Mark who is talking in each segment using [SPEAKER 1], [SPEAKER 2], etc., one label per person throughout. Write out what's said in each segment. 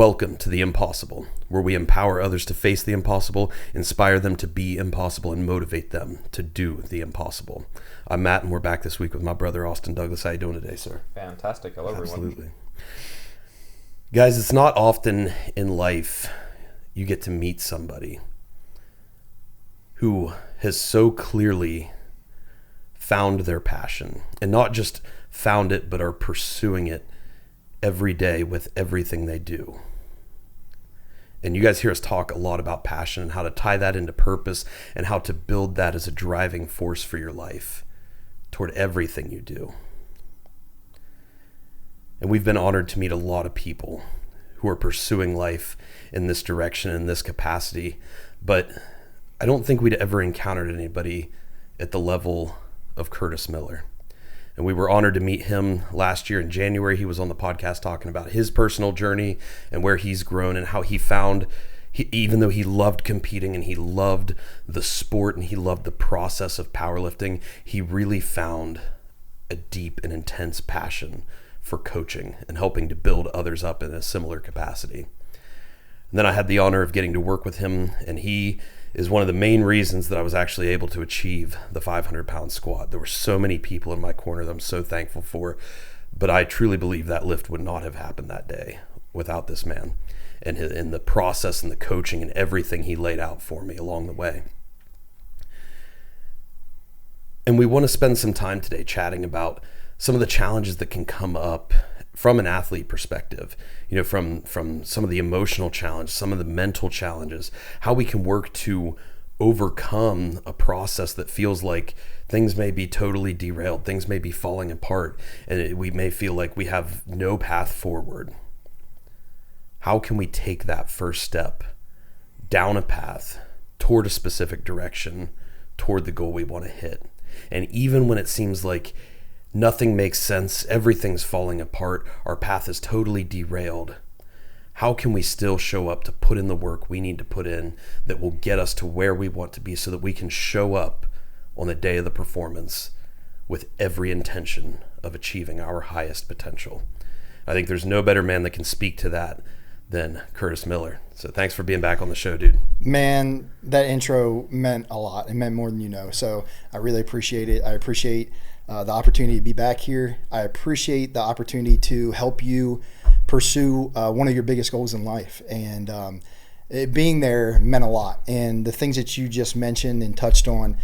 [SPEAKER 1] Welcome to The Impossible, where we empower others to face the impossible, inspire them to be impossible, and motivate them to do the impossible. I'm Matt, and we're back this week with my brother, Austin Douglas. How you doing today, sir?
[SPEAKER 2] Fantastic. Hello, everyone.
[SPEAKER 1] Absolutely. Guys, it's not often in life you get to meet somebody who has so clearly found their passion, and not just found it, but are pursuing it every day with everything they do. And you guys hear us talk a lot about passion and how to tie that into purpose and how to build that as a driving force for your life toward everything you do. And we've been honored to meet a lot of people who are pursuing life in this direction, in this capacity, but I don't think we'd ever encountered anybody at the level of Curtis Miller. And we were honored to meet him last year in January. He was on the podcast talking about his personal journey and where he's grown and how he found, even though he loved competing and he loved the sport and he loved the process of powerlifting, he really found a deep and intense passion for coaching and helping to build others up in a similar capacity. And then I had the honor of getting to work with him, and he is one of the main reasons that I was actually able to achieve the 500-pound squat. There were so many people in my corner that I'm so thankful for, but I truly believe that lift would not have happened that day without this man and the process and the coaching and everything he laid out for me along the way. And we want to spend some time today chatting about some of the challenges that can come up from an athlete perspective, from some of the emotional challenges, some of the mental challenges, how we can work to overcome a process that feels like things may be totally derailed, things may be falling apart, and we may feel like we have no path forward. How can we take that first step down a path toward a specific direction, toward the goal we want to hit? And even when it seems like nothing makes sense, everything's falling apart, our path is totally derailed, how can we still show up to put in the work we need to put in that will get us to where we want to be so that we can show up on the day of the performance with every intention of achieving our highest potential? I think there's no better man that can speak to that than Curtis Miller. So thanks for being back on the show, dude.
[SPEAKER 3] Man, that intro meant a lot. It meant more than you know. So I really appreciate it. I appreciate the opportunity to be back here. I appreciate the opportunity to help you pursue one of your biggest goals in life. And it being there meant a lot. And the things that you just mentioned and touched on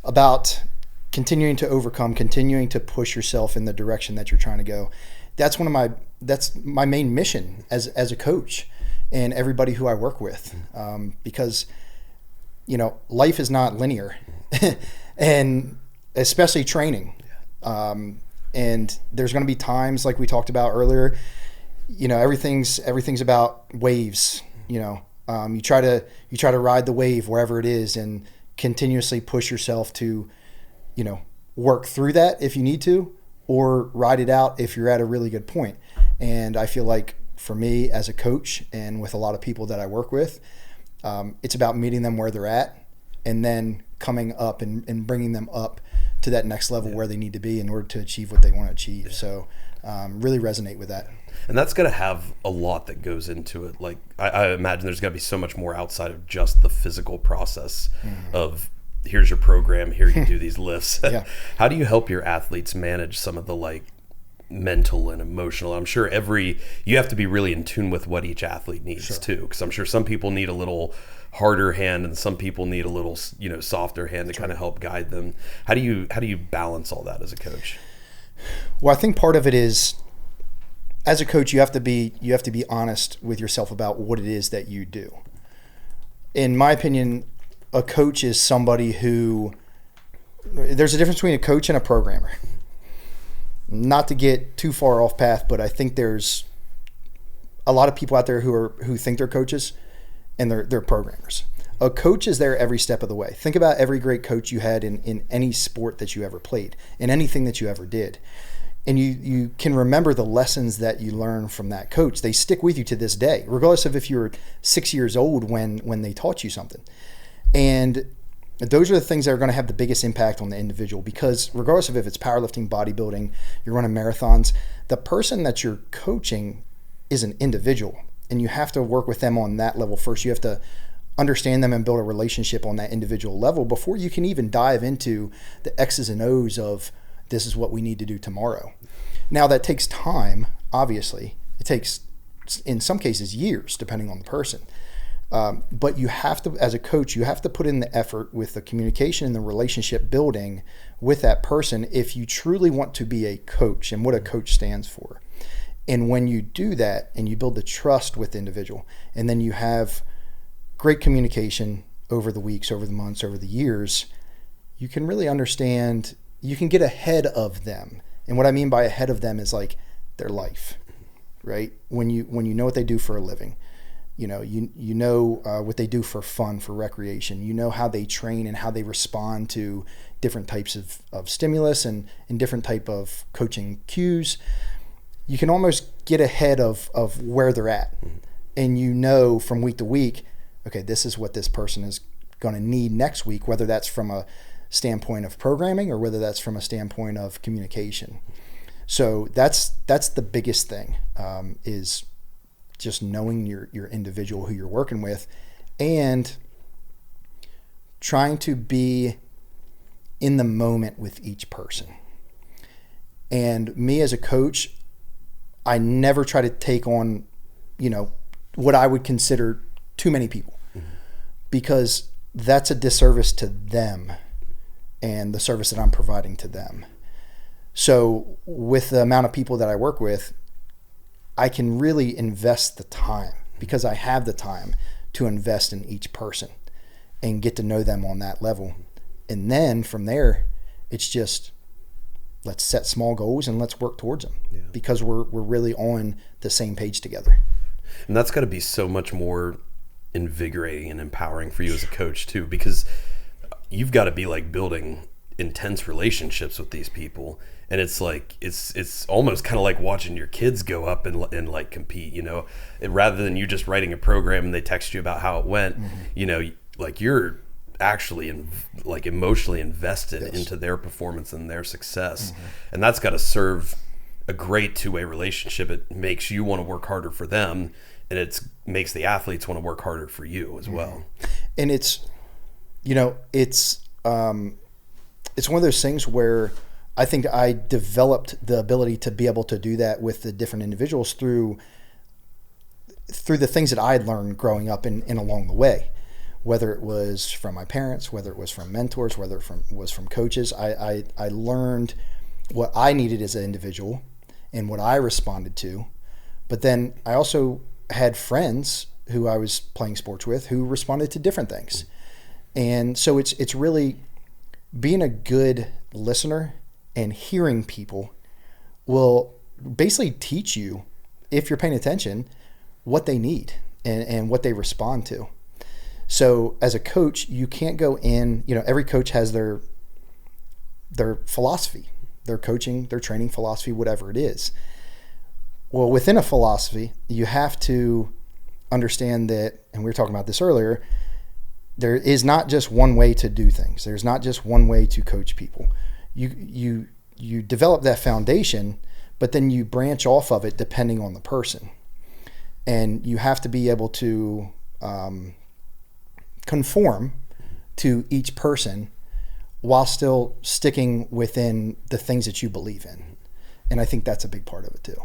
[SPEAKER 3] about continuing to overcome, continuing to push yourself in the direction that you're trying to go, that's my main mission as a coach and everybody who I work with, because life is not linear, and especially training. And there's going to be times, like we talked about earlier, everything's about waves. You try to ride the wave wherever it is and continuously push yourself to work through that if you need to, or ride it out if you're at a really good point. And I feel like for me as a coach and with a lot of people that I work with, it's about meeting them where they're at and then coming up and bringing them up to that next level where they need to be in order to achieve what they want to achieve. Yeah. So really resonate with that.
[SPEAKER 1] And that's going to have a lot that goes into it. Like I imagine there's going to be so much more outside of just the physical process of here's your program, here you do these lifts. Yeah. How do you help your athletes manage some of the mental and emotional? I'm sure you have to be really in tune with what each athlete needs too, because I'm sure some people need a little harder hand and some people need a little softer hand to kind of help guide them. How do you balance all that as a coach?
[SPEAKER 3] Well, I think part of it is, as a coach, you have to be honest with yourself about what it is that you do. In my opinion, a coach is somebody who, there's a difference between a coach and a programmer. Not to get too far off path, but I think there's a lot of people out there who think they're coaches and they're programmers. A coach is there every step of the way. Think about every great coach you had in any sport that you ever played, in anything that you ever did. And you can remember the lessons that you learn from that coach. They stick with you to this day, regardless of if you were 6 years old when they taught you something. And those are the things that are going to have the biggest impact on the individual, because regardless of if it's powerlifting, bodybuilding, you're running marathons, the person that you're coaching is an individual. and you have to work with them on that level first. You have to understand them and build a relationship on that individual level before you can even dive into the X's and O's of this is what we need to do tomorrow. Now that takes time, obviously. It takes, in some cases, years, depending on the person. But you have to, as a coach, you have to put in the effort with the communication and the relationship building with that person if you truly want to be a coach and what a coach stands for. And when you do that and you build the trust with the individual, and then you have great communication over the weeks, over the months, over the years, you can really understand, you can get ahead of them. And what I mean by ahead of them is like their life, right? When you know what they do for a living, you know what they do for fun, for recreation, you know how they train and how they respond to different types of stimulus and different type of coaching cues. You can almost get ahead of where they're at. And you know from week to week, okay, this is what this person is going to need next week, whether that's from a standpoint of programming or whether that's from a standpoint of communication. So that's the biggest thing, is just knowing your individual who you're working with and trying to be in the moment with each person. And me as a coach, I never try to take on, what I would consider too many people, because that's a disservice to them and the service that I'm providing to them. So with the amount of people that I work with, I can really invest the time because I have the time to invest in each person and get to know them on that level. And then from there, it's just, let's set small goals and let's work towards them because we're really on the same page together.
[SPEAKER 1] And that's got to be so much more invigorating and empowering for you as a coach too, because you've got to be like building intense relationships with these people. And it's like, it's almost kind of like watching your kids go up and like compete, rather than you just writing a program and they text you about how it went, like you're actually like emotionally invested into their performance and their success. And that's got to serve a great two-way relationship. It makes you want to work harder for them, and it makes the athletes want to work harder for you as well.
[SPEAKER 3] And it's one of those things where I think I developed the ability to be able to do that with the different individuals through the things that I had learned growing up and along the way, whether it was from my parents, whether it was from mentors, whether it was from coaches. I learned what I needed as an individual and what I responded to. But then I also had friends who I was playing sports with who responded to different things. And so it's really being a good listener and hearing people will basically teach you, if you're paying attention, what they need and what they respond to. So as a coach, you can't go in, every coach has their philosophy, their coaching, their training philosophy, whatever it is. Well, within a philosophy, you have to understand that, and we were talking about this earlier, there is not just one way to do things. There's not just one way to coach people. You develop that foundation, but then you branch off of it depending on the person. And you have to be able to conform to each person while still sticking within the things that you believe in. And I think that's a big part of it too.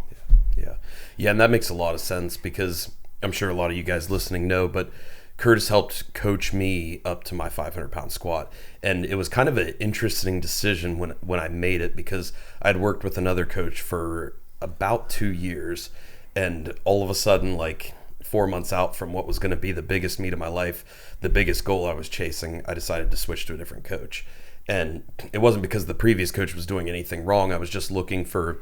[SPEAKER 1] Yeah. And that makes a lot of sense, because I'm sure a lot of you guys listening know, but Curtis helped coach me up to my 500-pound squat. And it was kind of an interesting decision when I made it, because I'd worked with another coach for about 2 years. And all of a sudden, like 4 months out from what was going to be the biggest meet of my life, the biggest goal I was chasing, I decided to switch to a different coach. And it wasn't because the previous coach was doing anything wrong. I was just looking for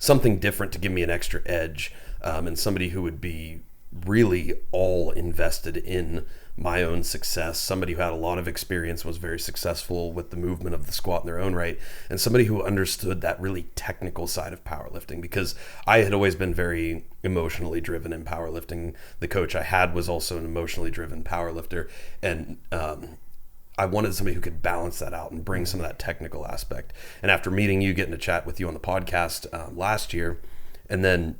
[SPEAKER 1] something different to give me an extra edge, and somebody who would be really all invested in my own success, somebody who had a lot of experience, was very successful with the movement of the squat in their own right, and somebody who understood that really technical side of powerlifting, because I had always been very emotionally driven in powerlifting. The coach I had was also an emotionally driven powerlifter, and I wanted somebody who could balance that out and bring some of that technical aspect. And after meeting you, getting to chat with you on the podcast last year, and then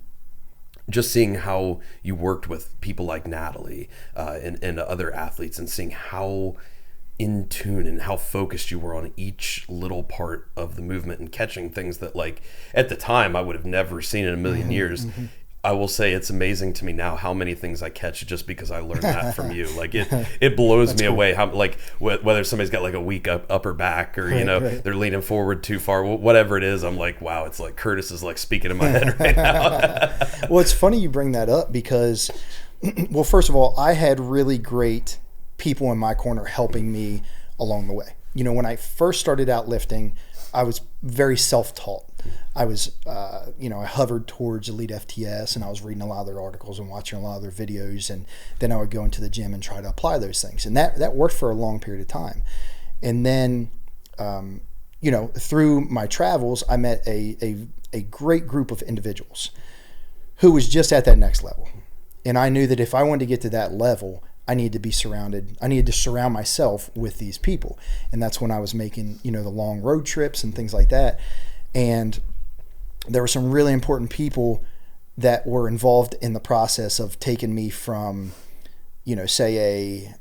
[SPEAKER 1] just seeing how you worked with people like Natalie and other athletes, and seeing how in tune and how focused you were on each little part of the movement and catching things that, like, at the time I would have never seen in a million years. I will say it's amazing to me now how many things I catch just because I learned that from you. Like it blows me away how, like, whether somebody's got like a weak upper back, or they're leaning forward too far, whatever it is. I'm like, wow, it's like Curtis is like speaking in my head right now.
[SPEAKER 3] Well, it's funny you bring that up because, well, first of all, I had really great people in my corner helping me along the way. When I first started out lifting, I was very self-taught. I was, I hovered towards Elite FTS, and I was reading a lot of their articles and watching a lot of their videos, and then I would go into the gym and try to apply those things. And that worked for a long period of time. And then, through my travels, I met a great group of individuals who was just at that next level. And I knew that if I wanted to get to that level, I needed to surround myself with these people. And that's when I was making, the long road trips and things like that. And there were some really important people that were involved in the process of taking me from, say a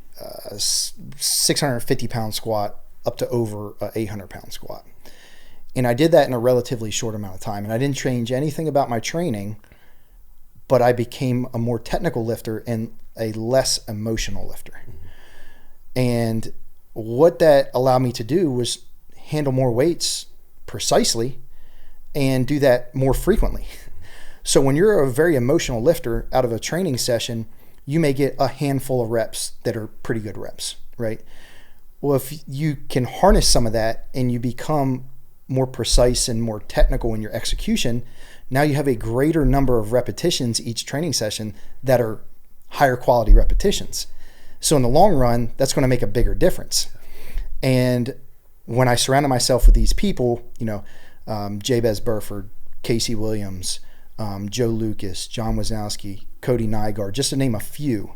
[SPEAKER 3] 650 pound squat up to over a 800 pound squat. And I did that in a relatively short amount of time. And I didn't change anything about my training, but I became a more technical lifter and a less emotional lifter. And what that allowed me to do was handle more weights precisely and do that more frequently. So when you're a very emotional lifter, out of a training session, you may get a handful of reps that are pretty good reps, right? Well, if you can harness some of that and you become more precise and more technical in your execution, now you have a greater number of repetitions each training session that are higher quality repetitions. So in the long run, that's going to make a bigger difference. And when I surrounded myself with these people, Jabez Burford, Casey Williams, Joe Lucas, John Wazowski, Cody Nygaard, just to name a few,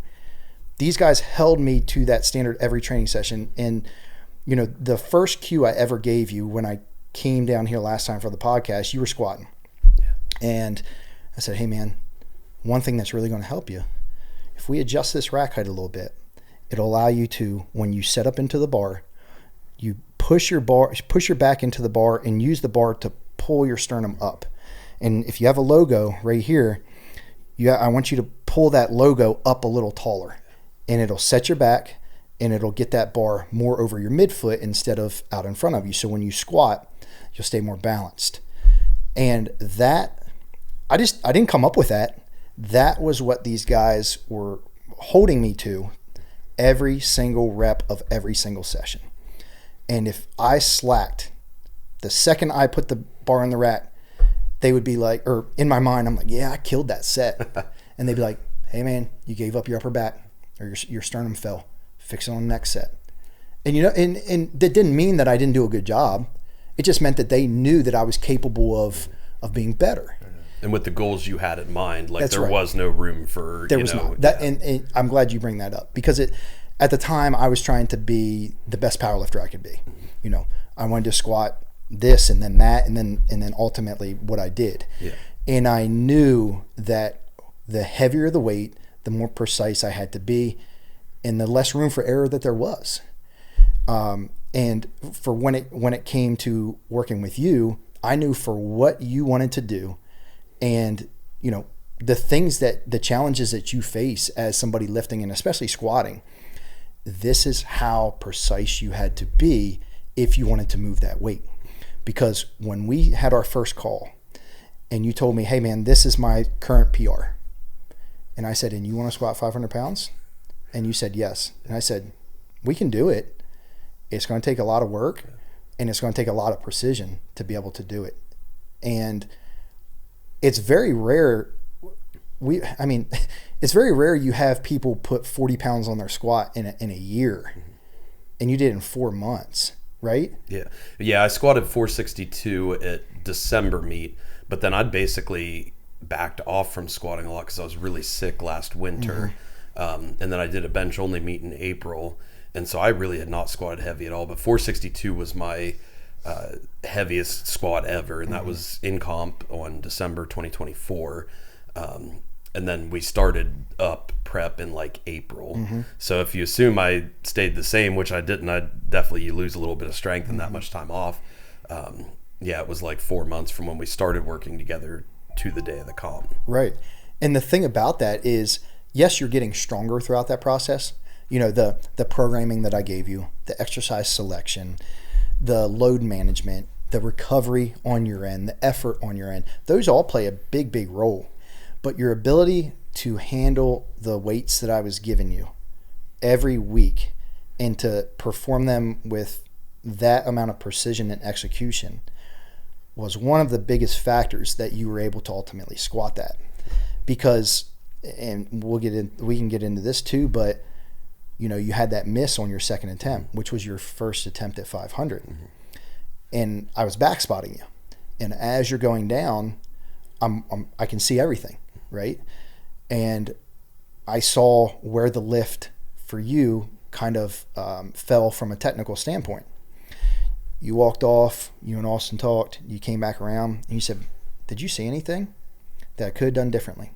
[SPEAKER 3] these guys held me to that standard every training session. And, the first cue I ever gave you when I came down here last time for the podcast, you were squatting. And I said, hey man, one thing that's really going to help you, if we adjust this rack height a little bit, it'll allow you to, when you set up into the bar, you push your back into the bar and use the bar to pull your sternum up. And if you have a logo right here, I want you to pull that logo up a little taller, and it'll set your back and it'll get that bar more over your midfoot instead of out in front of you. So when you squat, you'll stay more balanced. And that, I didn't come up with that. That was what these guys were holding me to every single rep of every single session. And if I slacked, the second I put the bar in the rack, they would be like, or in my mind, I'm like, yeah, I killed that set. And they'd be like, hey man, you gave up your upper back, or your sternum fell. Fix it on the next set. And and that didn't mean that I didn't do a good job. It just meant that they knew that I was capable of being better.
[SPEAKER 1] And with the goals you had in mind, like
[SPEAKER 3] That's
[SPEAKER 1] there
[SPEAKER 3] right.
[SPEAKER 1] was no room for,
[SPEAKER 3] there was not that. And I'm glad you bring that up, because at the time I was trying to be the best powerlifter I could be. I wanted to squat this and then that, and then ultimately what I did.
[SPEAKER 1] Yeah.
[SPEAKER 3] And I knew that the heavier the weight, the more precise I had to be, and the less room for error that there was. And for when it came to working with you, I knew for what you wanted to do, and the challenges that you face as somebody lifting, and especially squatting, this is how precise you had to be if you wanted to move that weight. Because when we had our first call and you told me, hey man, this is my current PR, and I said, and you want to squat 500 pounds? And you said yes. And I said, we can do it. It's going to take a lot of work, and it's going to take a lot of precision to be able to do it. And it's very rare. It's very rare you have people put 40 pounds on their squat in a year, and you did it in 4 months, right?
[SPEAKER 1] Yeah. I squatted 462 at December meet, but then I'd basically backed off from squatting a lot because I was really sick last winter. And then I did a bench only meet in April, and so I really had not squatted heavy at all. But 462 was my heaviest squat ever, and that was in comp on December 2024. And then we started up prep in like April. So if you assume I stayed the same, which I didn't, you lose a little bit of strength in that much time off. It was like 4 months from when we started working together to the day of the comp.
[SPEAKER 3] Right. And the thing about that is, yes, you're getting stronger throughout that process. You know, the programming that I gave you, the exercise selection, the load management, the recovery on your end, the effort on your end, those all play a big, big role. But your ability to handle the weights that I was giving you every week and to perform them with that amount of precision and execution was one of the biggest factors that you were able to ultimately squat that. Because, and we can get into this too, but you know, you had that miss on your second attempt, which was your first attempt at 500. And I was back spotting you. And as you're going down, I can see everything, right? And I saw where the lift for you kind of fell from a technical standpoint. You walked off, you and Austin talked, you came back around, and you said, did you see anything that I could have done differently?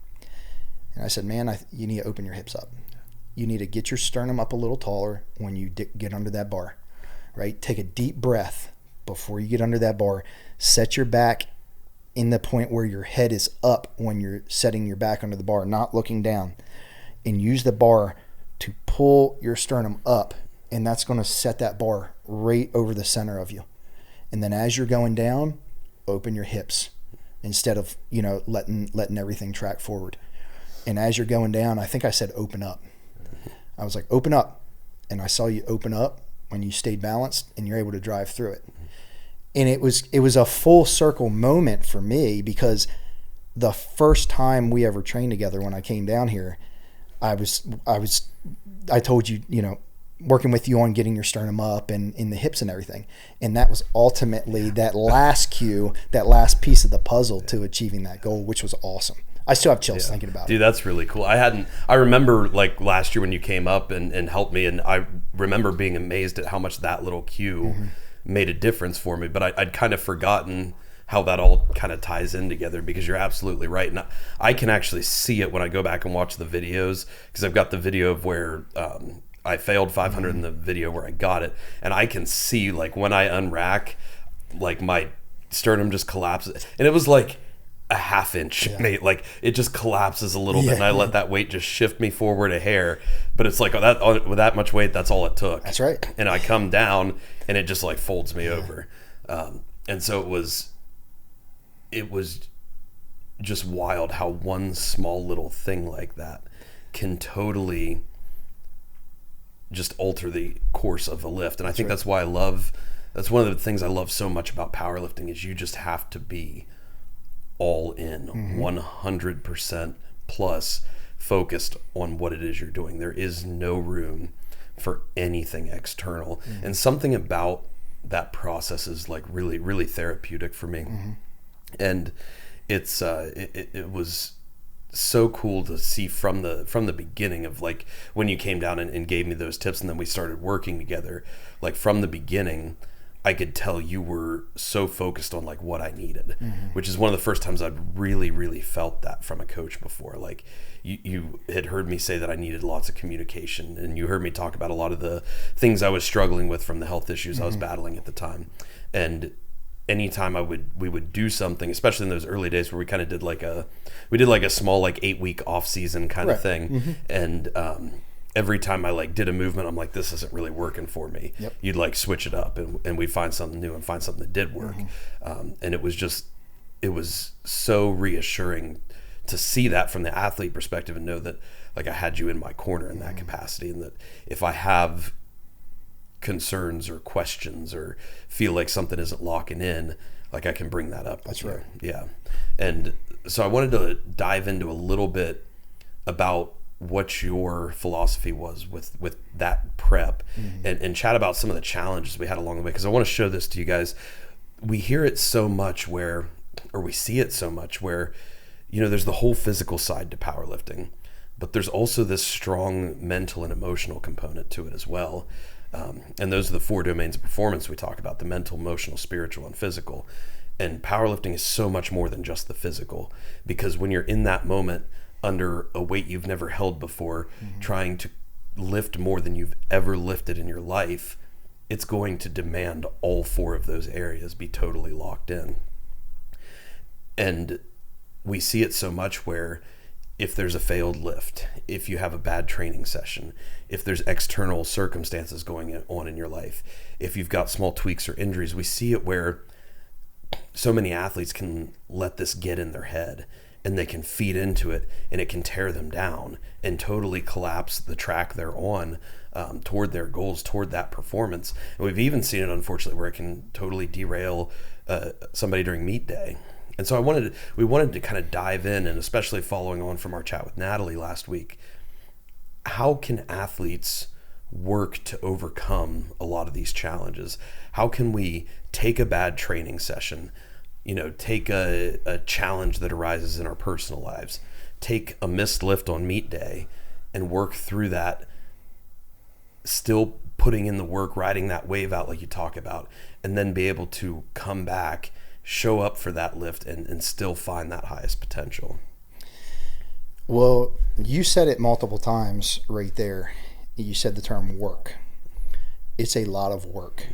[SPEAKER 3] And I said, man, you need to open your hips up. You need to get your sternum up a little taller when you get under that bar, right? Take a deep breath before you get under that bar. Set your back in the point where your head is up when you're setting your back under the bar, not looking down. And use the bar to pull your sternum up, and that's going to set that bar right over the center of you. And then as you're going down, open your hips instead of, you know, letting everything track forward. And as you're going down, I think I said open up. I was like, open up. And I saw you open up when you stayed balanced and you're able to drive through it. And it was a full circle moment for me, because the first time we ever trained together, when I came down here, I told you, you know, working with you on getting your sternum up and in the hips and everything. And that was ultimately that last cue, that last piece of the puzzle to achieving that goal, which was awesome. I still have chills thinking about it.
[SPEAKER 1] Dude, that's really cool. I remember like last year when you came up and helped me, and I remember being amazed at how much that little cue made a difference for me. But I'd kind of forgotten how that all kind of ties in together, because you're absolutely right. And I can actually see it when I go back and watch the videos, because I've got the video of where I failed 500 in the video where I got it. And I can see like when I unrack, like my sternum just collapses. And it was like a half inch, mate. Like it just collapses a little bit, and I let that weight just shift me forward a hair. But it's like with that much weight, that's all it took.
[SPEAKER 3] That's right.
[SPEAKER 1] And I come down, and it just like folds me over. And so it was just wild how one small little thing like that can totally just alter the course of a lift. And I think that's why that's one of the things I love so much about powerlifting, is you just have to be all in, 100% plus focused on what it is you're doing. There is no room for anything external. And something about that process is like really, really therapeutic for me. And it's it was so cool to see from the beginning of like when you came down and gave me those tips, and then we started working together. Like from the beginning, I could tell you were so focused on like what I needed, which is one of the first times I've really, really felt that from a coach before. Like you had heard me say that I needed lots of communication, and you heard me talk about a lot of the things I was struggling with from the health issues I was battling at the time. And anytime we would do something, especially in those early days where we kind of did like a small like 8-week off season kind of thing. And every time I like did a movement, I'm like, this isn't really working for me. You'd like switch it up, and we'd find something new and find something that did work. And it was so reassuring to see that from the athlete perspective, and know that like I had you in my corner in that capacity, and that if I have concerns or questions or feel like something isn't locking in, like I can bring that up.
[SPEAKER 3] That's right.
[SPEAKER 1] Yeah. And so I wanted to dive into a little bit about what your philosophy was with that prep, and chat about some of the challenges we had along the way, because I want to show this to you guys. We hear it so much or we see it so much where, you know, there's the whole physical side to powerlifting, but there's also this strong mental and emotional component to it as well. And those are the 4 domains of performance we talk about: the mental, emotional, spiritual, and physical. And powerlifting is so much more than just the physical, because when you're in that moment, under a weight you've never held before, trying to lift more than you've ever lifted in your life, it's going to demand all 4 of those areas be totally locked in. And we see it so much where if there's a failed lift, if you have a bad training session, if there's external circumstances going on in your life, if you've got small tweaks or injuries, we see it where so many athletes can let this get in their head and they can feed into it, and it can tear them down and totally collapse the track they're on toward their goals, toward that performance. And we've even seen it, unfortunately, where it can totally derail somebody during meet day. And so we wanted to kind of dive in, and especially following on from our chat with Natalie last week, how can athletes work to overcome a lot of these challenges? How can we take a bad training session, take a challenge that arises in our personal lives, take a missed lift on meet day and work through that, still putting in the work, riding that wave out like you talk about, and then be able to come back, show up for that lift and still find that highest potential?
[SPEAKER 3] Well, you said it multiple times right there. You said the term work. It's a lot of work.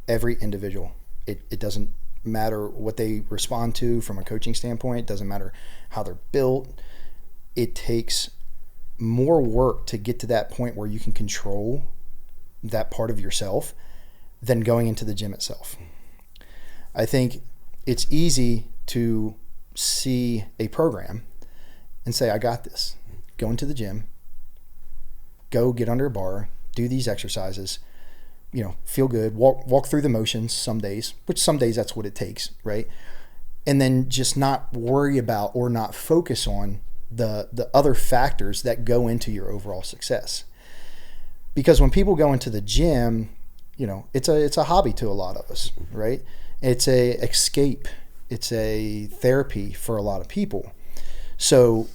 [SPEAKER 3] Every individual. It doesn't matter what they respond to from a coaching standpoint. It doesn't matter how they're built. It takes more work to get to that point where you can control that part of yourself than going into the gym itself. I think it's easy to see a program and say, I got this. Go into the gym, go get under a bar, do these exercises, feel good, walk through the motions some days, which some days that's what it takes, right? And then just not worry about or not focus on the other factors that go into your overall success. Because when people go into the gym, it's a hobby to a lot of us, right? It's a escape. It's a therapy for a lot of people. So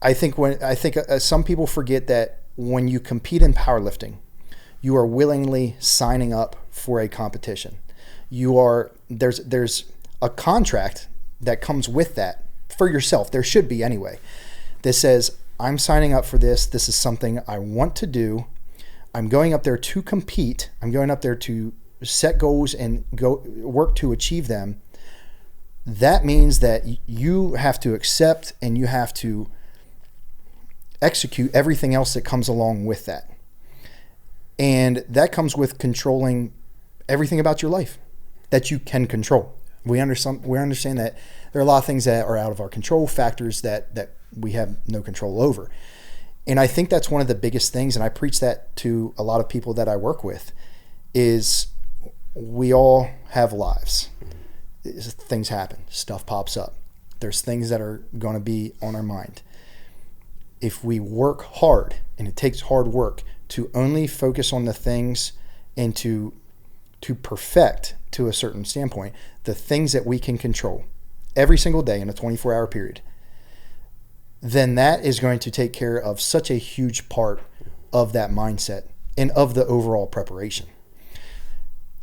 [SPEAKER 3] I think some people forget that when you compete in powerlifting, you are willingly signing up for a competition. There's a contract that comes with that for yourself. There should be anyway. That says, I'm signing up for this. This is something I want to do. I'm going up there to compete. I'm going up there to set goals and go work to achieve them. That means that you have to accept and you have to execute everything else that comes along with that. And that comes with controlling everything about your life that you can control. We understand that there are a lot of things that are out of our control, factors that we have no control over. And I think that's one of the biggest things, and I preach that to a lot of people that I work with, is we all have lives. Things happen. Stuff pops up. There's things that are going to be on our mind. If we work hard, and it takes hard work to only focus on the things and to perfect, to a certain standpoint, the things that we can control every single day in a 24-hour period, then that is going to take care of such a huge part of that mindset and of the overall preparation.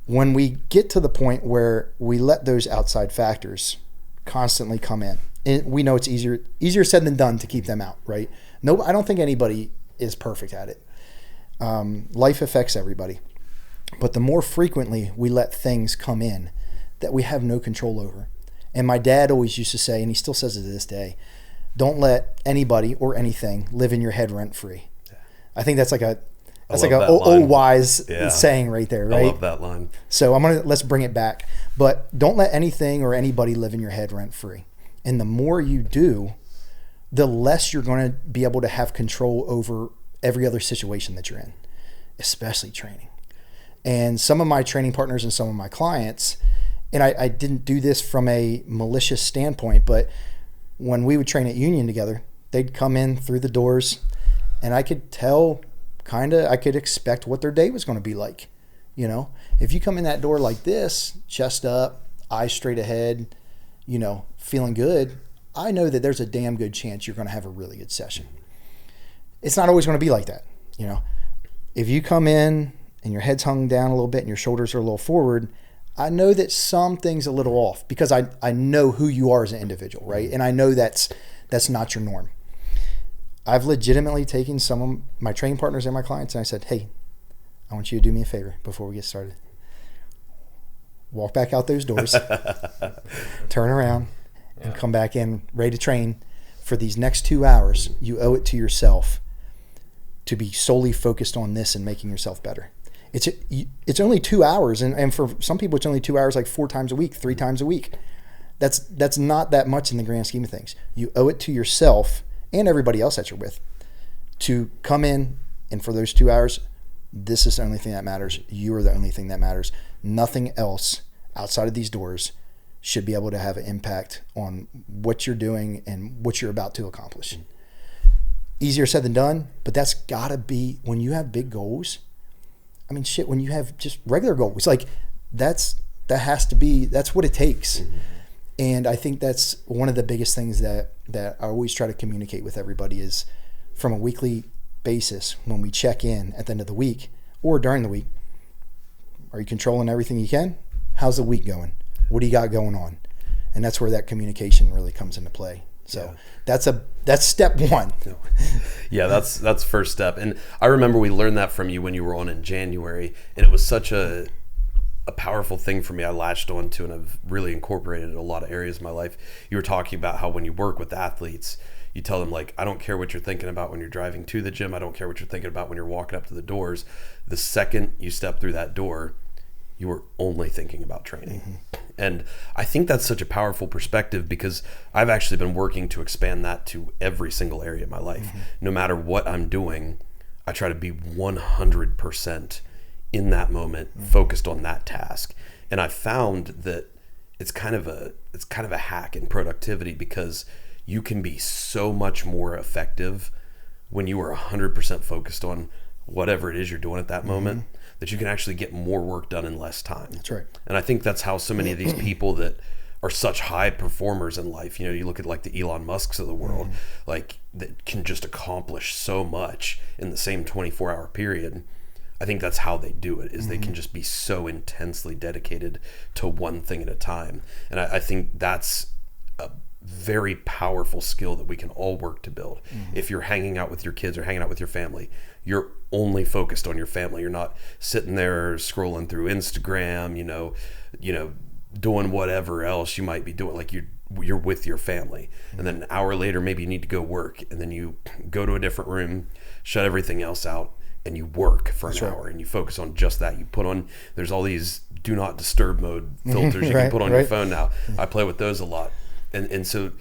[SPEAKER 3] When we get to the point where we let those outside factors constantly come in, and we know it's easier said than done to keep them out, right? No, I don't think anybody is perfect at it. Life affects everybody. But the more frequently we let things come in that we have no control over. And my dad always used to say, and he still says it to this day, don't let anybody or anything live in your head rent free. I think that's like an old wise saying right there, right?
[SPEAKER 1] I love that line.
[SPEAKER 3] So let's bring it back. But don't let anything or anybody live in your head rent free. And the more you do, the less you're going to be able to have control over every other situation that you're in, especially training. And some of my training partners and some of my clients, and I didn't do this from a malicious standpoint, but when we would train at Union together, they'd come in through the doors and I could tell I could expect what their day was going to be like. If you come in that door like this, chest up, eyes straight ahead, feeling good, I know that there's a damn good chance you're going to have a really good session. It's not always going to be like that. If you come in and your head's hung down a little bit and your shoulders are a little forward, I know that something's a little off because I know who you are as an individual, right? And I know that's That's not your norm. I've legitimately taken some of my training partners and my clients, and I said, hey, I want you to do me a favor before we get started. Walk back out those doors, turn around, and come back in ready to train. For these next 2 hours, you owe it to yourself to be solely focused on this and making yourself better. It's only 2 hours, and for some people it's only 2 hours, like 4 times a week, 3 times a week. That's not that much in the grand scheme of things. You owe it to yourself and everybody else that you're with to come in, and for those 2 hours, this is the only thing that matters. You are the only thing that matters. Nothing else outside of these doors should be able to have an impact on what you're doing and what you're about to accomplish. Easier said than done, but that's gotta be, when you have big goals, I mean, shit, when you have just regular goals, like that's what it takes. Mm-hmm. And I think that's one of the biggest things that I always try to communicate with everybody is, from a weekly basis, when we check in at the end of the week or during the week, are you controlling everything you can? How's the week going? What do you got going on? And that's where that communication really comes into play. So that's step one.
[SPEAKER 1] Yeah, that's first step. And I remember we learned that from you when you were on in January, and it was such a powerful thing for me. I latched on to, and I've really incorporated in a lot of areas of my life. You were talking about how when you work with athletes, you tell them, like, I don't care what you're thinking about when you're driving to the gym. I don't care what you're thinking about when you're walking up to the doors. The second you step through that door, you are only thinking about training. Mm-hmm. And I think that's such a powerful perspective, because I've actually been working to expand that to every single area of my life. Mm-hmm. No matter what I'm doing, I try to be 100% in that moment, mm-hmm. focused on that task. And I found that it's kind of a hack in productivity, because you can be so much more effective when you are 100% focused on whatever it is you're doing at that moment, mm-hmm. that you can actually get more work done in less time.
[SPEAKER 3] That's right.
[SPEAKER 1] And I think that's how so many of these people that are such high performers in life, you know, you look at like the Elon Musks of the world, mm-hmm. like, that can just accomplish so much in the same 24-hour period. I think that's how they do it, is mm-hmm. they can just be so intensely dedicated to one thing at a time. And I think that's a very powerful skill that we can all work to build. Mm-hmm. If you're hanging out with your kids or hanging out with your family, you're only focused on your family. You're not sitting there scrolling through Instagram, you know, doing whatever else you might be doing. Like, you're with your family. Mm-hmm. And then an hour later, maybe you need to go work, and then you go to a different room, shut everything else out, and you work for an hour, and you focus on just that. You put on, there's all these do not disturb mode filters you can put on your phone now. I play with those a lot. And so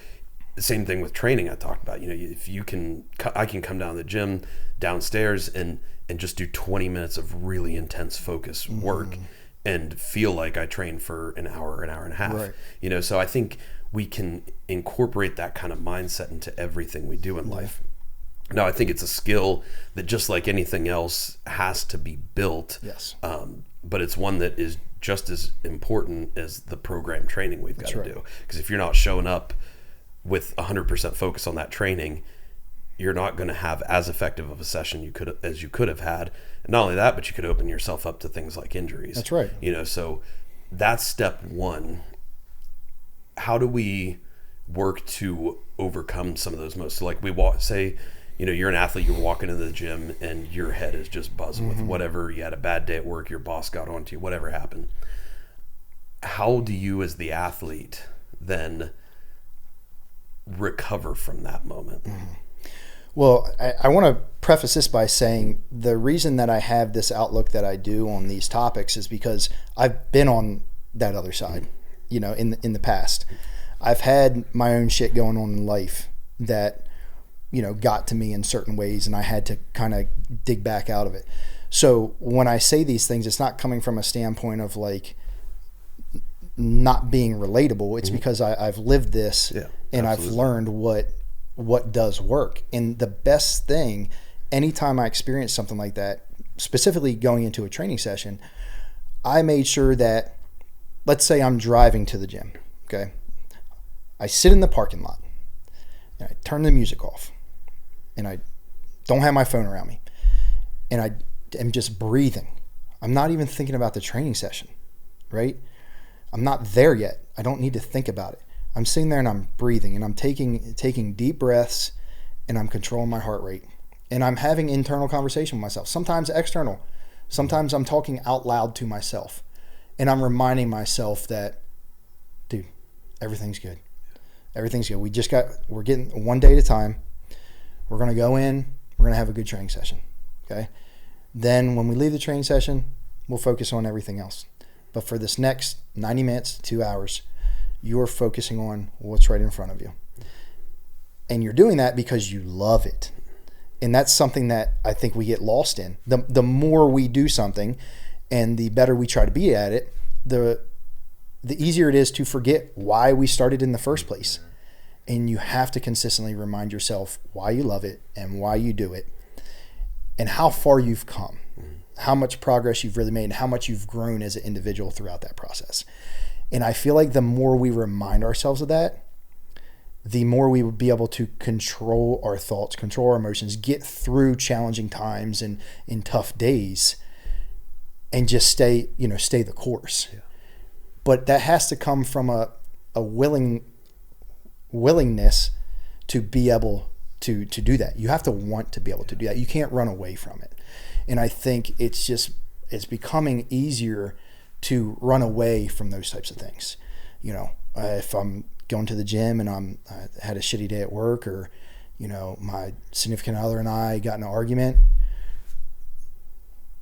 [SPEAKER 1] the same thing with training I talked about. You know, if you can, I can come down to the gym downstairs and just do 20 minutes of really intense focus work and feel like I trained for an hour and a half. Right. You know, so I think we can incorporate that kind of mindset into everything we do in life. Now, I think it's a skill that, just like anything else, has to be built. Yes. But it's one that is just as important as the program training we've got to do. Because if you're not showing up with 100% focus on that training, you're not going to have as effective of a session as you could have had. And not only that, but you could open yourself up to things like injuries.
[SPEAKER 3] That's right.
[SPEAKER 1] You know, so that's step one. How do we work to overcome some of those so like say, you know, you're an athlete, you're walking into the gym and your head is just buzzing with whatever, you had a bad day at work, your boss got onto you, whatever happened. How do you, as the athlete, then recover from that moment?
[SPEAKER 3] Well, I want to preface this by saying the reason that I have this outlook that I do on these topics is because I've been on that other side, you know, in the past. I've had my own shit going on in life that, you know, got to me in certain ways, and I had to kind of dig back out of it. So when I say these things, it's not coming from a standpoint of like not being relatable. It's because I've lived this and I've learned what does work. And the best thing, anytime I experience something like that, specifically going into a training session, I made sure that, let's say I'm driving to the gym, okay? I sit in the parking lot and I turn the music off. And I don't have my phone around me, and I am just breathing. I'm not even thinking about the training session, right? I'm not there yet. I don't need to think about it. I'm sitting there and I'm breathing and I'm taking deep breaths and I'm controlling my heart rate. And I'm having internal conversation with myself, sometimes external. Sometimes I'm talking out loud to myself. And I'm reminding myself that, dude, everything's good. Everything's good. We're getting one day at a time. We're going to go in. We're going to have a good training session. Okay. Then when we leave the training session, we'll focus on everything else. But for this next 90 minutes, 2 hours, you're focusing on what's right in front of you. And you're doing that because you love it. And that's something that I think we get lost in. The more we do something and the better we try to be at it, the easier it is to forget why we started in the first place. And you have to consistently remind yourself why you love it and why you do it and how far you've come, how much progress you've really made, and how much you've grown as an individual throughout that process. And I feel like the more we remind ourselves of that, the more we would be able to control our thoughts, control our emotions, get through challenging times and in tough days, and just stay the course. Yeah. But that has to come from a willingness to be able to do that. You have to want to be able to do that. You can't run away from it. And I think it's becoming easier to run away from those types of things. If I'm going to the gym and I had a shitty day at work, or my significant other and I got in an argument,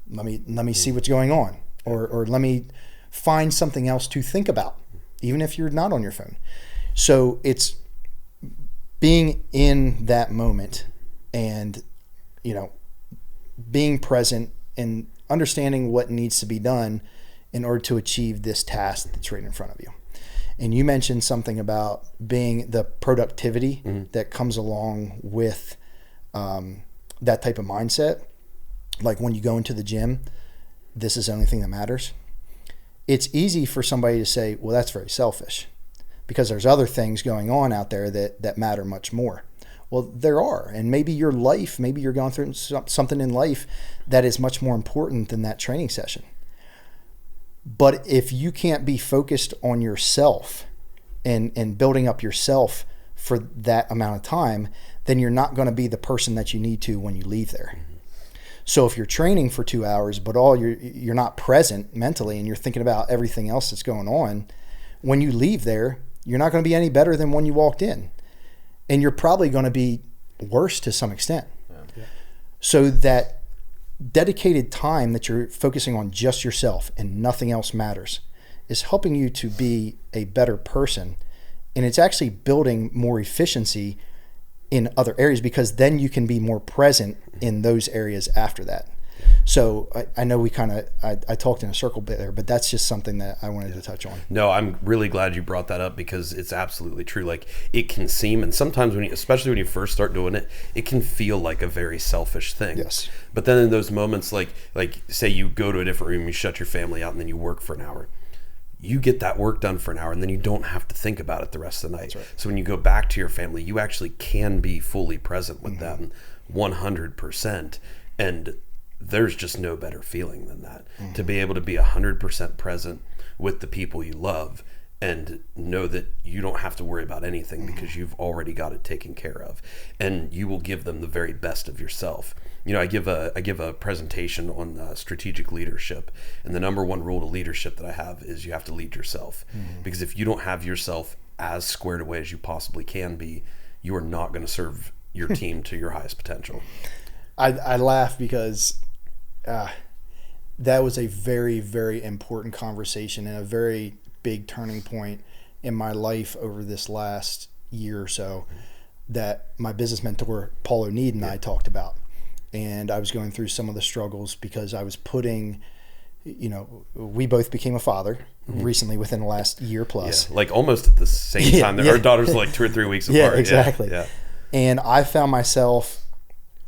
[SPEAKER 3] let me see what's going on, or let me find something else to think about, even if you're not on your phone. So it's being in that moment and being present and understanding what needs to be done in order to achieve this task that's right in front of you. And you mentioned something about being the productivity that comes along with that type of mindset. Like when you go into the gym, this is the only thing that matters. It's easy for somebody to say, well, that's very selfish, because there's other things going on out there that matter much more. Well, there are. And maybe your life, maybe you're going through something in life that is much more important than that training session. But if you can't be focused on yourself and building up yourself for that amount of time, then you're not going to be the person that you need to when you leave there. So if you're training for 2 hours, but you're not present mentally and you're thinking about everything else that's going on, when you leave there, you're not going to be any better than when you walked in. And you're probably going to be worse to some extent. Yeah. So that dedicated time that you're focusing on just yourself and nothing else matters is helping you to be a better person. And it's actually building more efficiency in other areas, because then you can be more present in those areas after that. So I know I talked in a circle bit there, but that's just something that I wanted to touch on.
[SPEAKER 1] No, I'm really glad you brought that up, because it's absolutely true. Like, it can seem, and sometimes especially when you first start doing it, it can feel like a very selfish thing.
[SPEAKER 3] Yes.
[SPEAKER 1] But then in those moments, like say you go to a different room, you shut your family out, and then you work for an hour. You get that work done for an hour, and then you don't have to think about it the rest of the night. That's right. So when you go back to your family, you actually can be fully present with them 100%. And there's just no better feeling than that, to be able to be 100% present with the people you love and know that you don't have to worry about anything because you've already got it taken care of, and you will give them the very best of yourself. I give a presentation on strategic leadership, and the number one rule to leadership that I have is you have to lead yourself, because if you don't have yourself as squared away as you possibly can be, you are not going to serve your team to your highest potential.
[SPEAKER 3] I laugh because that was a very, very important conversation and a very big turning point in my life over this last year or so that my business mentor, Paul O'Neid, and I talked about. And I was going through some of the struggles because I was putting, we both became a father recently within the last year plus.
[SPEAKER 1] Yeah, like almost at the same time. Our daughters are like 2 or 3 weeks apart.
[SPEAKER 3] Yeah, exactly.
[SPEAKER 1] Yeah.
[SPEAKER 3] And I found myself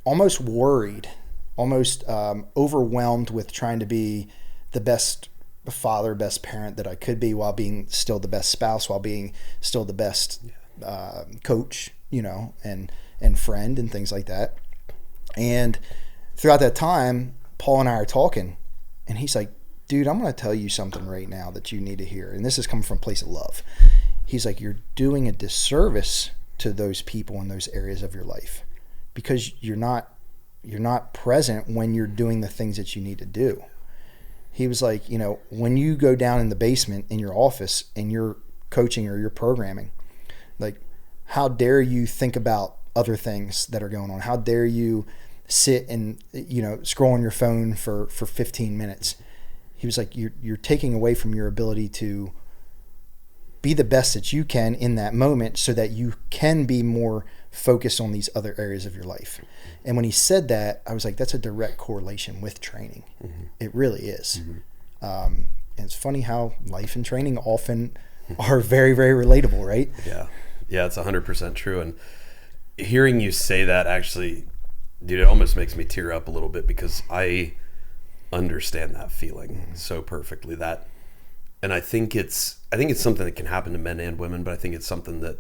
[SPEAKER 3] almost worried, almost overwhelmed with trying to be the best father, best parent that I could be, while being still the best spouse, while being still the best coach, and friend and things like that. And throughout that time, Paul and I are talking, and he's like, dude, I'm going to tell you something right now that you need to hear. And this is coming from a place of love. he's like, you're doing a disservice to those people in those areas of your life because you're not present when you're doing the things that you need to do. He was like, you know, when you go down in the basement in your office and you're coaching or you're programming, like, how dare you think about other things that are going on? How dare you sit and, you know, scroll on your phone for 15 minutes? He was like, you're taking away from your ability to be the best that you can in that moment so that you can be more focused on these other areas of your life. And when he said that, I was like, that's a direct correlation with training. Mm-hmm. It really is. Mm-hmm. And it's funny how life and training often are very, very relatable, right?
[SPEAKER 1] Yeah. Yeah, it's 100% true. And hearing you say that, actually, dude, it almost makes me tear up a little bit because I understand that feeling so perfectly. And I think it's something that can happen to men and women, but I think it's something that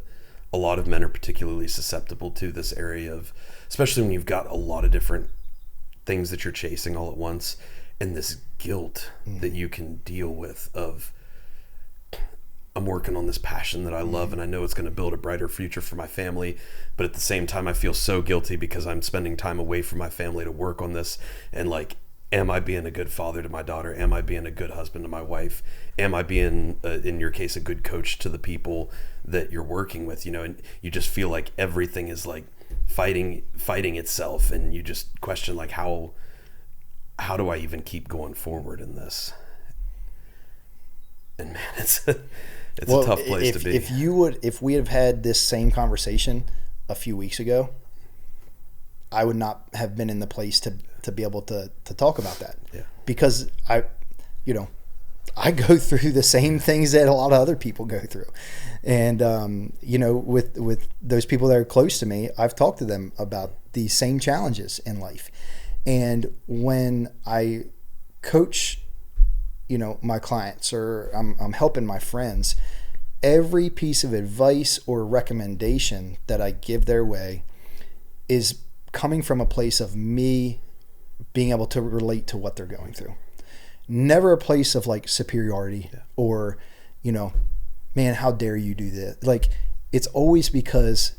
[SPEAKER 1] a lot of men are particularly susceptible to, this area of, especially when you've got a lot of different things that you're chasing all at once, and this guilt that you can deal with of, I'm working on this passion that I love and I know it's going to build a brighter future for my family, but at the same time I feel so guilty because I'm spending time away from my family to work on this. And like, am I being a good father to my daughter? Am I being a good husband to my wife? Am I being, in your case, a good coach to the people that you're working with? You know, and you just feel like everything is like fighting itself, and you just question like, how do I even keep going forward in this? And man, it's a tough place to be.
[SPEAKER 3] If we have had this same conversation a few weeks ago, I would not have been in the place to be able to talk about that.
[SPEAKER 1] Yeah.
[SPEAKER 3] Because I go through the same things that a lot of other people go through. And, you know, with those people that are close to me, I've talked to them about these same challenges in life. And when I coach, you know, my clients, or I'm helping my friends, every piece of advice or recommendation that I give their way is coming from a place of me being able to relate to what they're going through. Never a place of like superiority or, you know, man, how dare you do this? Like, it's always because,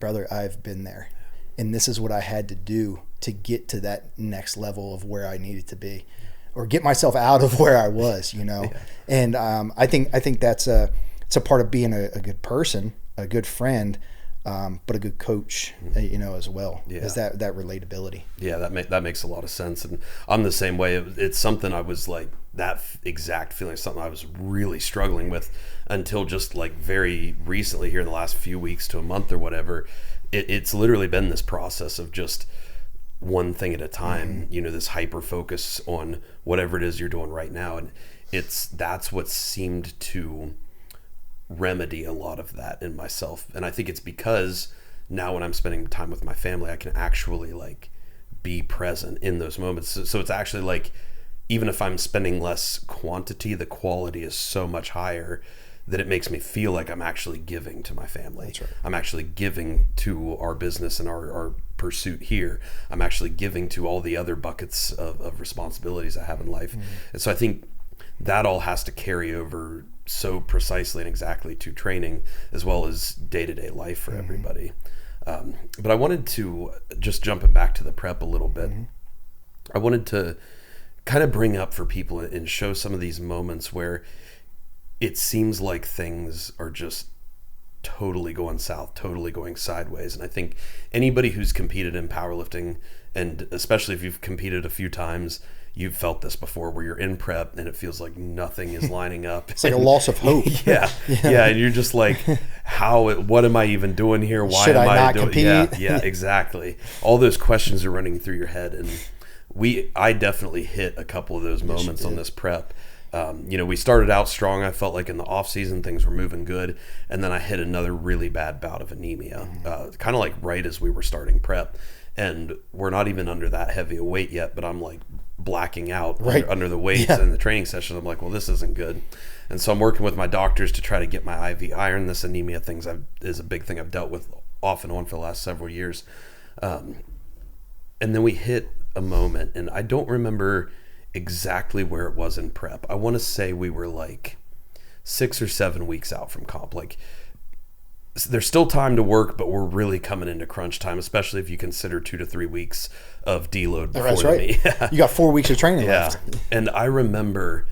[SPEAKER 3] brother, I've been there and this is what I had to do to get to that next level of where I needed to be, or get myself out of where I was, you know? And I think that's it's a part of being a good person, a good friend, but a good coach, you know, as well. Is that relatability.
[SPEAKER 1] Yeah, that makes a lot of sense. And I'm the same way. It's something I was like, that exact feeling, something I was really struggling with until just like very recently here in the last few weeks to a month or whatever. It's literally been this process of just one thing at a time, you know, this hyper focus on whatever it is you're doing right now. And that's what seemed to remedy a lot of that in myself. And I think it's because now when I'm spending time with my family, I can actually like be present in those moments. So it's actually like, even if I'm spending less quantity, the quality is so much higher that it makes me feel like I'm actually giving to my family.
[SPEAKER 3] That's right.
[SPEAKER 1] I'm actually giving to our business and our pursuit here. I'm actually giving to all the other buckets of responsibilities I have in life. And so I think that all has to carry over so precisely and exactly to training as well as day-to-day life for everybody. But I wanted to, just jumping back to the prep a little bit, I wanted to kind of bring up for people and show some of these moments where it seems like things are just totally going south, totally going sideways. And I think anybody who's competed in powerlifting, and especially if you've competed a few times, you've felt this before, where you're in prep and it feels like nothing is lining up.
[SPEAKER 3] It's like a loss of hope.
[SPEAKER 1] Yeah. And you're just like, what am I even doing here? Why
[SPEAKER 3] Should
[SPEAKER 1] am
[SPEAKER 3] I not
[SPEAKER 1] doing?
[SPEAKER 3] compete?
[SPEAKER 1] Yeah, exactly. All those questions are running through your head. And I definitely hit a couple of those moments on this prep. You know, we started out strong. I felt like in the off season, things were moving good. And then I hit another really bad bout of anemia, kind of like right as we were starting prep. And we're not even under that heavy a weight yet, but I'm like blacking out under the weights in the training session. I'm like, well, this isn't good. And so I'm working with my doctors to try to get my IV iron. This anemia thing is a big thing I've dealt with off and on for the last several years. And then we hit a moment, and I don't remember exactly where it was in prep. I want to say we were like 6 or 7 weeks out from comp. Like, there's still time to work, but we're really coming into crunch time, especially if you consider 2 to 3 weeks of deload before
[SPEAKER 3] That's
[SPEAKER 1] the
[SPEAKER 3] right.
[SPEAKER 1] meet. Yeah.
[SPEAKER 3] You got 4 weeks of training left.
[SPEAKER 1] And I remember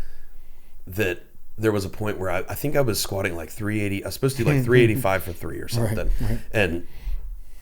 [SPEAKER 1] that there was a point where I think I was squatting like 380. I was supposed to do like 385 for 3 or something. Right. And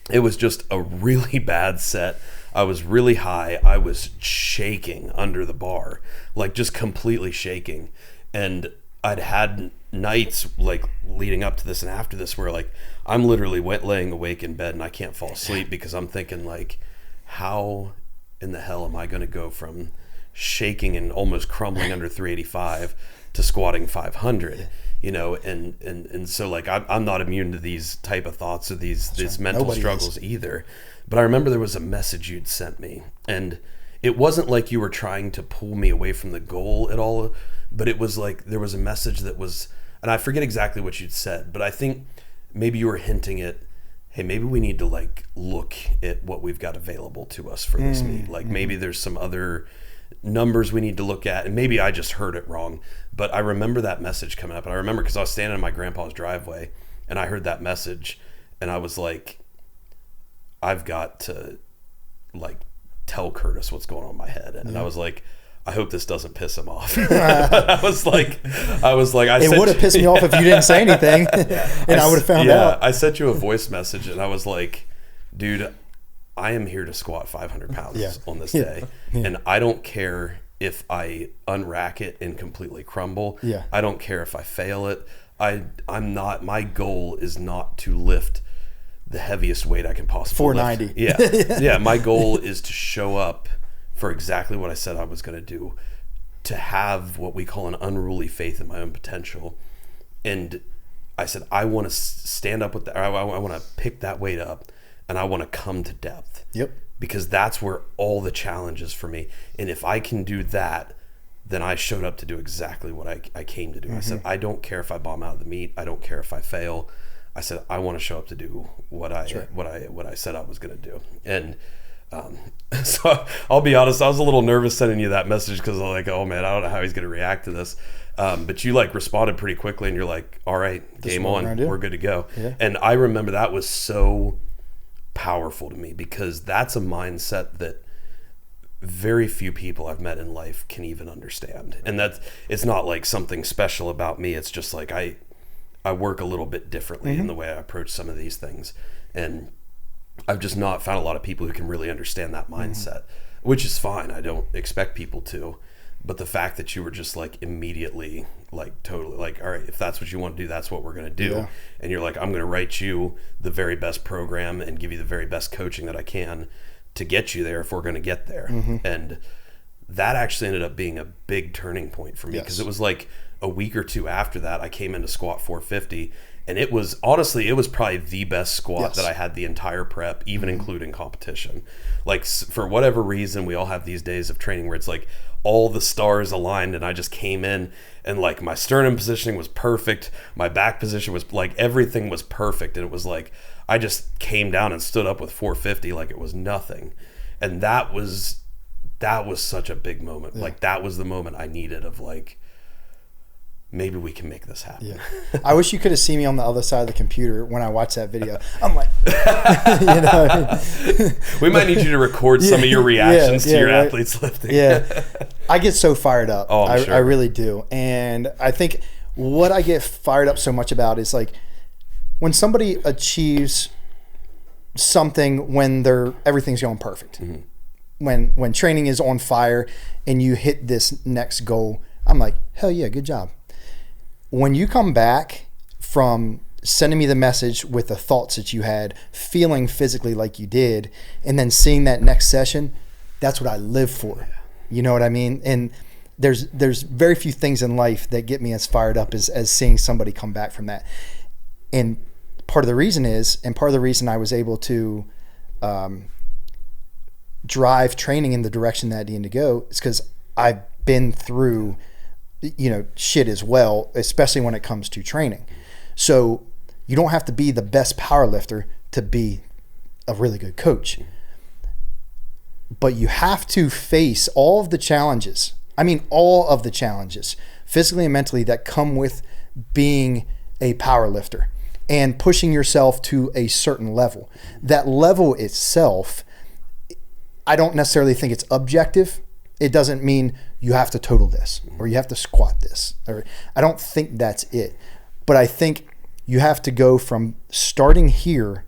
[SPEAKER 1] it was just a really bad set. I was really high. I was shaking under the bar, like just completely shaking. And I'd had nights like leading up to this and after this where like I'm literally laying awake in bed and I can't fall asleep because I'm thinking like, how in the hell am I going to go from shaking and almost crumbling under 385 to squatting 500, you know? And so like I'm not immune to these type of thoughts or these mental
[SPEAKER 3] Nobody
[SPEAKER 1] struggles either. But I remember there was a message you'd sent me, and it wasn't like you were trying to pull me away from the goal at all, but it was like there was a message that was, and I forget exactly what you'd said, but I think maybe you were hinting at, hey, maybe we need to like look at what we've got available to us for this meet. Like maybe there's some other numbers we need to look at, and maybe I just heard it wrong. But I remember that message coming up, and I remember because I was standing in my grandpa's driveway and I heard that message, and I was like, I've got to like tell Curtis what's going on in my head. And I was like, I hope this doesn't piss him off. I was like, it
[SPEAKER 3] would have pissed me off if you didn't say anything, and I would have found out.
[SPEAKER 1] I sent you a voice message, and I was like, dude, I am here to squat 500 pounds on this day, and I don't care if I unrack it and completely crumble. I don't care if I fail it. I'm not. My goal is not to lift the heaviest weight I can possibly
[SPEAKER 3] 490.
[SPEAKER 1] Lift. Yeah. My goal is to show up for exactly what I said I was going to do, to have what we call an unruly faith in my own potential. And I said, I want to stand up with that. I want to pick that weight up, and I want to come to depth.
[SPEAKER 3] Yep.
[SPEAKER 1] Because that's where all the challenge is for me. And if I can do that, then I showed up to do exactly what I came to do. I said, I don't care if I bomb out of the meet. I don't care if I fail. I said, I want to show up to do what I said I was going to do. And so I'll be honest, I was a little nervous sending you that message because I'm like, oh man, I don't know how he's going to react to this. But you like responded pretty quickly, and you're like, all right, game on, we're good to go. Yeah. And I remember that was so powerful to me, because that's a mindset that very few people I've met in life can even understand. And that's, it's not like something special about me. It's just like I work a little bit differently in the way I approach some of these things. And I've just not found a lot of people who can really understand that mindset, which is fine. I don't expect people to. But the fact that you were just like immediately like totally like, all right, if that's what you want to do, that's what we're going to do. Yeah. And you're like, I'm going to write you the very best program and give you the very best coaching that I can to get you there if we're going to get there. And that actually ended up being a big turning point for me, because it was like a week or two after that, I came into squat 450, and it was honestly, it was probably the best squat that I had the entire prep, even including competition. Like, for whatever reason, we all have these days of training where it's like all the stars aligned, and I just came in and like my sternum positioning was perfect, my back position was like, everything was perfect, and it was like I just came down and stood up with 450 like it was nothing. And that was such a big moment. Like, that was the moment I needed of like, maybe we can make this happen.
[SPEAKER 3] I wish you could have seen me on the other side of the computer when I watched that video. I'm like, you know,
[SPEAKER 1] we might need you to record some of your reactions to your athletes lifting.
[SPEAKER 3] I get so fired up.
[SPEAKER 1] Oh, I'm sure.
[SPEAKER 3] I really do. And I think what I get fired up so much about is like when somebody achieves something when everything's going perfect. When training is on fire and you hit this next goal, I'm like, hell yeah, good job. When you come back from sending me the message with the thoughts that you had, feeling physically like you did, and then seeing that next session, that's what I live for. You know what I mean? And there's very few things in life that get me as fired up as seeing somebody come back from that. And part of the reason I was able to drive training in the direction that I needed to go is because I've been through, you know, shit as well, especially when it comes to training. So you don't have to be the best power lifter to be a really good coach, but you have to face all of the challenges. I mean, all of the challenges physically and mentally that come with being a power lifter and pushing yourself to a certain level. That level itself, I don't necessarily think it's objective. It doesn't mean you have to total this or you have to squat this. Or I don't think that's it. But I think you have to go from starting here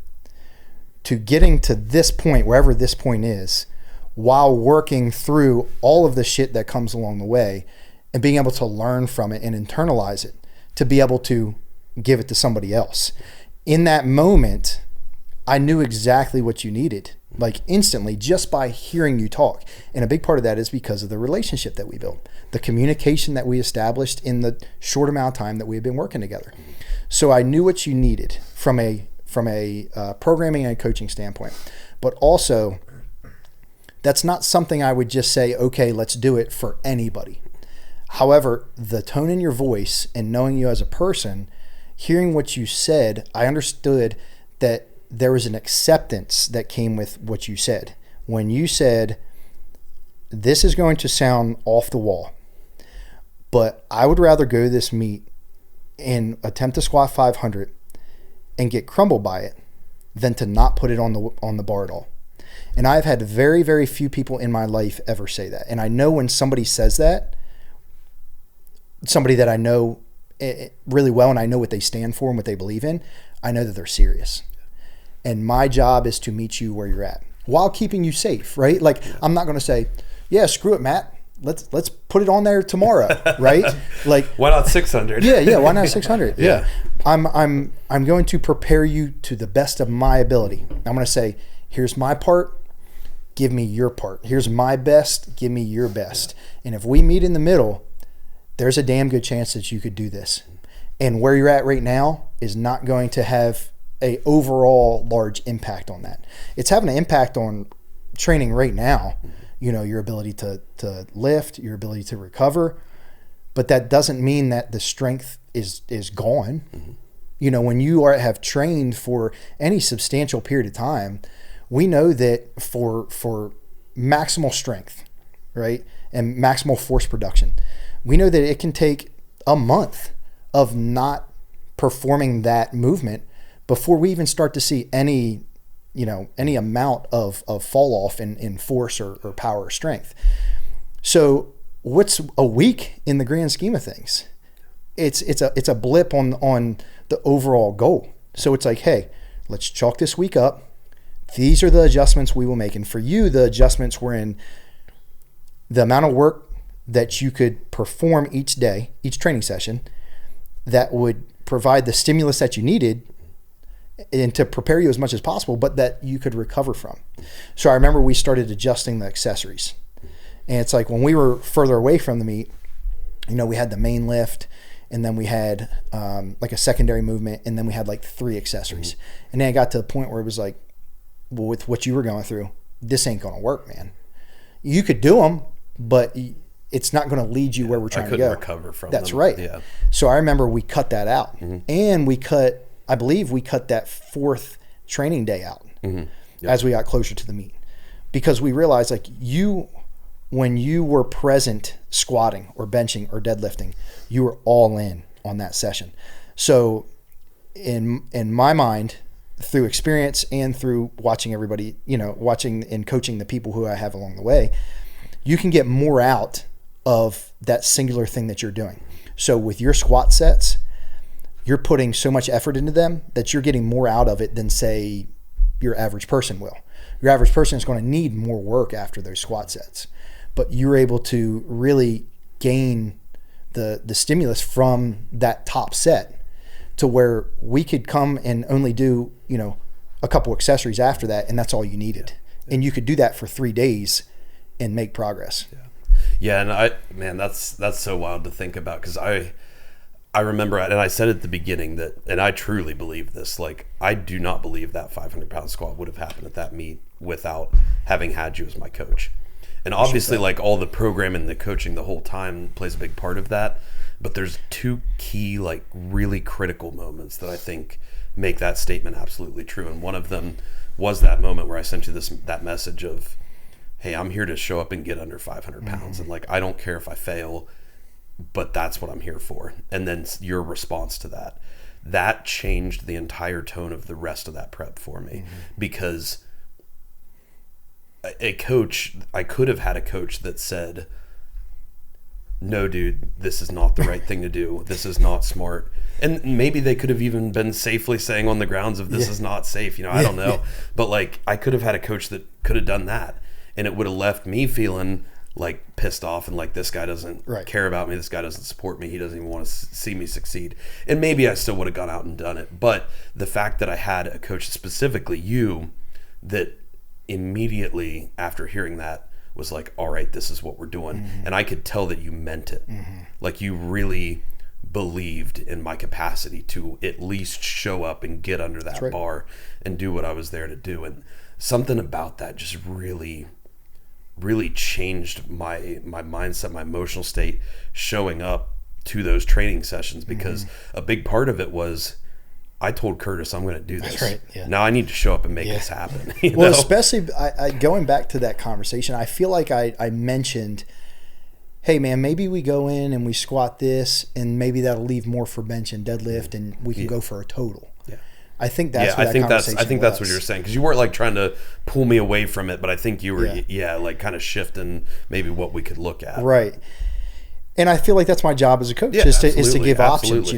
[SPEAKER 3] to getting to this point, wherever this point is, while working through all of the shit that comes along the way and being able to learn from it and internalize it to be able to give it to somebody else. In that moment, I knew exactly what you needed, like instantly, just by hearing you talk. And a big part of that is because of the relationship that we built, the communication that we established in the short amount of time that we had been working together. So I knew what you needed from a programming and coaching standpoint, but also that's not something I would just say, okay, let's do it for anybody. However, the tone in your voice and knowing you as a person, hearing what you said, I understood that there was an acceptance that came with what you said. When you said, this is going to sound off the wall, but I would rather go to this meet and attempt to squat 500 and get crumbled by it than to not put it on the bar at all. And I've had very, very few people in my life ever say that. And I know when somebody says that, somebody that I know really well and I know what they stand for and what they believe in, I know that they're serious. And my job is to meet you where you're at while keeping you safe, right? Like, I'm not going to say, yeah, screw it, Matt. Let's put it on there tomorrow, right? Like,
[SPEAKER 1] why not 600?
[SPEAKER 3] Yeah. Why not 600? Yeah. I'm going to prepare you to the best of my ability. I'm going to say, here's my part. Give me your part. Here's my best. Give me your best. And if we meet in the middle, there's a damn good chance that you could do this. And where you're at right now is not going to have a overall large impact on that. It's having an impact on training right now, you know, your ability to lift, your ability to recover, but that doesn't mean that the strength is gone. Mm-hmm. You know, when you have trained for any substantial period of time, we know that for maximal strength, right, and maximal force production, we know that it can take a month of not performing that movement before we even start to see any amount of fall off in force or power or strength. So what's a week in the grand scheme of things? It's a blip on the overall goal. So it's like, hey, let's chalk this week up. These are the adjustments we will make. And for you, the adjustments were in the amount of work that you could perform each day, each training session, that would provide the stimulus that you needed and to prepare you as much as possible, but that you could recover from. So I remember we started adjusting the accessories. And it's like when we were further away from the meet, you know, we had the main lift, and then we had like a secondary movement, and then we had like 3 accessories. Mm-hmm. And then it got to the point where it was like, well, with what you were going through, this ain't going to work, man. You could do them, but it's not going to lead you where we're trying to go.
[SPEAKER 1] I couldn't recover from
[SPEAKER 3] That's
[SPEAKER 1] them.
[SPEAKER 3] right.
[SPEAKER 1] Yeah.
[SPEAKER 3] So I remember we cut that out. Mm-hmm. And I believe we cut that 4th training day out. Mm-hmm. Yep. As we got closer to the meet, because we realized, like, when you were present squatting or benching or deadlifting, you were all in on that session. So in my mind, through experience and through watching everybody, you know, watching and coaching the people who I have along the way, you can get more out of that singular thing that you're doing. So with your squat sets, you're putting so much effort into them that you're getting more out of it than, say, your average person will. Your average person is going to need more work after those squat sets, but you're able to really gain the stimulus from that top set to where we could come and only do, you know, a couple accessories after that, and that's all you needed. Yeah. And you could do that for 3 days and make progress.
[SPEAKER 1] Yeah, and that's so wild to think about, because I remember, and I said at the beginning that, and I truly believe this, like, I do not believe that 500-pound squat would have happened at that meet without having had you as my coach. And obviously, like, all the programming and the coaching the whole time plays a big part of that. But there's 2 key, like, really critical moments that I think make that statement absolutely true. And one of them was that moment where I sent you that message of, hey, I'm here to show up and get under 500 pounds. Mm-hmm. And, like, I don't care if I fail. but that's what I'm here for. And then your response to that changed the entire tone of the rest of that prep for me, because I could have had a coach that said, no, dude, this is not the right thing to do. This is not smart. And maybe they could have even been safely saying on the grounds of this is not safe. I don't know. But like, I could have had a coach that could have done that, and it would have left me feeling like pissed off and like, this guy doesn't care about me. This guy doesn't support me. He doesn't even want to see me succeed. And maybe I still would have gone out and done it. But the fact that I had a coach, specifically you, that immediately after hearing that was like, all right, this is what we're doing. And I could tell that you meant it. Like, you really believed in my capacity to at least show up and get under that bar and do what I was there to do. And something about that just really changed my mindset, my emotional state, showing up to those training sessions, because a big part of it was, I told Curtis I'm going to do this.
[SPEAKER 3] That's right. Yeah.
[SPEAKER 1] Now I need to show up and make this happen.
[SPEAKER 3] Well, especially I going back to that conversation, I feel like I mentioned, hey man, maybe we go in and we squat this, and maybe that'll leave more for bench and deadlift, and we can go for a total. Yeah. I think that's what that conversation was.
[SPEAKER 1] I think that's what you're saying, because you weren't like trying to pull me away from it, but I think you were like kind of shifting maybe what we could look at.
[SPEAKER 3] Right. And I feel like that's my job as a coach, is to give options,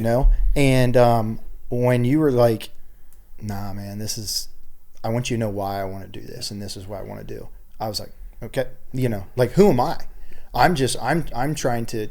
[SPEAKER 3] And when you were like, nah, man, I want you to know why I want to do this, and this is what I want to do. I was like, okay, like, who am I? I'm trying to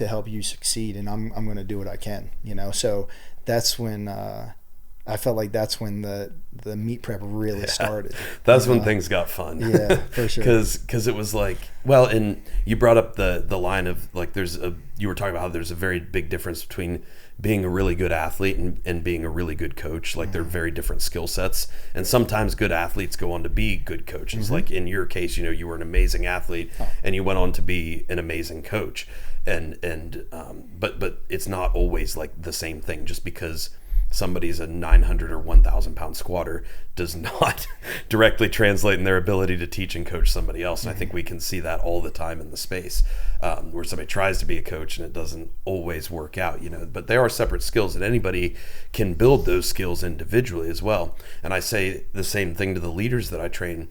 [SPEAKER 3] help you succeed, and I'm going to do what I can, So that's when I felt like that's when the meet prep really started.
[SPEAKER 1] That's when things got fun.
[SPEAKER 3] Yeah, for sure.
[SPEAKER 1] Because it was like, well, and you brought up the line of like, you were talking about how there's a very big difference between being a really good athlete and being a really good coach. Like, they're very different skill sets, and sometimes good athletes go on to be good coaches. Like in your case, you were an amazing athlete and you went on to be an amazing coach. But it's not always like the same thing. Just because somebody's a 900 or 1,000 pound squatter does not directly translate in their ability to teach and coach somebody else. And I think we can see that all the time in the space, where somebody tries to be a coach and it doesn't always work out, but they are separate skills, and anybody can build those skills individually as well. And I say the same thing to the leaders that I train,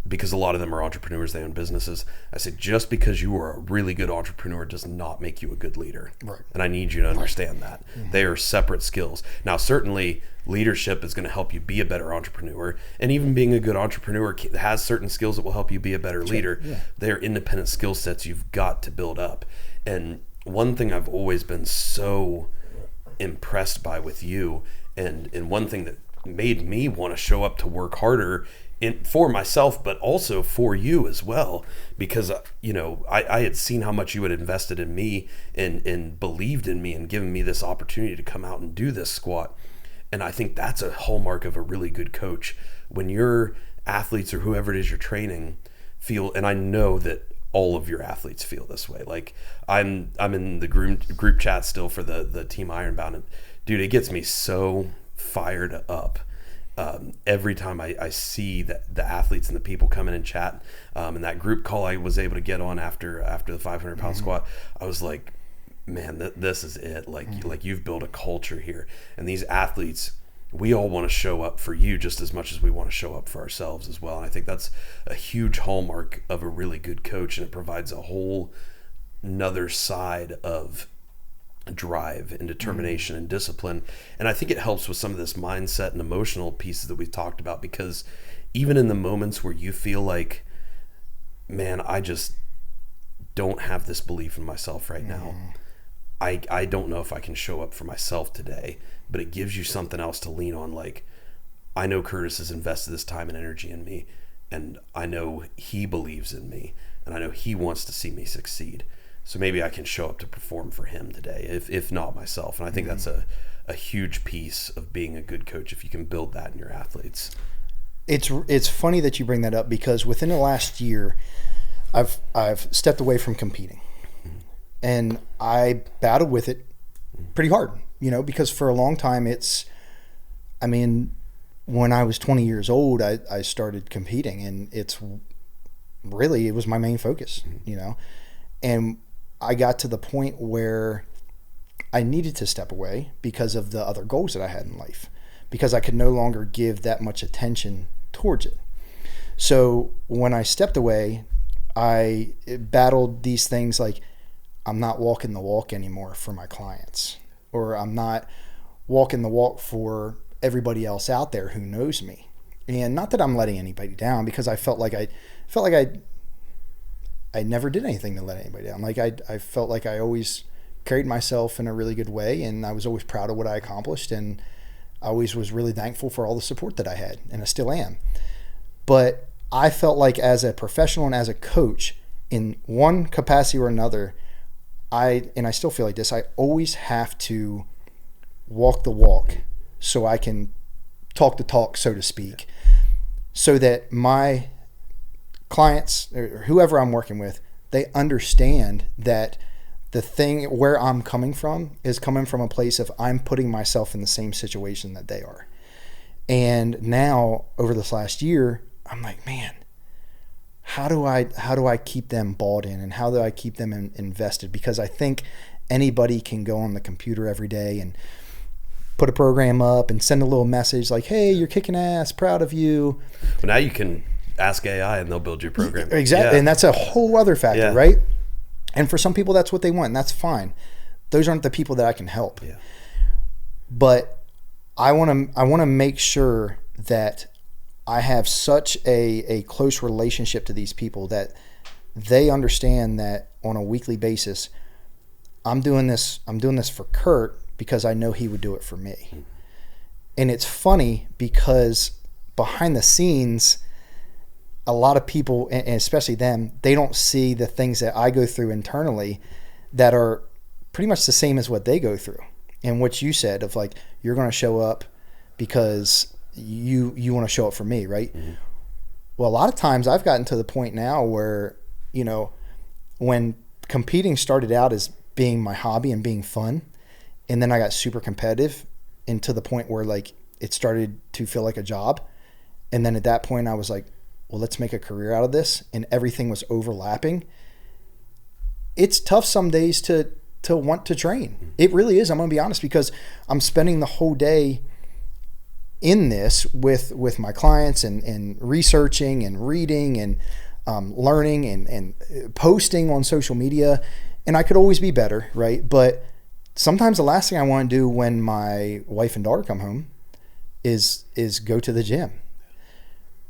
[SPEAKER 1] because a lot of them are entrepreneurs, they own businesses. I say, just because you are a really good entrepreneur does not make you a good leader. Right. And I need you to understand that. They are separate skills. Now, certainly leadership is going to help you be a better entrepreneur, and even being a good entrepreneur has certain skills that will help you be a better leader. Yeah. They are independent skill sets you've got to build up. And one thing I've always been so impressed by with you, and one thing that made me want to show up to work harder for myself, but also for you as well, because I had seen how much you had invested in me and believed in me and given me this opportunity to come out and do this squat. And I think that's a hallmark of a really good coach, when your athletes or whoever it is you're training feel, and I know that all of your athletes feel this way. Like, I'm in the group chat still for the team Ironbound, and dude, it gets me so fired up every time I see that the athletes and the people come in and chat. And that group call I was able to get on after the 500 pound squat, I was like, man, this is it. Like you've built a culture here, and these athletes, we all want to show up for you just as much as we want to show up for ourselves as well. And I think that's a huge hallmark of a really good coach, and it provides a whole another side of drive and determination and discipline. And I think it helps with some of this mindset and emotional pieces that we've talked about, because even in the moments where you feel like, man, I just don't have this belief in myself right now, I don't know if I can show up for myself today, but it gives you something else to lean on. Like, I know Curtis has invested this time and energy in me, and I know he believes in me, and I know he wants to see me succeed. So maybe I can show up to perform for him today, if not myself. And I think that's a huge piece of being a good coach, if you can build that in your athletes.
[SPEAKER 3] It's funny that you bring that up, because within the last year, I've stepped away from competing, and I battled with it pretty hard, because for a long time when I was 20 years old, I started competing, and it was my main focus, and I got to the point where I needed to step away because of the other goals that I had in life, because I could no longer give that much attention towards it. So when I stepped away, I battled these things like, I'm not walking the walk anymore for my clients, or I'm not walking the walk for everybody else out there who knows me. And not that I'm letting anybody down, because I felt like I never did anything to let anybody down. Like I felt like I always carried myself in a really good way, and I was always proud of what I accomplished, and I always was really thankful for all the support that I had, and I still am. But I felt like as a professional and as a coach, in one capacity or another, I still feel like this, I always have to walk the walk so I can talk the talk, so to speak, so that my clients or whoever I'm working with, they understand that the thing where I'm coming from is coming from a place of I'm putting myself in the same situation that they are. And now over this last year, I'm like, man, how do I keep them bought in, and how do I keep them invested? Because I think anybody can go on the computer every day and put a program up and send a little message like, hey, you're kicking ass, proud of you.
[SPEAKER 1] Well, now you can ask AI and they'll build your program.
[SPEAKER 3] Exactly. Yeah. And that's a whole other factor, right? And for some people, that's what they want, and that's fine. Those aren't the people that I can help.
[SPEAKER 1] Yeah.
[SPEAKER 3] But I want to make sure that I have such a close relationship to these people that they understand that on a weekly basis, I'm doing this for Kurt because I know he would do it for me. Mm-hmm. And it's funny because behind the scenes, a lot of people, and especially them, they don't see the things that I go through internally that are pretty much the same as what they go through. And what you said of like, you're going to show up because you want to show up for me, right? Mm-hmm. Well, a lot of times I've gotten to the point now where, you know, when competing started out as being my hobby and being fun, and then I got super competitive, and to the point where like it started to feel like a job. And then at that point I was like, well, let's make a career out of this, and everything was overlapping. It's tough some days to want to train. It really is. I'm going to be honest, because I'm spending the whole day in this with my clients and researching and reading and learning and posting on social media. And I could always be better, right? But sometimes the last thing I want to do when my wife and daughter come home is go to the gym.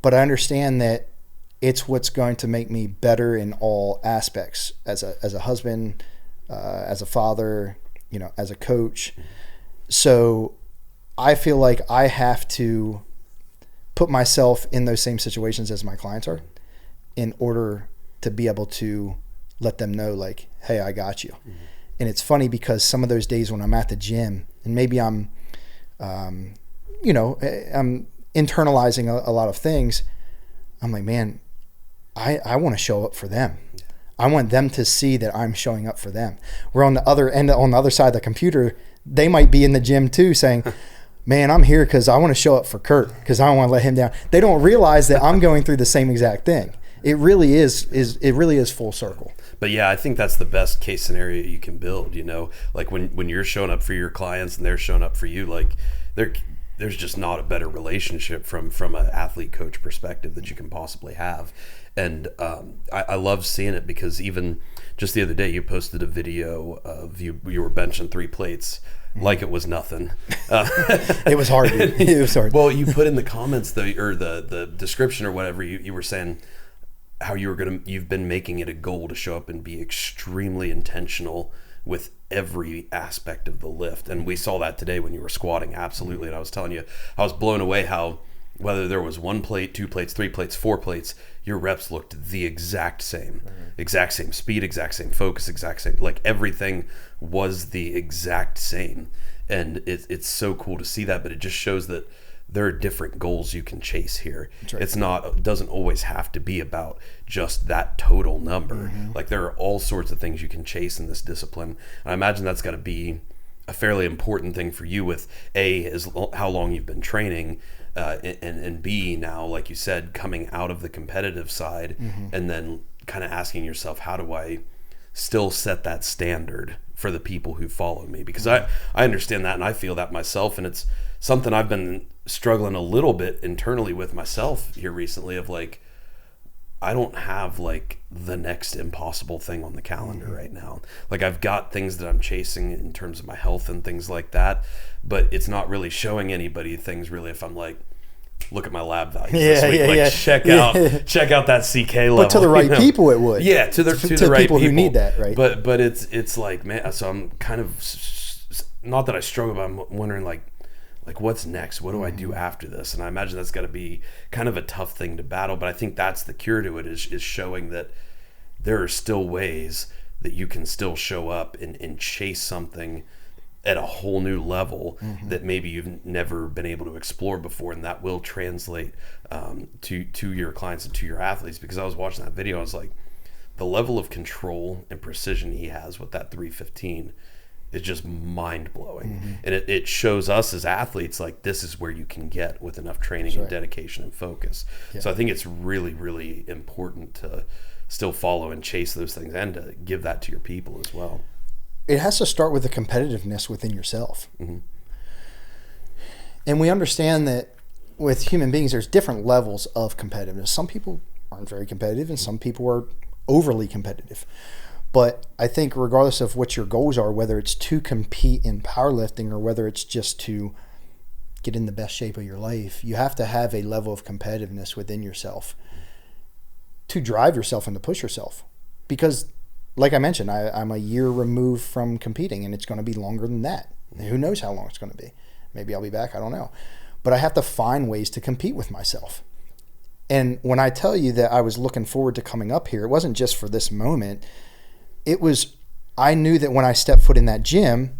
[SPEAKER 3] But I understand that it's what's going to make me better in all aspects, as a husband, as a father, you know, as a coach. So I feel like I have to put myself in those same situations as my clients are in order to be able to let them know like, hey, I got you. Mm-hmm. And it's funny because some of those days when I'm at the gym and maybe I'm internalizing a lot of things, I'm like, man, I want to show up for them. Yeah. I want them to see that I'm showing up for them. We're on the other end, on the other side of the computer, they might be in the gym too saying, man, I'm here because I want to show up for Kurt because I don't want to let him down. They don't realize that I'm going through the same exact thing. It really is full circle.
[SPEAKER 1] But yeah, I think that's the best case scenario you can build, you know, like when you're showing up for your clients and they're showing up for you, like there's just not a better relationship from an athlete coach perspective that you can possibly have. And I love seeing it because even just the other day you posted a video of you were benching 3 plates like it was nothing.
[SPEAKER 3] It was hard. It was hard.
[SPEAKER 1] Well, you put in the comments though, or the description or whatever, you were saying how you've been making it a goal to show up and be extremely intentional with every aspect of the lift. And we saw that today when you were squatting. Absolutely. And I was telling you, I was blown away how whether there was 1 plate, 2 plates, 3 plates, 4 plates, your reps looked the exact same. Mm-hmm. Exact same speed, exact same focus, exact same, like everything was the exact same. And it's so cool to see that, but it just shows that there are different goals you can chase here. Right. It doesn't always have to be about just that total number. Mm-hmm. Like there are all sorts of things you can chase in this discipline. And I imagine that's got to be a fairly important thing for you with how long you've been training, and B, now, like you said, coming out of the competitive side, mm-hmm. and then kind of asking yourself, how do I still set that standard for the people who follow me, because I understand that and I feel that myself, and it's something I've been struggling a little bit internally with myself here recently of like, I don't have like the next impossible thing on the calendar right now. Like I've got things that I'm chasing in terms of my health and things like that, but it's not really showing anybody things really if I'm like, look at my lab values this week. Check out that CK level.
[SPEAKER 3] But to the right people it would.
[SPEAKER 1] Yeah, to the right people
[SPEAKER 3] who need that, right?
[SPEAKER 1] But it's like, man, so I'm kind of, not that I struggle, but I'm wondering like what's next? What do I do after this? And I imagine that's got to be kind of a tough thing to battle, but I think that's the cure to it, is showing that there are still ways that you can still show up and chase something at a whole new level that maybe you've never been able to explore before, and that will translate to your clients and to your athletes. Because I was watching that video, I was like, the level of control and precision he has with that 315 is just mind-blowing. And it shows us as athletes like this is where you can get with enough training and dedication and focus. So I think it's really, really important to still follow and chase those things, and to give that to your people as well.
[SPEAKER 3] It has to start with the competitiveness within yourself. And we understand that with human beings, there's different levels of competitiveness. Some people aren't very competitive, and some people are overly competitive. But I think regardless of what your goals are, whether it's to compete in powerlifting or whether it's just to get in the best shape of your life, you have to have a level of competitiveness within yourself to drive yourself and to push yourself. Because like I mentioned, I'm a year removed from competing, and it's going to be longer than that. Who knows how long it's going to be. Maybe I'll be back, I don't know. But I have to find ways to compete with myself. And when I tell you that I was looking forward to coming up here, it wasn't just for this moment. I knew that when I stepped foot in that gym,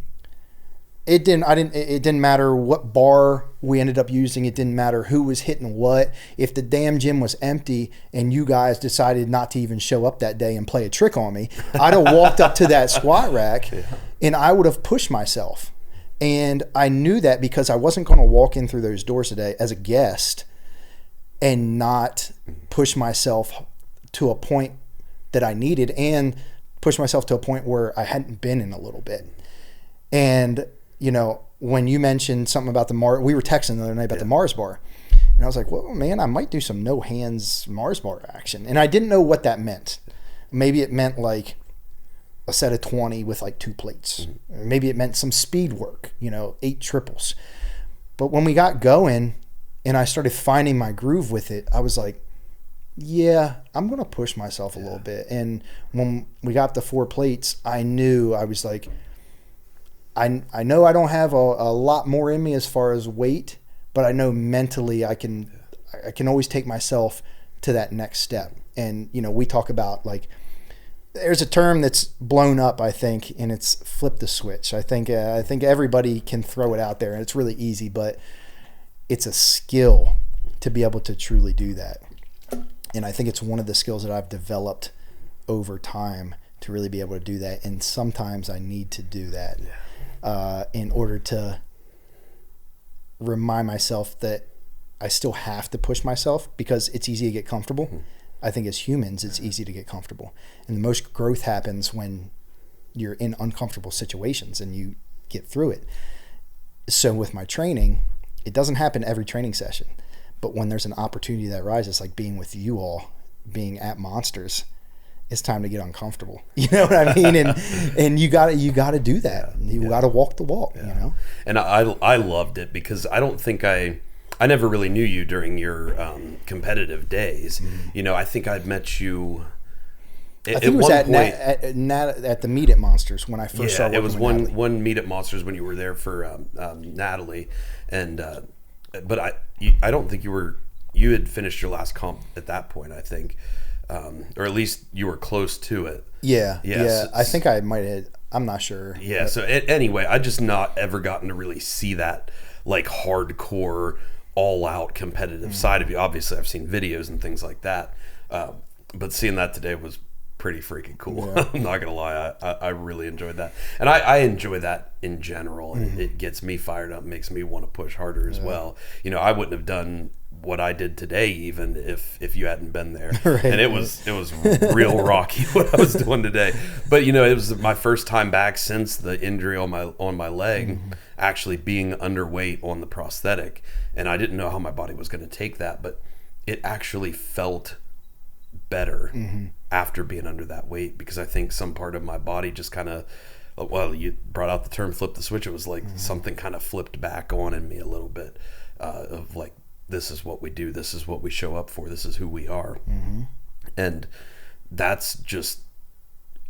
[SPEAKER 3] it didn't matter what bar we ended up using. It didn't matter who was hitting what. If the damn gym was empty and you guys decided not to even show up that day and play a trick on me, I'd have walked up to that squat rack and I would have pushed myself. And I knew that because I wasn't going to walk in through those doors today as a guest and not push myself to a point that I needed, and push myself to a point where I hadn't been in a little bit. And, you know, when you mentioned something about we were texting the other night about the Mars bar, and I was like, well, man, I might do some no hands Mars bar action. And I didn't know what that meant. Maybe it meant like a set of 20 with like 2 plates. Or maybe it meant some speed work, 8 triples. But when we got going and I started finding my groove with it, I was like, yeah, I'm going to push myself a little bit. And when we got the 4 plates, I knew, I was like, I know I don't have a lot more in me as far as weight, but I know mentally I can always take myself to that next step. And, we talk about like, there's a term that's blown up, I think, and it's flip the switch. I think everybody can throw it out there, and it's really easy, but it's a skill to be able to truly do that. And I think it's one of the skills that I've developed over time to really be able to do that. And sometimes I need to do that in order to remind myself that I still have to push myself, because it's easy to get comfortable. I think as humans, it's easy to get comfortable. And the most growth happens when you're in uncomfortable situations and you get through it. So with my training, it doesn't happen every training session. But when there's an opportunity that arises, like being with you all, being at Monsters, it's time to get uncomfortable. You know what I mean? And you gotta do that. You gotta walk the walk.
[SPEAKER 1] And I loved it, because I don't think I never really knew you during your competitive days. I think I'd met you.
[SPEAKER 3] I think it was at the meet at Monsters when I first started.
[SPEAKER 1] It was one meet at Monsters when you were there for Natalie, and. But I don't think you had finished your last comp at that point, I think, or at least you were close to it.
[SPEAKER 3] Yeah. I think I might have. I'm not sure.
[SPEAKER 1] Yeah. So anyway, I just not ever gotten to really see that like hardcore, all out competitive side of you. Obviously, I've seen videos and things like that, but seeing that today was pretty freaking cool. Yeah. I'm not gonna lie, I really enjoyed that, and I enjoy that in general, and it gets me fired up, makes me want to push harder as well. I wouldn't have done what I did today, even if you hadn't been there.
[SPEAKER 3] Right.
[SPEAKER 1] And it was real rocky what I was doing today. But it was my first time back since the injury on my leg, actually being underweight on the prosthetic, and I didn't know how my body was going to take that, but it actually felt better after being under that weight, because I think some part of my body just kind of, well, you brought out the term flip the switch. It was like something kind of flipped back on in me a little bit, of like, this is what we do, this is what we show up for, this is who we are. And that's just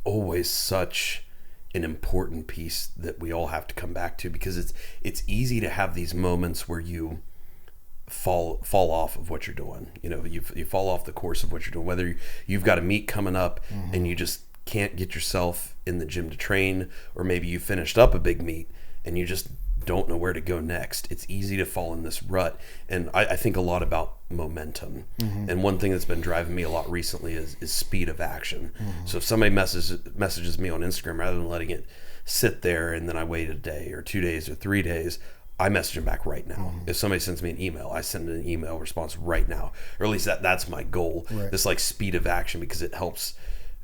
[SPEAKER 1] always such an important piece that we all have to come back to, because it's easy to have these moments where you fall off of what you're doing. You fall off the course of what you're doing, whether you've got a meet coming up and you just can't get yourself in the gym to train, or maybe you finished up a big meet and you just don't know where to go next. It's easy to fall in this rut. And I think a lot about momentum. And one thing that's been driving me a lot recently is speed of action. So if somebody messages me on Instagram, rather than letting it sit there and then I wait a day or 2 days or 3 days, I message them back right now. If somebody sends me an email, I send an email response right now, or at least that's my goal.
[SPEAKER 3] Right.
[SPEAKER 1] This like speed of action, because it helps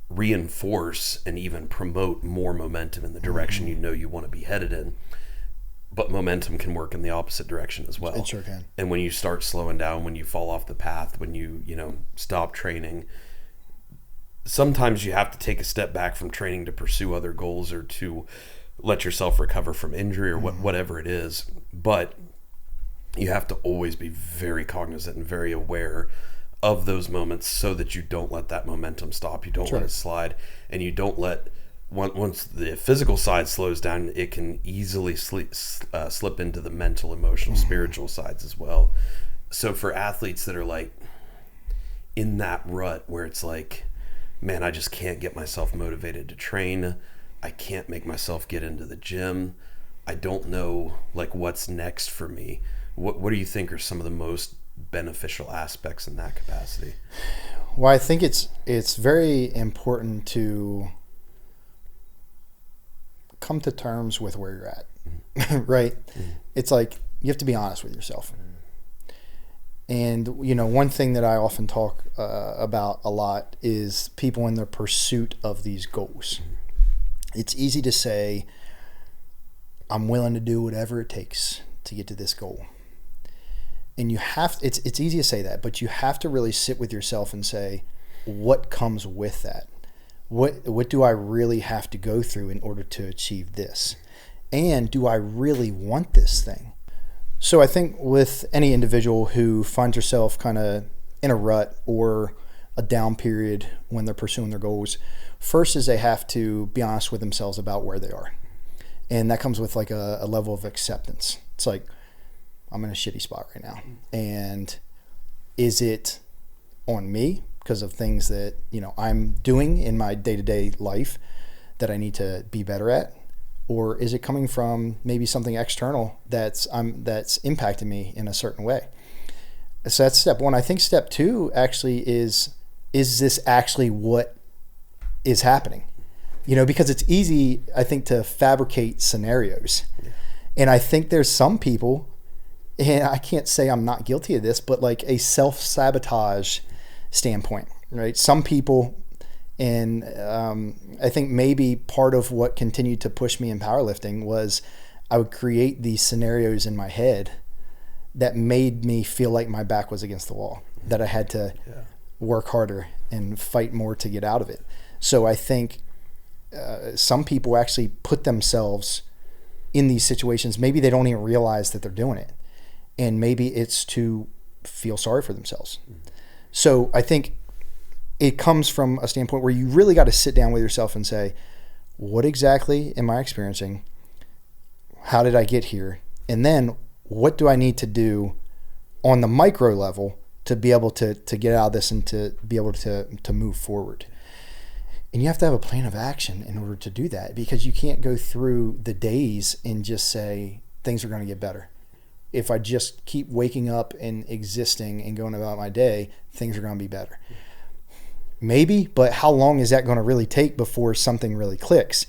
[SPEAKER 1] reinforce and even promote more momentum in the direction you want to be headed in. But momentum can work in the opposite direction as well.
[SPEAKER 3] It sure can.
[SPEAKER 1] And when you start slowing down, when you fall off the path, when you stop training, sometimes you have to take a step back from training to pursue other goals, or to let yourself recover from injury, or whatever it is. But you have to always be very cognizant and very aware of those moments, so that you don't let that momentum stop. You don't let it slide, and you don't let, once the physical side slows down, it can easily slip into the mental, emotional, spiritual sides as well. So for athletes that are like in that rut where it's like, man, I just can't get myself motivated to train, I can't make myself get into the gym, I don't know like what's next for me, what do you think are some of the most beneficial aspects in that capacity?
[SPEAKER 3] Well, I think it's very important to come to terms with where you're at. Right? It's like you have to be honest with yourself. And one thing that I often talk about a lot is people in the pursuit of these goals. It's easy to say, I'm willing to do whatever it takes to get to this goal. And it's easy to say that, but you have to really sit with yourself and say, what comes with that? What do I really have to go through in order to achieve this? And do I really want this thing? So I think with any individual who finds herself kind of in a rut or a down period when they're pursuing their goals, first is they have to be honest with themselves about where they are. And that comes with like a level of acceptance. It's like, I'm in a shitty spot right now. And is it on me because of things that, I'm doing in my day-to-day life that I need to be better at? Or is it coming from maybe something external that's impacting me in a certain way? So that's step one. I think step two actually is this actually what is happening? Because it's easy, I think, to fabricate scenarios. Yeah. And I think there's some people, and I can't say I'm not guilty of this, but like a self-sabotage standpoint, right? Some people, and I think maybe part of what continued to push me in powerlifting was I would create these scenarios in my head that made me feel like my back was against the wall, that I had to work harder and fight more to get out of it. So I think some people actually put themselves in these situations. Maybe they don't even realize that they're doing it. And maybe it's to feel sorry for themselves. So I think it comes from a standpoint where you really got to sit down with yourself and say, what exactly am I experiencing? How did I get here? And then what do I need to do on the micro level to be able to get out of this and to be able to move forward? And you have to have a plan of action in order to do that, because you can't go through the days and just say things are going to get better. If I just keep waking up and existing and going about my day, things are going to be better. Maybe, but how long is that going to really take before something really clicks?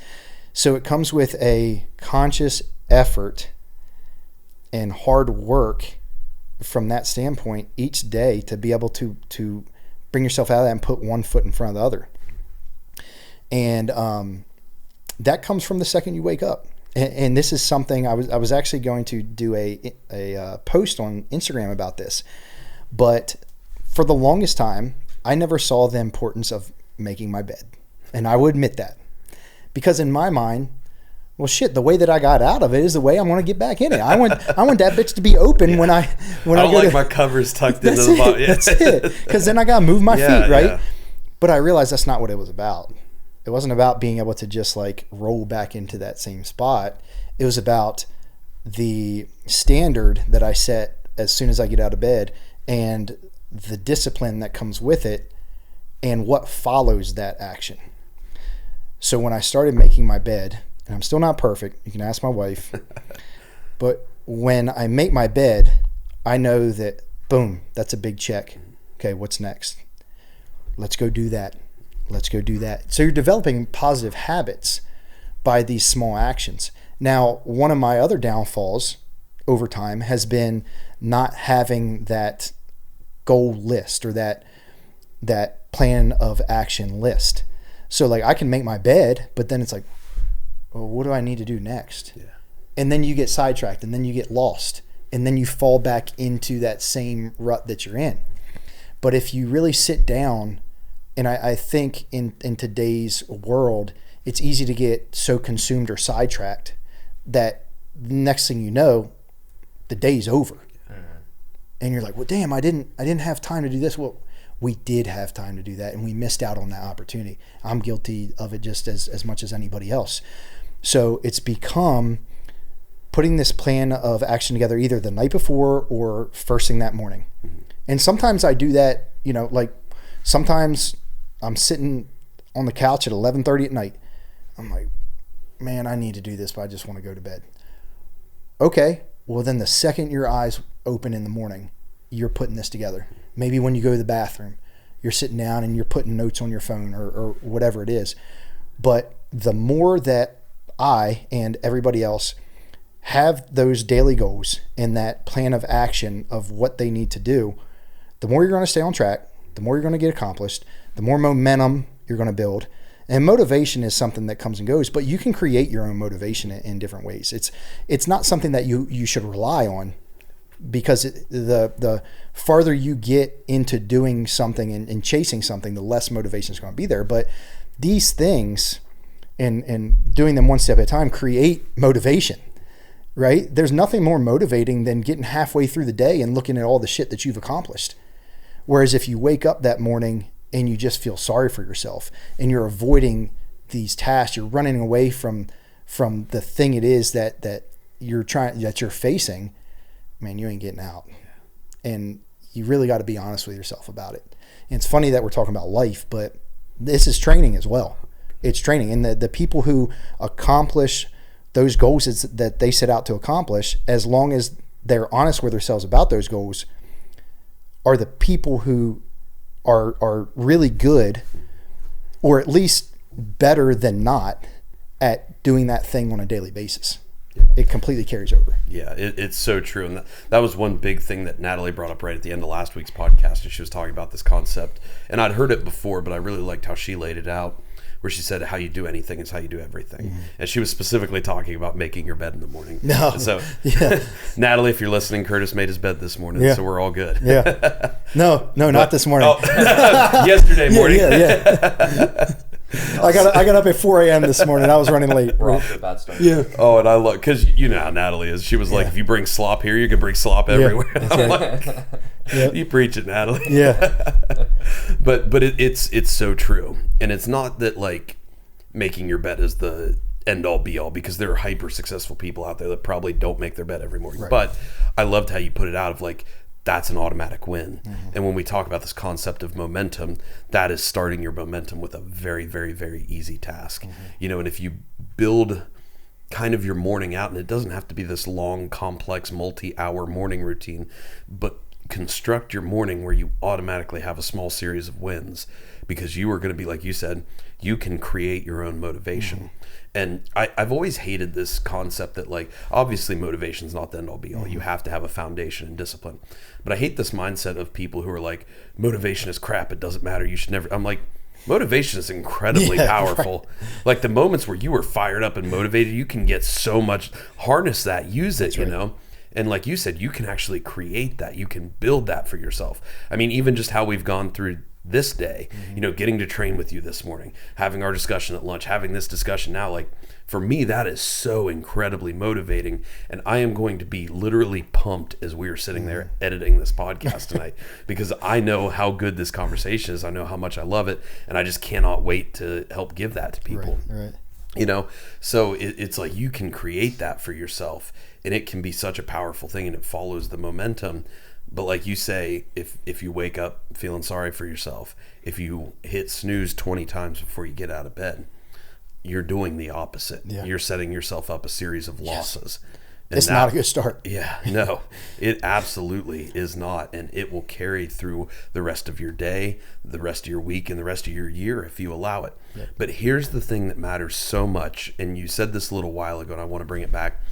[SPEAKER 3] So it comes with a conscious effort and hard work from that standpoint each day to be able to bring yourself out of that and put one foot in front of the other. And that comes from the second you wake up. And this is something I was actually going to do a post on Instagram about this, but for the longest time, I never saw the importance of making my bed. And I will admit that, because in my mind, well, shit, the way that I got out of it is the way I'm going to get back in it. I want that bitch to be open when I
[SPEAKER 1] don't like my covers tucked into the bottom. Yeah.
[SPEAKER 3] That's it. Because then I got to move my feet, right? Yeah. But I realized that's not what it was about. It wasn't about being able to just like roll back into that same spot. It was about the standard that I set as soon as I get out of bed and the discipline that comes with it and what follows that action. So when I started making my bed, and I'm still not perfect, you can ask my wife, but when I make my bed, I know that, boom, that's a big check. Okay, what's next? Let's go do that. Let's go do that. So you're developing positive habits by these small actions. Now, one of my other downfalls over time has been not having that goal list or that plan of action list. So like I can make my bed, but then it's like, well, what do I need to do next? Yeah. And then you get sidetracked and then you get lost and then you fall back into that same rut that you're in. But if you really sit down, and I think in today's world, it's easy to get so consumed or sidetracked that next thing you know, the day's over. Mm-hmm. And you're like, well, damn, I didn't have time to do this. Well, we did have time to do that, and we missed out on that opportunity. I'm guilty of it just as much as anybody else. So it's become putting this plan of action together either the night before or first thing that morning. Mm-hmm. And sometimes I do that, like sometimes I'm sitting on the couch at 11:30 at night. I'm like, man, I need to do this, but I just want to go to bed. Okay, well then the second your eyes open in the morning, you're putting this together. Maybe when you go to the bathroom, you're sitting down and you're putting notes on your phone or whatever it is. But the more that I and everybody else have those daily goals and that plan of action of what they need to do, the more you're going to stay on track, the more you're going to get accomplished, the more momentum you're going to build. And motivation is something that comes and goes, but you can create your own motivation in different ways. It's not something that you should rely on, because the farther you get into doing something and chasing something, the less motivation is going to be there. But these things and doing them one step at a time create motivation, right? There's nothing more motivating than getting halfway through the day and looking at all the shit that you've accomplished. Whereas if you wake up that morning and you just feel sorry for yourself and you're avoiding these tasks, you're running away from the thing it is that you're facing, man, you ain't getting out. And you really got to be honest with yourself about it. And it's funny that we're talking about life, but this is training as well. It's training. And the people who accomplish those goals that they set out to accomplish, as long as they're honest with themselves about those goals, are the people who are really good, or at least better than not, at doing that thing on a daily basis. Yeah. It completely carries over.
[SPEAKER 1] Yeah, it's so true. And that was one big thing that Natalie brought up right at the end of last week's podcast, and she was talking about this concept. And I'd heard it before, but I really liked how she laid it out, where she said how you do anything is how you do everything. Mm-hmm. And she was specifically talking about making your bed in the morning.
[SPEAKER 3] No.
[SPEAKER 1] And so, yeah. Natalie, if you're listening, Curtis made his bed this morning, so we're all good.
[SPEAKER 3] Yeah. No, not this morning.
[SPEAKER 1] Yesterday morning.
[SPEAKER 3] Yeah. I got up at 4 a.m. this morning. I was running late.
[SPEAKER 2] We're off to a bad start.
[SPEAKER 3] Yeah.
[SPEAKER 1] Oh, and I love, because you know how Natalie is. She was like, if you bring slop here, you can bring slop everywhere. I'm like, you preach it, Natalie.
[SPEAKER 3] Yeah.
[SPEAKER 1] But it's so true. And it's not that like making your bed is the end all be all, because there are hyper successful people out there that probably don't make their bed every morning. Right. But I loved how you put it out of like, that's an automatic win. Mm-hmm. And when we talk about this concept of momentum, that is starting your momentum with a very, very, very easy task. Mm-hmm. And if you build kind of your morning out, and it doesn't have to be this long, complex, multi-hour morning routine, but construct your morning where you automatically have a small series of wins, because you are going to be, like you said, You can create your own motivation. And I've always hated this concept that, like, obviously motivation is not the end all be all. You have to have a foundation and discipline. But I hate this mindset of people who are like, motivation is crap. It doesn't matter. You should never. I'm like, motivation is incredibly powerful. Right. Like the moments where you were fired up and motivated, you can get so much, harness that, use it, you know? And like you said, you can actually create that. You can build that for yourself. I mean, even just how we've gone through this day, you know, getting to train with you this morning, having our discussion at lunch, having this discussion now, like for me, that is so incredibly motivating. And I am going to be literally pumped as we are sitting there editing this podcast tonight, because I know how good this conversation is. I know how much I love it. And I just cannot wait to help give that to people.
[SPEAKER 3] Right.
[SPEAKER 1] You know, so it's like you can create that for yourself, and it can be such a powerful thing, and it follows the momentum. But like you say, if you wake up feeling sorry for yourself, if you hit snooze 20 times before you get out of bed, you're doing the opposite. Yeah. You're setting yourself up a series of losses.
[SPEAKER 3] Yes. It's not a good start.
[SPEAKER 1] Yeah, no, it absolutely is not. And it will carry through the rest of your day, the rest of your week, and the rest of your year if you allow it. Yeah. But here's the thing that matters so much, and you said this a little while ago, and I want to bring it back.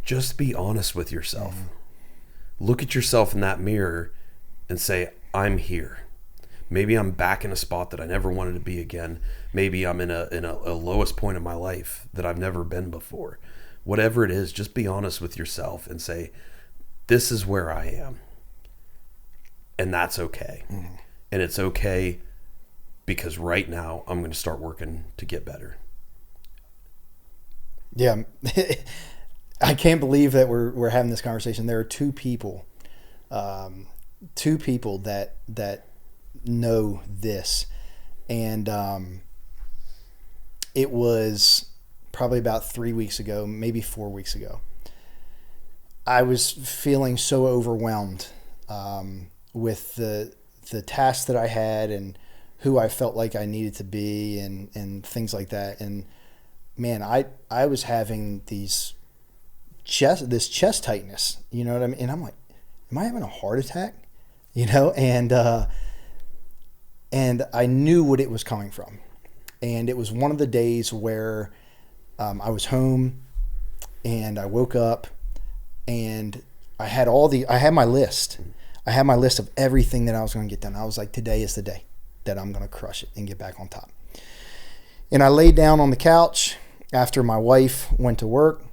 [SPEAKER 1] Just be honest with yourself. Look at yourself in that mirror and say, I'm here. Maybe I'm back in a spot that I never wanted to be again. Maybe I'm in a lowest point of my life that I've never been before. Whatever it is, just be honest with yourself and say, this is where I am. And that's okay. And it's okay because right now I'm going to start working to get better.
[SPEAKER 3] Yeah. I can't believe that we're having this conversation. There are two people that know this. And it was probably about 3 weeks ago, maybe 4 weeks ago. I was feeling so overwhelmed with the tasks that I had and who I felt like I needed to be and things like that. And man, I was having this chest tightness, you know what I mean? And I'm like, am I having a heart attack? You know, and I knew what it was coming from. And it was one of the days where I was home and I woke up and I had my list. I had my list of everything that I was going to get done. I was like, today is the day that I'm going to crush it and get back on top. And I laid down on the couch after my wife went to work,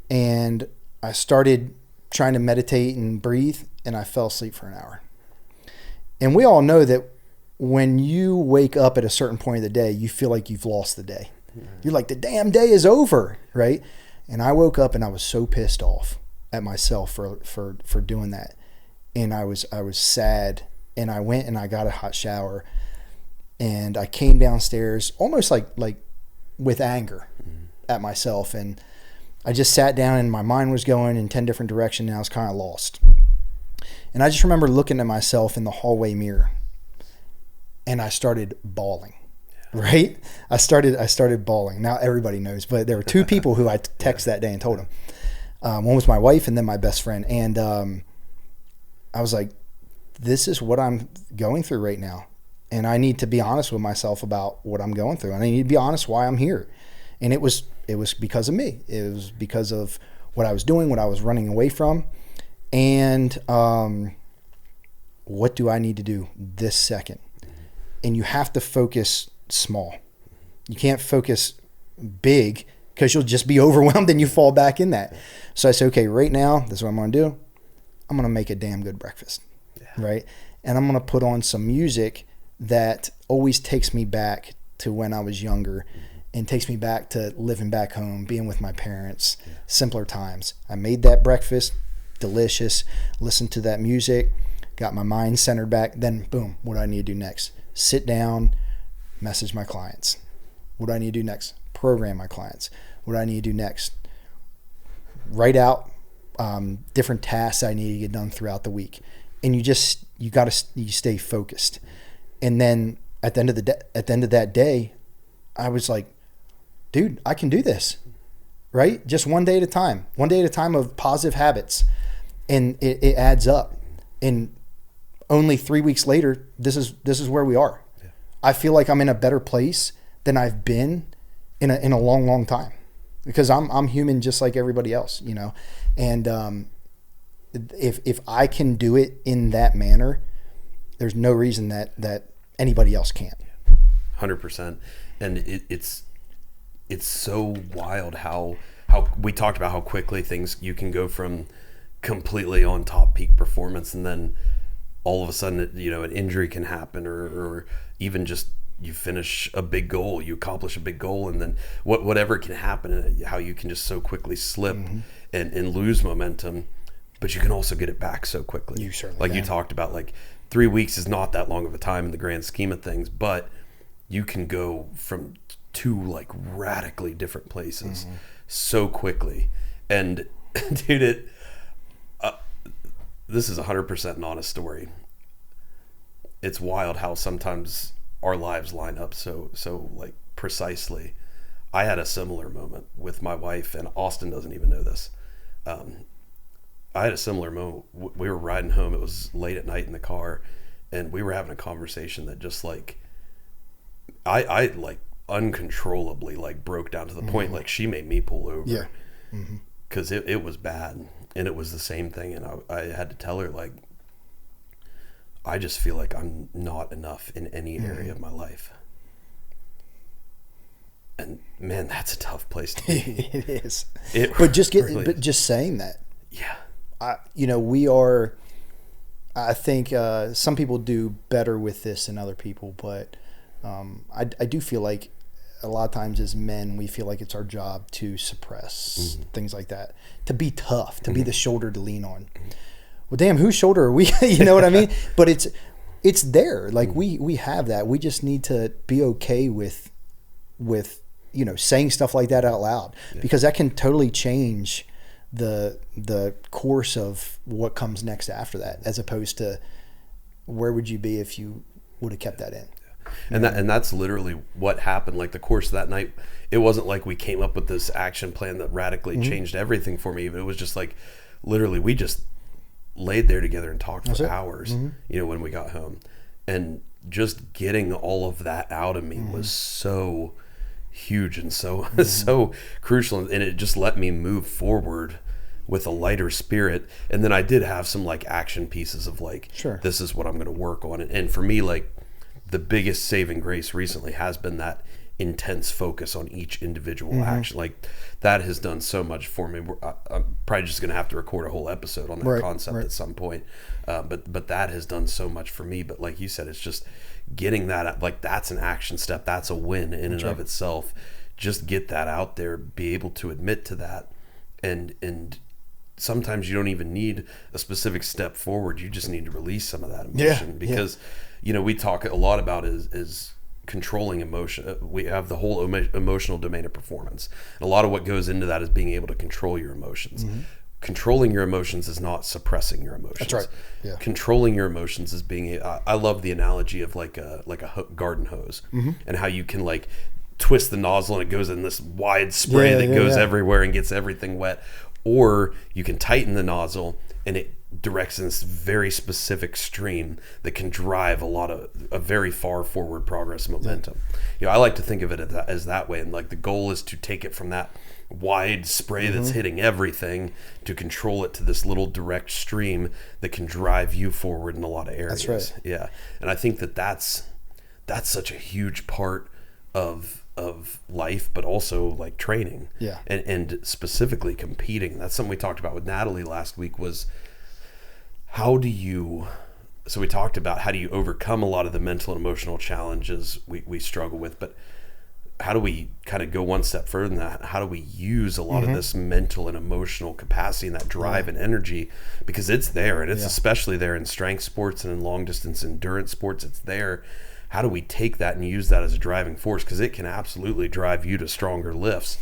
[SPEAKER 3] and I started trying to meditate and breathe, and I fell asleep for an hour. And we all know that when you wake up at a certain point of the day, you feel like you've lost the day. You're like, the damn day is over, right? And I woke up and I was so pissed off at myself for doing that. And I was sad, and I went and I got a hot shower, and I came downstairs almost like with anger at myself. And I just sat down and my mind was going in 10 different directions, and I was kind of lost. And I just remember looking at myself in the hallway mirror, and I started bawling. Right? I started bawling. Now everybody knows, but there were two people who I texted that day and told them. One was my wife and then my best friend. And I was like, this is what I'm going through right now. And I need to be honest with myself about what I'm going through. And I need to be honest why I'm here. And it was because of me. It was because of what I was doing, what I was running away from. And what do I need to do this second? And you have to focus small. You can't focus big because you'll just be overwhelmed and you fall back in that. So I said, okay, right now, this is what I'm going to do. I'm going to make a damn good breakfast, right? And I'm going to put on some music that always takes me back to when I was younger and takes me back to living back home, being with my parents, simpler times. I made that breakfast, delicious, listened to that music, got my mind centered back. Then boom, what do I need to do next? Sit down, message my clients. What do I need to do next? Program my clients. What do I need to do next? Write out different tasks I need to get done throughout the week. And you stay focused. And then at the end of that day, I was like, dude, I can do this, right? Just one day at a time of positive habits. And it adds up. And only 3 weeks later, this is where we are. I feel like I'm in a better place than I've been in a long, long time, because I'm human just like everybody else, you know? And, if I can do it in that manner, there's no reason that anybody else can't.
[SPEAKER 1] 100%. And it's so wild how we talked about how quickly you can go from completely on top peak performance, and then all of a sudden, an injury can happen, or even just you finish a big goal, you accomplish a big goal, and then whatever can happen, and how you can just so quickly slip and lose momentum, but you can also get it back so quickly.
[SPEAKER 3] You certainly
[SPEAKER 1] like
[SPEAKER 3] can.
[SPEAKER 1] You talked about, like 3 weeks is not that long of a time in the grand scheme of things, but you can go from two like radically different places so quickly. And dude, this is 100% an honest story. It's wild how sometimes our lives line up so like precisely. I had a similar moment with my wife, and Austin doesn't even know this. I had a similar moment. We were riding home. It was late at night in the car, and we were having a conversation that just like, I like uncontrollably like broke down to the point like she made me pull over.
[SPEAKER 3] Yeah.
[SPEAKER 1] Because it was bad, and it was the same thing, and I had to tell her, like, I just feel like I'm not enough in any area of my life. And man, that's a tough place to be.
[SPEAKER 3] It is.
[SPEAKER 1] But
[SPEAKER 3] just saying that.
[SPEAKER 1] Yeah.
[SPEAKER 3] We are, I think some people do better with this than other people, but I do feel like a lot of times as men, we feel like it's our job to suppress things like that, to be tough, to be the shoulder to lean on. Well, damn, whose shoulder are we? You know what I mean? But it's there. Like we have that. We just need to be okay with saying stuff like that out loud, because that can totally change the course of what comes next after that, as opposed to where would you be if you would have kept that in.
[SPEAKER 1] And that's literally what happened. Like the course of that night, it wasn't like we came up with this action plan that radically changed everything for me. It was just like, literally, we just laid there together and talked for hours, when we got home. And just getting all of that out of me was so huge and so so crucial, and it just let me move forward with a lighter spirit. And then I did have some like action pieces of like, this is what I'm going to work on. And for me, like, the biggest saving grace recently has been that intense focus on each individual action. Like, that has done so much for me. I'm probably just going to have to record a whole episode on that concept at some point. But that has done so much for me. But like you said, it's just getting that, like, that's an action step. That's a win in and of itself. Just get that out there, be able to admit to that. And sometimes you don't even need a specific step forward. You just need to release some of that emotion, because we talk a lot about is controlling emotion. We have the whole emotional domain of performance. And a lot of what goes into that is being able to control your emotions. Controlling your emotions is not suppressing your emotions.
[SPEAKER 3] That's right. Yeah.
[SPEAKER 1] Controlling your emotions is being. I love the analogy of like a garden hose, and how you can like twist the nozzle and it goes in this wide spray that goes everywhere and gets everything wet. Or you can tighten the nozzle and it directs in this very specific stream that can drive a very far forward progress momentum. I like to think of it as that way. And like the goal is to take it from that wide spray that's hitting everything to control it to this little direct stream that can drive you forward in a lot of areas.
[SPEAKER 3] That's right.
[SPEAKER 1] Yeah. And I think that's such a huge part of life, but also like training and specifically competing. That's something we talked about with Natalie last week, was so we talked about how do you overcome a lot of the mental and emotional challenges we struggle with, but how do we kind of go one step further than that? How do we use a lot of this mental and emotional capacity and that drive and energy, because it's there, and it's especially there in strength sports and in long distance endurance sports. It's there. How do we take that and use that as a driving force? Because it can absolutely drive you to stronger lifts,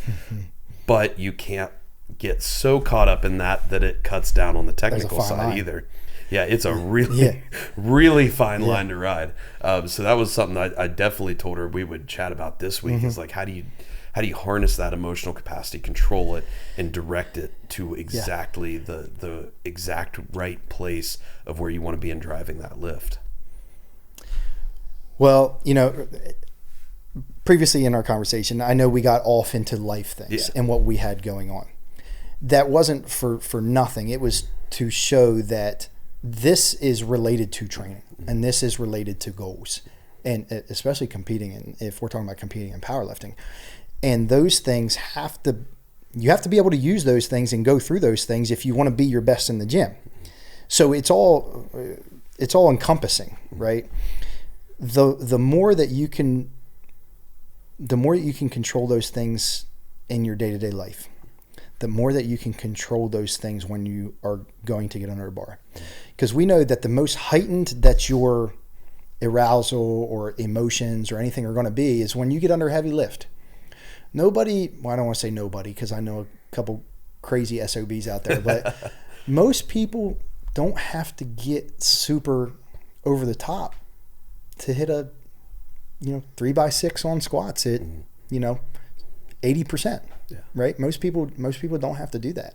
[SPEAKER 1] but you can't get so caught up in that it cuts down on the technical side either. Yeah, it's a really, really fine line to ride. So that was something I definitely told her we would chat about this week. Is like, how do you harness that emotional capacity, control it, and direct it to exactly the exact right place of where you want to be in driving that lift?
[SPEAKER 3] Well, previously in our conversation, I know we got off into life things and what we had going on. That wasn't for nothing. It was to show that this is related to training and this is related to goals, and especially competing. If we're talking about competing in powerlifting, and those things you have to be able to use those things and go through those things if you want to be your best in the gym. So it's all encompassing, right? The more that you can control those things in your day-to-day life, the more that you can control those things when you are going to get under a bar. Because we know that the most heightened that your arousal or emotions or anything are going to be is when you get under a heavy lift. Nobody, well, I don't want to say nobody because I know a couple crazy SOBs out there, but most people don't have to get super over the top to hit a 3x6 on squats at 80%. Right? Most people don't have to do that.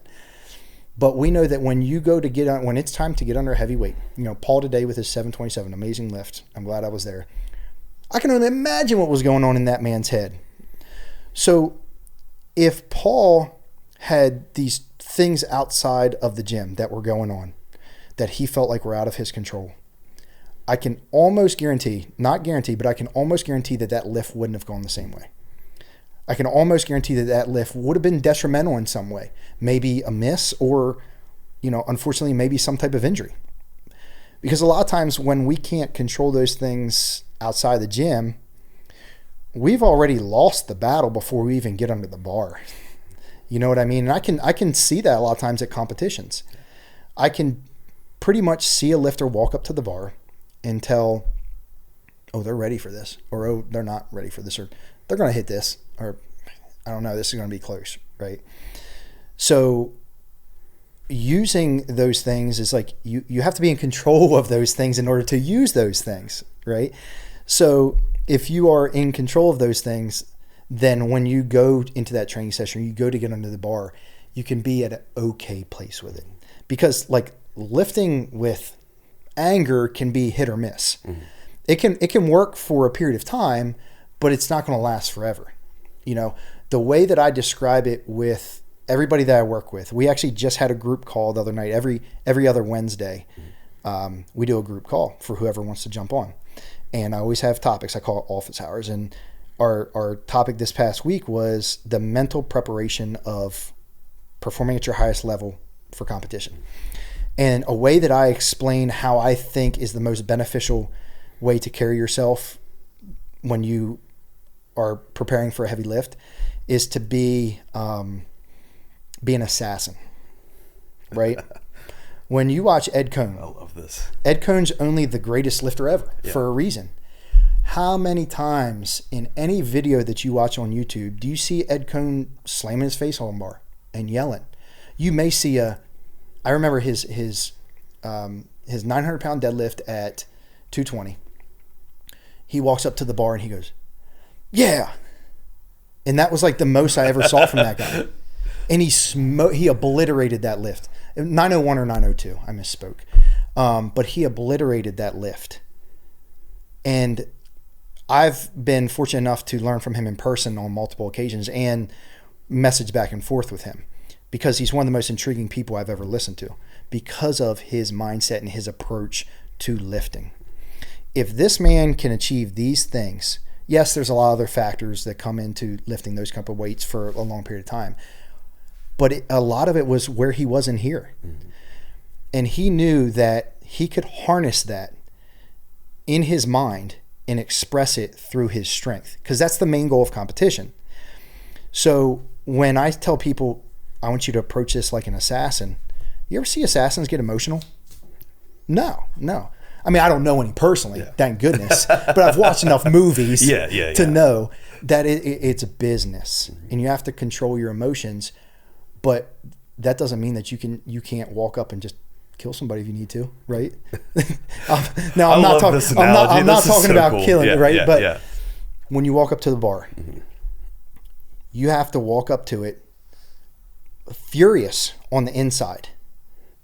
[SPEAKER 3] But we know that when you go to when it's time to get under a heavy weight, Paul today with his 727, amazing lift. I'm glad I was there. I can only imagine what was going on in that man's head. So if Paul had these things outside of the gym that were going on, that he felt like were out of his control, I can almost guarantee, not guarantee, but I can almost guarantee that lift wouldn't have gone the same way. I can almost guarantee that lift would have been detrimental in some way, maybe a miss or, unfortunately, maybe some type of injury. Because a lot of times when we can't control those things outside the gym, we've already lost the battle before we even get under the bar. You know what I mean? And I can see that a lot of times at competitions. I can pretty much see a lifter walk up to the bar and tell, oh, they're ready for this, or oh, they're not ready for this, or they're going to hit this, or I don't know, this is going to be close, right? So using those things is like you have to be in control of those things in order to use those things, right? So if you are in control of those things, then when you go into that training session, you go to get under the bar, you can be at an okay place with it. Because like lifting with anger can be hit or miss. Mm-hmm. It can work for a period of time, but it's not going to last forever. The way that I describe it with everybody that I work with, we actually just had a group call the other night. Every other Wednesday, we do a group call for whoever wants to jump on. And I always have topics. I call it office hours. And our topic this past week was the mental preparation of performing at your highest level for competition. And a way that I explain how I think is the most beneficial way to carry yourself when you are preparing for a heavy lift is to be an assassin, right? When you watch Ed Cohn,
[SPEAKER 1] I love this. Ed
[SPEAKER 3] Cohn's only the greatest lifter ever for a reason. How many times in any video that you watch on YouTube do you see Ed Cohn slamming his face on a bar and yelling? You may see I remember his 900-pound deadlift at 220. He walks up to the bar and he goes, yeah. And that was like the most I ever saw from that guy. And he obliterated that lift. 901 or 902, I misspoke. But he obliterated that lift. And I've been fortunate enough to learn from him in person on multiple occasions and message back and forth with him because he's one of the most intriguing people I've ever listened to because of his mindset and his approach to lifting. If this man can achieve these things, yes, there's a lot of other factors that come into lifting those type of weights for a long period of time, but a lot of it was where he was in here. Mm-hmm. And he knew that he could harness that in his mind and express it through his strength, because that's the main goal of competition. So when I tell people, I want you to approach this like an assassin, you ever see assassins get emotional? No. I mean, I don't know any personally, thank goodness, but I've watched enough movies to know that it's a business, mm-hmm. and you have to control your emotions, but that doesn't mean that you can't walk up and just kill somebody if you need to, right? Now I'm not talking about cool. Killing, right? But when you walk up to the bar, mm-hmm. you have to walk up to it furious on the inside,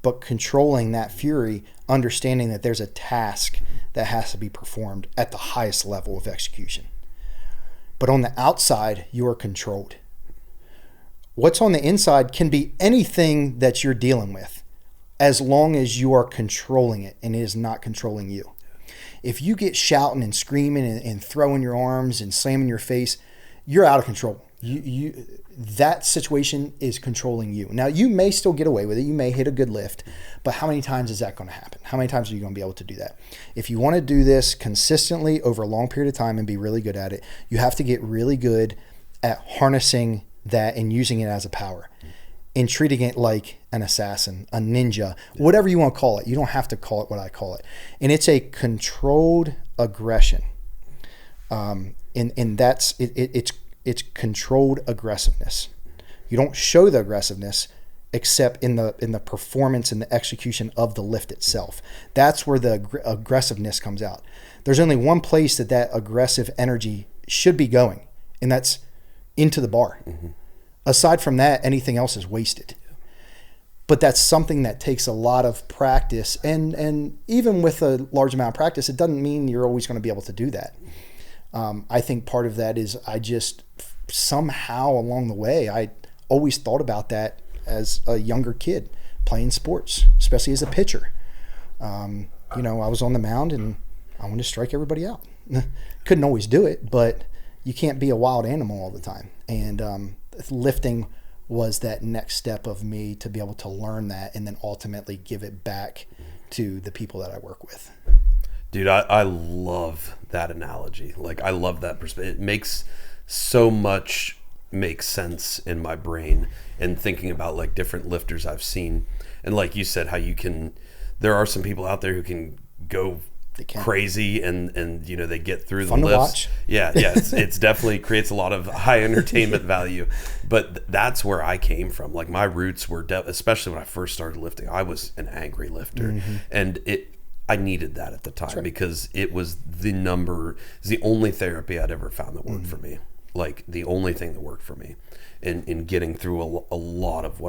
[SPEAKER 3] but controlling that fury, understanding that there's a task that has to be performed at the highest level of execution. But on the outside, you are controlled. What's on the inside can be anything that you're dealing with, as long as you are controlling it and it is not controlling you. If you get shouting and screaming and throwing your arms and slamming your face, you're out of control. That situation is controlling you. Now, you may still get away with it. You may hit a good lift, but how many times is that going to happen? How many times are you going to be able to do that? If you want to do this consistently over a long period of time and be really good at it, you have to get really good at harnessing that and using it as a power and treating it like an assassin, a ninja, whatever you want to call it. You don't have to call it what I call it. And it's a controlled aggression. And that's it's controlled aggressiveness. You don't show the aggressiveness except in the performance and the execution of the lift itself. That's where the aggressiveness comes out. There's only one place that aggressive energy should be going, and that's into the bar. Mm-hmm. Aside from that, anything else is wasted. But that's something that takes a lot of practice, and even with a large amount of practice, it doesn't mean you're always going to be able to do that. I think part of that is I just somehow along the way, I always thought about that as a younger kid playing sports, especially as a pitcher. I was on the mound and I wanted to strike everybody out. Couldn't always do it, but you can't be a wild animal all the time. And lifting was that next step of me to be able to learn that and then ultimately give it back to the people that I work with.
[SPEAKER 1] Dude, I love that analogy. Like, I love that perspective. It makes so much make sense in my brain, and thinking about like different lifters I've seen. And like you said, how there are some people out there who can go crazy and they get through the lifts. Fun to watch. Yeah. It's definitely creates a lot of high entertainment value. But that's where I came from. Like, my roots were, especially when I first started lifting, I was an angry lifter. Mm-hmm. And I needed that at the time, because it was the only therapy I'd ever found that worked for me. Like, the only thing that worked for me in getting through a lot of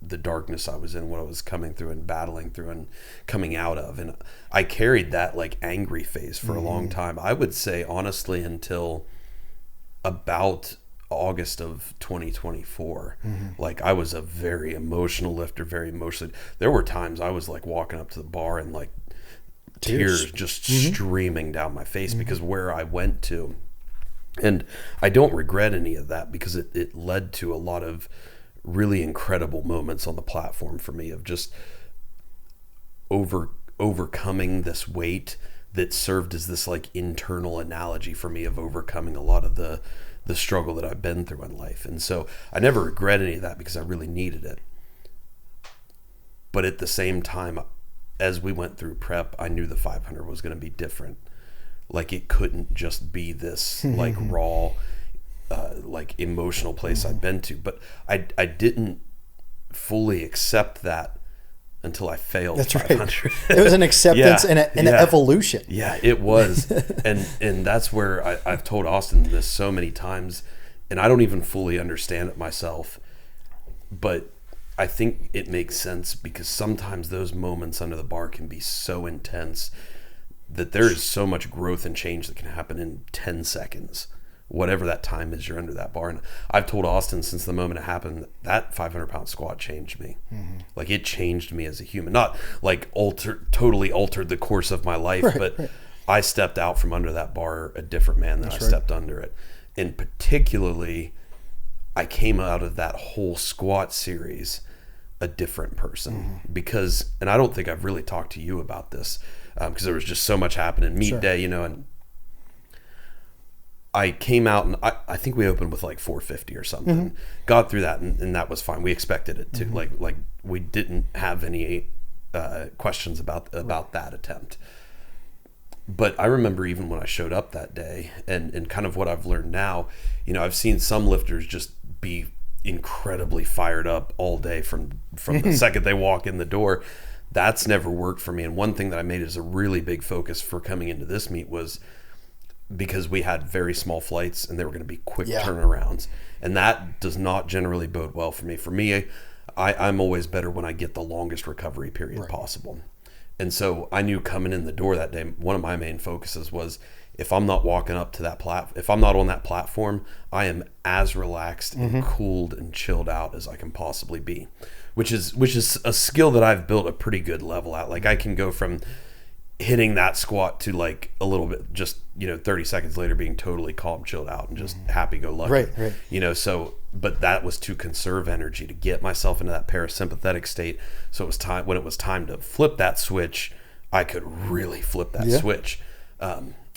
[SPEAKER 1] the darkness I was in, what I was coming through and battling through and coming out of. And I carried that like angry phase for a long time. I would say honestly until about August of 2024. Like, I was a very emotional lifter, very emotionally. There were times I was like walking up to the bar and like tears just streaming down my face because where I went to. And I don't regret any of that, because it led to a lot of really incredible moments on the platform for me of just overcoming this weight that served as this like internal analogy for me of overcoming a lot of the struggle that I've been through in life. And so I never regret any of that, because I really needed it. But at the same time, as we went through prep, I knew the 500 was going to be different. Like, it couldn't just be this like raw, like emotional place I'd been to. But I didn't fully accept that until I failed. That's 500.
[SPEAKER 3] Right. It was an acceptance and an evolution.
[SPEAKER 1] Yeah, it was. and that's where I've told Austin this so many times, and I don't even fully understand it myself. But I think it makes sense, because sometimes those moments under the bar can be so intense that there is so much growth and change that can happen in 10 seconds, whatever that time is you're under that bar. And I've told Austin since the moment it happened, that 500-pound squat changed me. Like, it changed me as a human. Not like totally altered the course of my life, but I stepped out from under that bar a different man than I stepped under it. And particularly, I came out of that whole squat series a different person, because, and I don't think I've really talked to you about this, because there was just so much happening meet day, and I came out and I think we opened with like 450 or something, got through that, and that was fine. We expected it to, like we didn't have any questions about that attempt. But I remember even when I showed up that day, and kind of what I've learned now, I've seen some lifters just be incredibly fired up all day from the second they walk in the door. That's never worked for me. And one thing that I made as a really big focus for coming into this meet was, because we had very small flights and they were going to be quick turnarounds, and that does not generally bode well for me. For me, I'm always better when I get the longest recovery period possible. And so I knew coming in the door that day, one of my main focuses was, if I'm not walking up to that if I'm not on that platform, I am as relaxed and cooled and chilled out as I can possibly be, which is a skill that I've built a pretty good level at. Like I can go from hitting that squat to like a little bit, just, 30 seconds later being totally calm, chilled out, and just happy go lucky.
[SPEAKER 3] Right.
[SPEAKER 1] So, but that was to conserve energy, to get myself into that parasympathetic state. So when it was time to flip that switch, I could really flip that switch.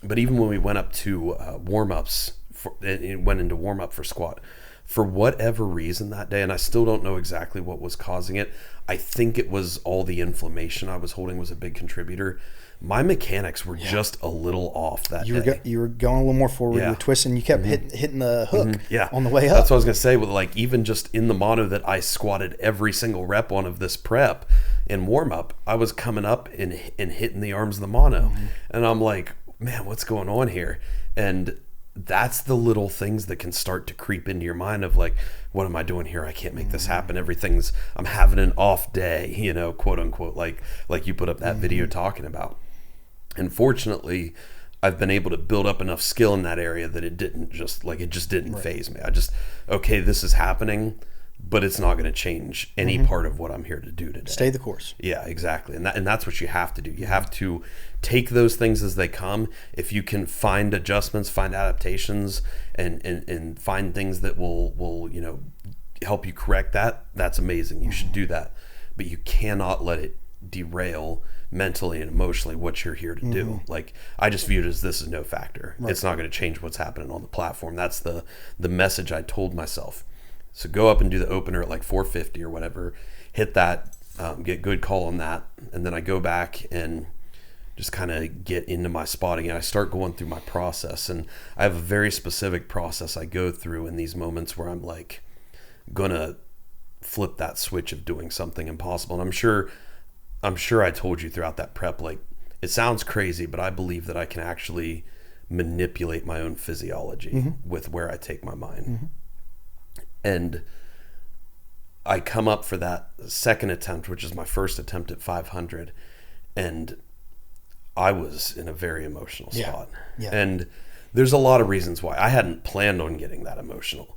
[SPEAKER 1] But even when we went up to warm-ups, it went into warm-up for squat, for whatever reason that day, and I still don't know exactly what was causing it. I think it was all the inflammation I was holding was a big contributor. My mechanics were just a little off that day.
[SPEAKER 3] You were going a little more forward. You were twisting. You kept hitting the hook on the way up.
[SPEAKER 1] That's what I was going to say. With like even just in the mono that I squatted every single rep on of this prep in warm-up, I was coming up and hitting the arms of the mono. And I'm like, man, what's going on here? And that's the little things that can start to creep into your mind of like, what am I doing here? I can't make this happen. I'm having an off day, quote unquote, like you put up that video talking about. And fortunately, I've been able to build up enough skill in that area that it just didn't phase me. Okay, this is happening, but it's not going to change any part of what I'm here to do today.
[SPEAKER 3] Stay the course.
[SPEAKER 1] Yeah, exactly. And that's what you have to do. You have to take those things as they come. If you can find adjustments, find adaptations, and find things that will help you correct that, that's amazing. You should do that. But you cannot let it derail mentally and emotionally what you're here to do. Like, I just view it as this is no factor. Right. It's not going to change what's happening on the platform. That's the message I told myself. So go up and do the opener at like 450 or whatever, hit that, get good call on that, and then I go back and just kind of get into my spotting, and I start going through my process. And I have a very specific process I go through in these moments where I'm like gonna flip that switch of doing something impossible. And I'm sure I told you throughout that prep, like, it sounds crazy, but I believe that I can actually manipulate my own physiology with where I take my mind. And I come up for that second attempt, which is my first attempt at 500, and I was in a very emotional spot. And there's a lot of reasons why. I hadn't planned on getting that emotional.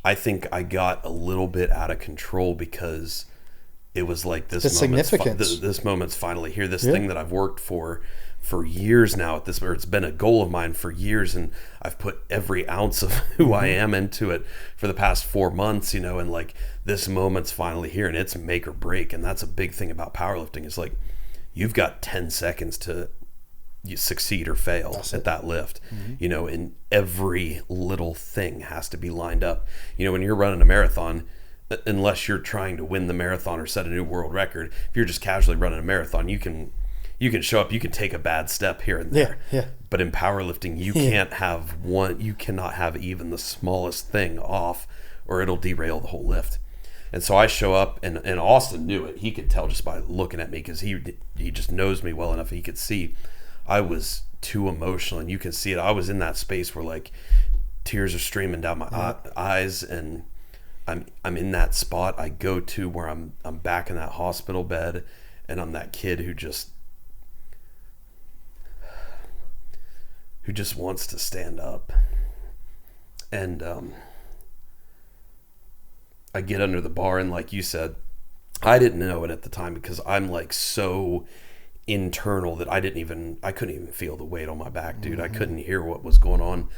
[SPEAKER 1] I think I got a little bit out of control because it was like this moment's finally here. This thing that I've worked for years now at this, or it's been a goal of mine for years, and I've put every ounce of who I am into it for the past 4 months, and like this moment's finally here, and it's make or break. And that's a big thing about powerlifting, is like you've got 10 seconds to succeed or fail at that lift, and every little thing has to be lined up. When you're running a marathon, unless you're trying to win the marathon or set a new world record, if you're just casually running a marathon, you can show up, you can take a bad step here and there. But in powerlifting, you cannot have even the smallest thing off, or it'll derail the whole lift. And so I show up, and Austin knew it. He could tell just by looking at me, because he just knows me well enough. He could see I was too emotional, and you can see it. I was in that space where like tears are streaming down my eyes, and I'm in that spot I go to where I'm back in that hospital bed, and I'm that kid who just wants to stand up. And I get under the bar, and like you said, I didn't know it at the time because I'm like so internal that I couldn't even feel the weight on my back, dude. I couldn't hear what was going on,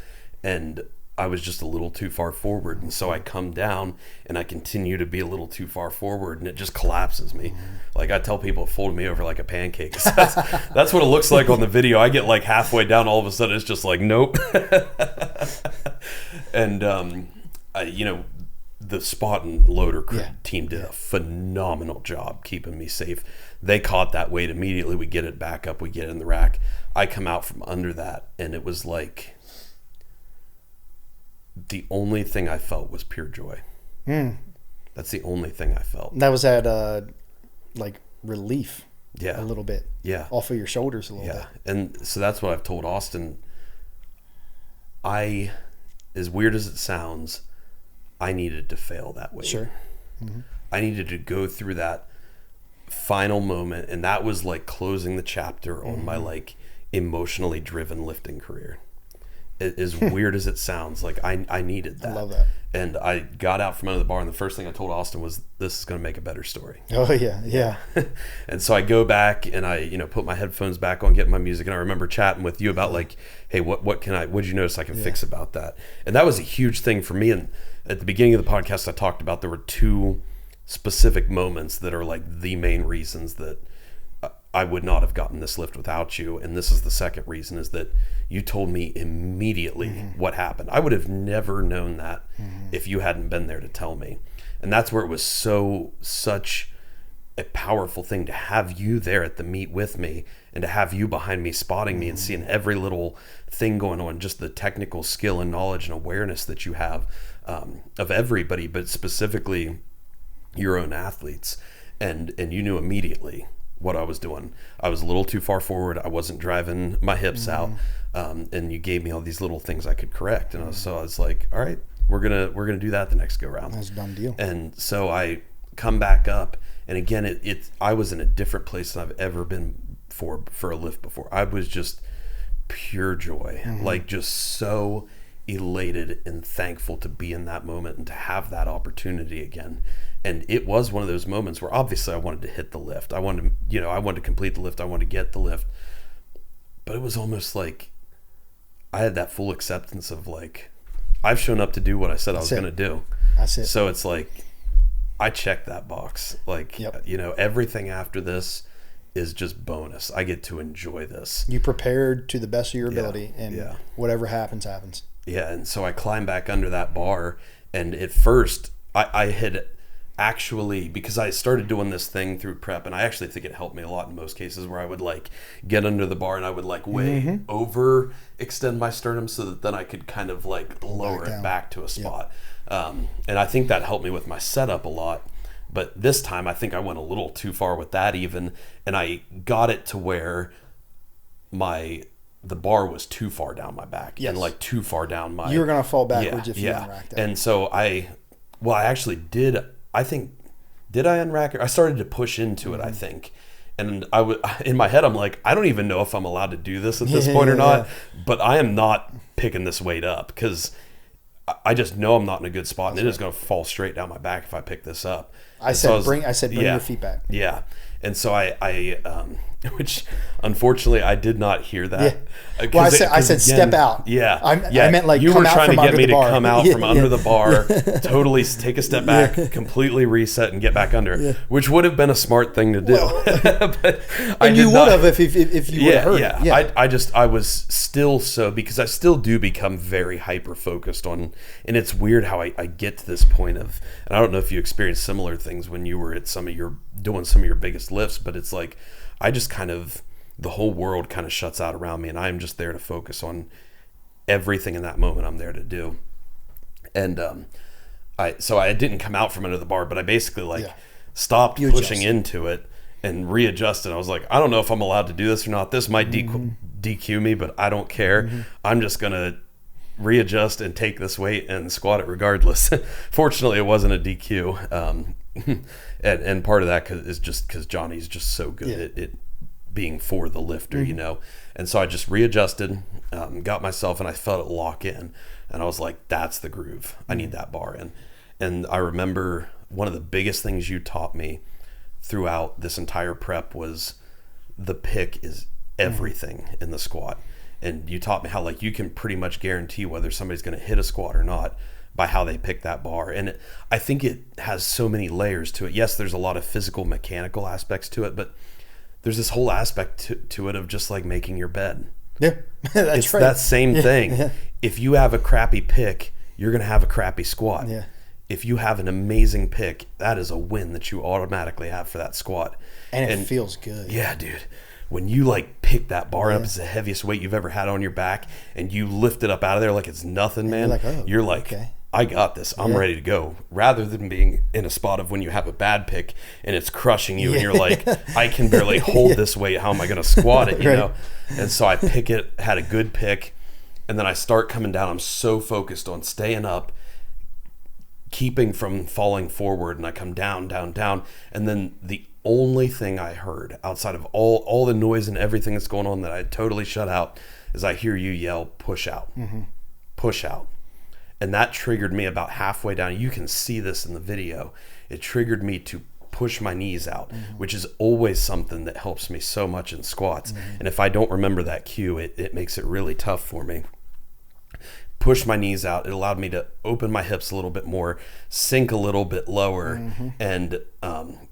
[SPEAKER 1] and I was just a little too far forward. And so I come down, and I continue to be a little too far forward, and it just collapses me. Like, I tell people, it folded me over like a pancake. That's what it looks like on the video. I get like halfway down, all of a sudden it's just like, nope. And the spot and loader team did a phenomenal job keeping me safe. They caught that weight immediately. We get it back up, we get it in the rack. I come out from under that, and it was like the only thing I felt was pure joy. That's the only thing I felt.
[SPEAKER 3] That was at like relief.
[SPEAKER 1] A
[SPEAKER 3] little bit. Off of your shoulders a little bit.
[SPEAKER 1] And so that's what I've told Austin. As weird as it sounds, I needed to fail that way.
[SPEAKER 3] Sure.
[SPEAKER 1] I needed to go through that final moment, and that was like closing the chapter on my like emotionally driven lifting career. As weird as it sounds, like I needed that.
[SPEAKER 3] I love that.
[SPEAKER 1] And I got out from under the bar, and the first thing I told Austin was, this is going to make a better story.
[SPEAKER 3] Oh yeah.
[SPEAKER 1] And so I go back and I, put my headphones back on, get my music, and I remember chatting with you about like, hey, what'd you notice I can fix about that? And that was a huge thing for me. And at the beginning of the podcast, I talked about there were 2 specific moments that are like the main reasons that I would not have gotten this lift without you. And this is the second reason, is that you told me immediately what happened. I would have never known that if you hadn't been there to tell me. And that's where it was such a powerful thing to have you there at the meet with me, and to have you behind me spotting me and seeing every little thing going on, just the technical skill and knowledge and awareness that you have of everybody, but specifically your own athletes. And you knew immediately what I was doing. I was a little too far forward. I wasn't driving my hips out. And you gave me all these little things I could correct. And so I was like, all right, we're gonna do that the next go round.
[SPEAKER 3] That's a done deal.
[SPEAKER 1] And so I come back up, and again, I was in a different place than I've ever been for a lift before. I was just pure joy, like just so elated and thankful to be in that moment and to have that opportunity again. And it was one of those moments where obviously I wanted to hit the lift. I wanted to complete the lift. I wanted to get the lift. But it was almost like I had that full acceptance of like, I've shown up to do what I said I was going to do.
[SPEAKER 3] That's it.
[SPEAKER 1] So it's like, I checked that box. Like, everything after this is just bonus. I get to enjoy this.
[SPEAKER 3] You prepared to the best of your ability, and whatever happens, happens.
[SPEAKER 1] Yeah, and so I climbed back under that bar, and at first I had actually, because I started doing this thing through prep, and I actually think it helped me a lot in most cases, where I would like get under the bar and I would like way over extend my sternum so that then I could kind of like lower it back to a spot. And I think that helped me with my setup a lot. But this time I think I went a little too far with that even, and I got it to where the bar was too far down my back and like too far down my...
[SPEAKER 3] You were going to fall backwards if you unracked it.
[SPEAKER 1] And so I actually did, I think, did I unrack it? I started to push into it, I think. And in my head, I'm like, I don't even know if I'm allowed to do this at this point or not, but I am not picking this weight up because I just know I'm not in a good spot, and it is going to fall straight down my back if I pick this up.
[SPEAKER 3] I said, bring your feet back.
[SPEAKER 1] Yeah. And so I which unfortunately I did not hear that.
[SPEAKER 3] Yeah. Well, I said step out.
[SPEAKER 1] Yeah.
[SPEAKER 3] I meant like
[SPEAKER 1] you
[SPEAKER 3] come
[SPEAKER 1] were
[SPEAKER 3] out
[SPEAKER 1] trying
[SPEAKER 3] from
[SPEAKER 1] to get
[SPEAKER 3] under
[SPEAKER 1] me
[SPEAKER 3] the
[SPEAKER 1] to
[SPEAKER 3] bar.
[SPEAKER 1] come out from under the bar, totally take a step back, completely reset, and get back under, which would have been a smart thing to do.
[SPEAKER 3] And you would have if you would have heard it.
[SPEAKER 1] Yeah. I was still because I still do become very hyper focused on, and it's weird how I get to this point of, and I don't know if you experienced similar things when you were at doing some of your biggest lifts, but it's like I just kind of, the whole world kind of shuts out around me, and I'm just there to focus on everything in that moment I'm there to do. And so I didn't come out from under the bar, but I basically stopped pushing into it and readjusted. I was like, I don't know if I'm allowed to do this or not. This might DQ me, but I don't care. I'm just going to readjust and take this weight and squat it regardless. Fortunately, it wasn't a DQ. And part of that is just because Johnny's just so good at it being for the lifter, and so I just readjusted, got myself, and I felt it lock in, and I was like, that's the groove. I need that bar in. And I remember one of the biggest things you taught me throughout this entire prep was the pick is everything in the squat. And you taught me how like you can pretty much guarantee whether somebody's going to hit a squat or not by how they pick that bar. And I think it has so many layers to it. Yes, there's a lot of physical, mechanical aspects to it, but there's this whole aspect to it of just like making your bed.
[SPEAKER 3] Yeah,
[SPEAKER 1] it's right. That same thing. Yeah. If you have a crappy pick, you're going to have a crappy squat.
[SPEAKER 3] Yeah.
[SPEAKER 1] If you have an amazing pick, that is a win that you automatically have for that squat.
[SPEAKER 3] And it feels good.
[SPEAKER 1] Yeah, dude. When you like pick that bar up, it's the heaviest weight you've ever had on your back, and you lift it up out of there like it's nothing, man. You're like, okay. I got this. I'm ready to go. Rather than being in a spot of when you have a bad pick and it's crushing you and you're like, I can barely hold this weight. How am I going to squat it? You know? And so I pick it, had a good pick, and then I start coming down. I'm so focused on staying up, keeping from falling forward, and I come down, down, down. And then the only thing I heard outside of all the noise and everything that's going on that I totally shut out is I hear you yell, push out, push out. And that triggered me about halfway down. You can see this in the video. It triggered me to push my knees out, which is always something that helps me so much in squats. And if I don't remember that cue, it makes it really tough for me. Push my knees out. It allowed me to open my hips a little bit more, sink a little bit lower, and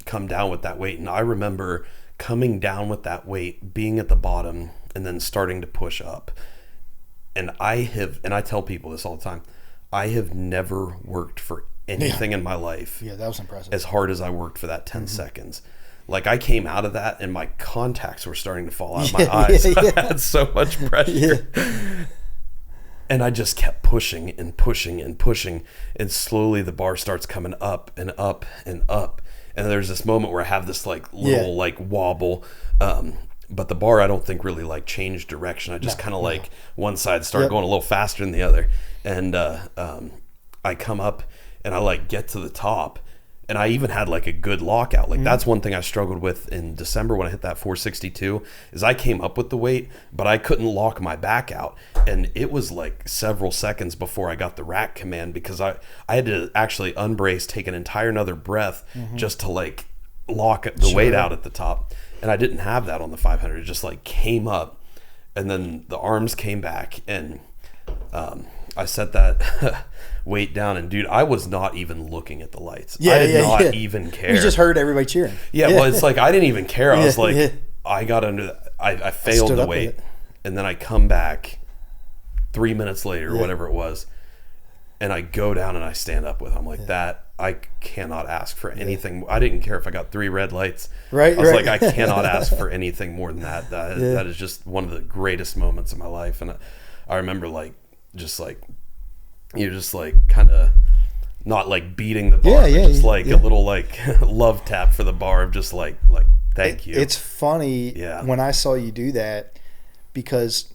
[SPEAKER 1] come down with that weight. And I remember coming down with that weight, being at the bottom, and then starting to push up. And I tell people this all the time, I have never worked for anything in my life.
[SPEAKER 3] Yeah, that was impressive.
[SPEAKER 1] As hard as I worked for that 10 seconds. Like, I came out of that and my contacts were starting to fall out of my eyes. I had so much pressure. And I just kept pushing and pushing and pushing. And slowly the bar starts coming up and up and up. And there's this moment where I have this like little like wobble. But the bar, I don't think really like changed direction. I just kind of like one side started going a little faster than the other. And I come up and I like get to the top. And I even had like a good lockout. Like that's one thing I struggled with in December when I hit that 462 is I came up with the weight, but I couldn't lock my back out. And it was like several seconds before I got the rack command because I had to actually unbrace, take an entire another breath just to like lock the weight out at the top. And I didn't have that on the 500. It just like came up and then the arms came back and I set that weight down, and dude, I was not even looking at the lights. I did not even care.
[SPEAKER 3] You just heard everybody cheering.
[SPEAKER 1] Well, it's like I didn't even care. I was like, I got under that. I failed the weight, and then I come back 3 minutes later, or whatever it was, and I go down and I stand up with. I'm like that. I cannot ask for anything. I didn't care if I got 3 red lights. I was like, I cannot ask for anything more than that. That is just one of the greatest moments of my life, and I remember like. Just like you're just like kind of not like beating the bar, but just like a little like love tap for the bar of just like thank you.
[SPEAKER 3] It's funny when I saw you do that because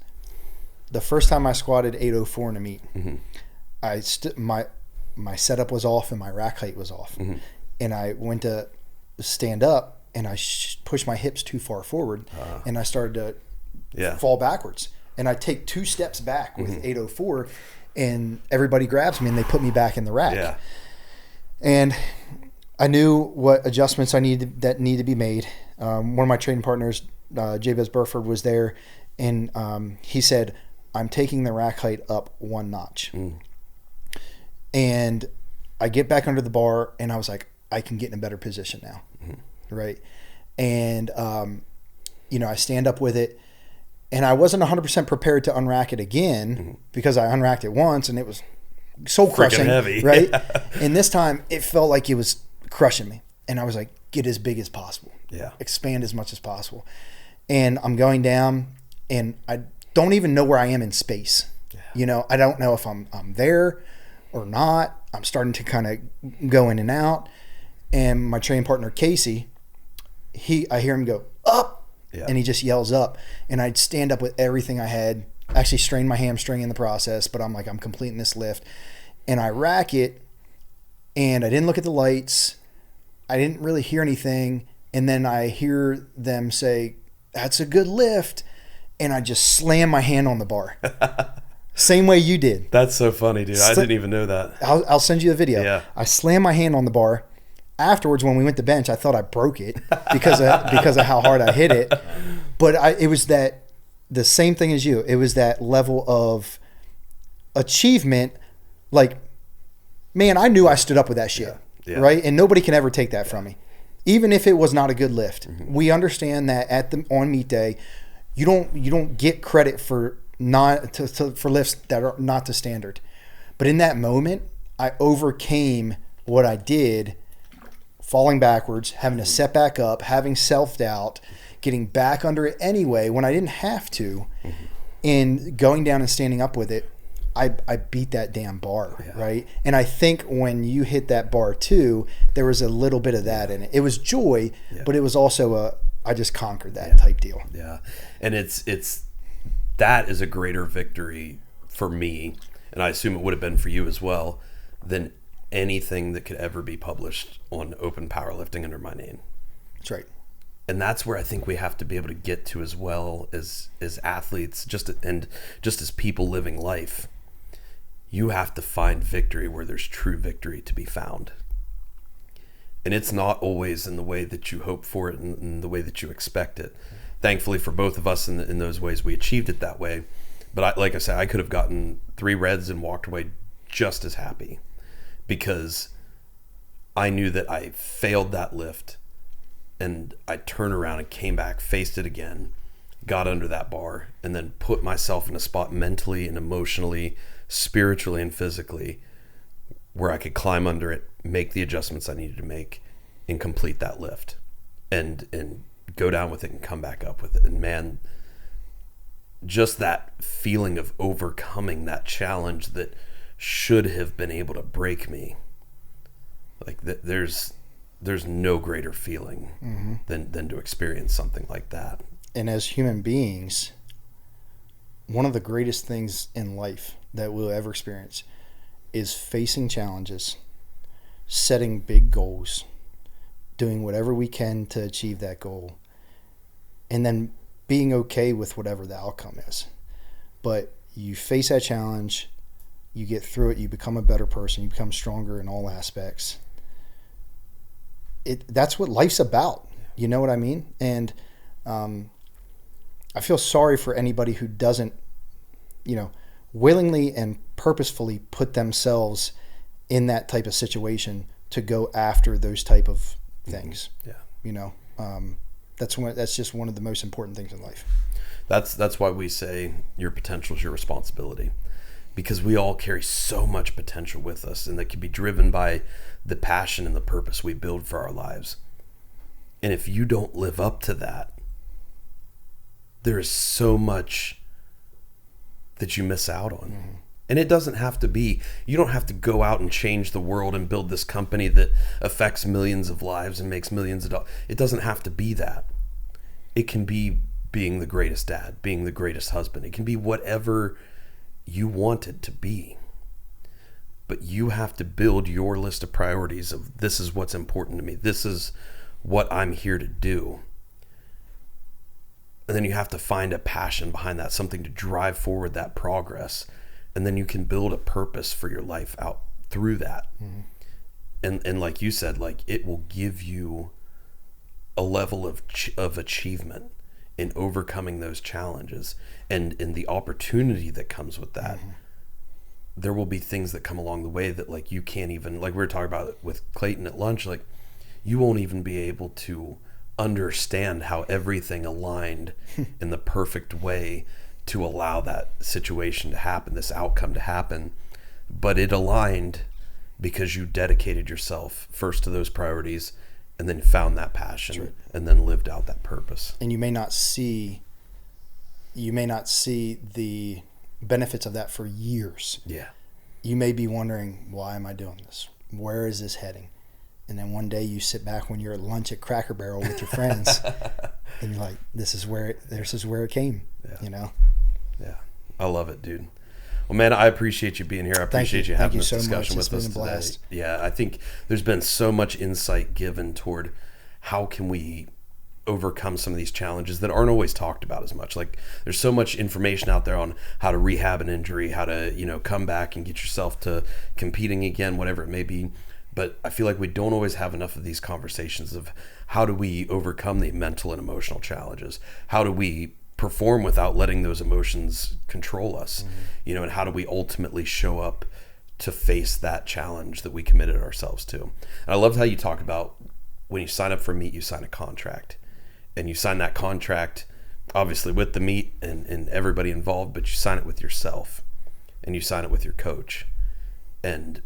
[SPEAKER 3] the first time I squatted 804 in a meet, I my setup was off and my rack height was off, and I went to stand up and I pushed my hips too far forward, and I started to fall backwards. And I take 2 steps back with 804, and everybody grabs me and they put me back in the rack. And I knew what adjustments that needed to be made. One of my training partners, Jabez Burford, was there, and he said, "I'm taking the rack height up 1 notch." And I get back under the bar, and I was like, I can get in a better position now, right? And I stand up with it. And I wasn't 100% prepared to unrack it again because I unracked it once and it was soul crushing,
[SPEAKER 1] heavy.
[SPEAKER 3] Right? And this time it felt like it was crushing me. And I was like, get as big as possible. Expand as much as possible. And I'm going down and I don't even know where I am in space. I don't know if I'm there or not. I'm starting to kind of go in and out. And my training partner, Casey, I hear him go, up. And he just yells up, and I'd stand up with everything I had, actually strained my hamstring in the process, but I'm like, I'm completing this lift, and I rack it, and I didn't look at the lights. I didn't really hear anything. And then I hear them say, "That's a good lift." And I just slam my hand on the bar. Same way you did.
[SPEAKER 1] That's so funny, dude. I didn't even know that.
[SPEAKER 3] I'll send you the video. I slammed my hand on the bar. Afterwards, when we went to bench, I thought I broke it because of how hard I hit it. But it was the same thing as you. It was that level of achievement. Like, man, I knew I stood up with that shit, right? And nobody can ever take that from me, even if it was not a good lift. We understand that on meet day, you don't get credit for for lifts that are not to standard. But in that moment, I overcame what I did. Falling backwards, having to set back up, having self-doubt, getting back under it anyway when I didn't have to, and going down and standing up with it, I beat that damn bar, right? And I think when you hit that bar too, there was a little bit of that in it. It was joy, but it was also I just conquered that type deal.
[SPEAKER 1] And that is a greater victory for me, and I assume it would have been for you as well, than anything that could ever be published on Open Powerlifting under my name.
[SPEAKER 3] That's right.
[SPEAKER 1] And that's where I think we have to be able to get to, as well as athletes, just as people living life. You have to find victory where there's true victory to be found. And it's not always in the way that you hope for it and in the way that you expect it. Thankfully for both of us, in those ways, we achieved it that way. But like I said, I could have gotten 3 reds and walked away just as happy, because I knew that I failed that lift, and I turned around and came back, faced it again, got under that bar, and then put myself in a spot mentally and emotionally, spiritually and physically, where I could climb under it, make the adjustments I needed to make, and complete that lift, and go down with it and come back up with it. And man, just that feeling of overcoming that challenge that should have been able to break me, like there's no greater feeling than to experience something like that.
[SPEAKER 3] And as human beings, one of the greatest things in life that we'll ever experience is facing challenges, setting big goals, doing whatever we can to achieve that goal, and then being okay with whatever the outcome is. But you face that challenge, you get through it, you become a better person, you become stronger in all aspects. That's what life's about. You know what I mean? And I feel sorry for anybody who doesn't, willingly and purposefully put themselves in that type of situation to go after those type of things.
[SPEAKER 1] Yeah.
[SPEAKER 3] That's just one of the most important things in life.
[SPEAKER 1] That's why we say your potential is your responsibility, because we all carry so much potential with us, and that can be driven by the passion and the purpose we build for our lives. And if you don't live up to that, there is so much that you miss out on. Mm-hmm. And it doesn't have to be, you don't have to go out and change the world and build this company that affects millions of lives and makes millions of dollars. It doesn't have to be that. It can be being the greatest dad, being the greatest husband. It can be whatever you want it to be. But you have to build your list of priorities of, this is what's important to me. This is what I'm here to do. And then you have to find a passion behind that, something to drive forward that progress. And then you can build a purpose for your life out through that. Mm-hmm. And like you said, like, it will give you a level of achievement in overcoming those challenges, and the opportunity that comes with that. Mm-hmm. There will be things that come along the way that, like, you can't even, like we were talking about with Clayton at lunch, like, you won't even be able to understand how everything aligned in the perfect way to allow that situation to happen, this outcome to happen. But it aligned because you dedicated yourself first to those priorities, and then found that passion, right, and then lived out that purpose.
[SPEAKER 3] And you may not see the benefits of that for years.
[SPEAKER 1] Yeah.
[SPEAKER 3] You may be wondering, why am I doing this? Where is this heading? And then one day you sit back when you're at lunch at Cracker Barrel with your friends and you're like, this is where it came.
[SPEAKER 1] Yeah. Yeah. I love it, dude. Well, man, I appreciate you being here. I appreciate you having this discussion with us today. Yeah, I think there's been so much insight given toward how can we overcome some of these challenges that aren't always talked about as much. Like, there's so much information out there on how to rehab an injury, how to, come back and get yourself to competing again, whatever it may be. But I feel like we don't always have enough of these conversations of how do we overcome the mental and emotional challenges? How do we perform without letting those emotions control us? Mm-hmm. And how do we ultimately show up to face that challenge that we committed ourselves to? And I loved how you talk about when you sign up for meet, you sign a contract. And you sign that contract, obviously, with the meet and everybody involved, but you sign it with yourself and you sign it with your coach. And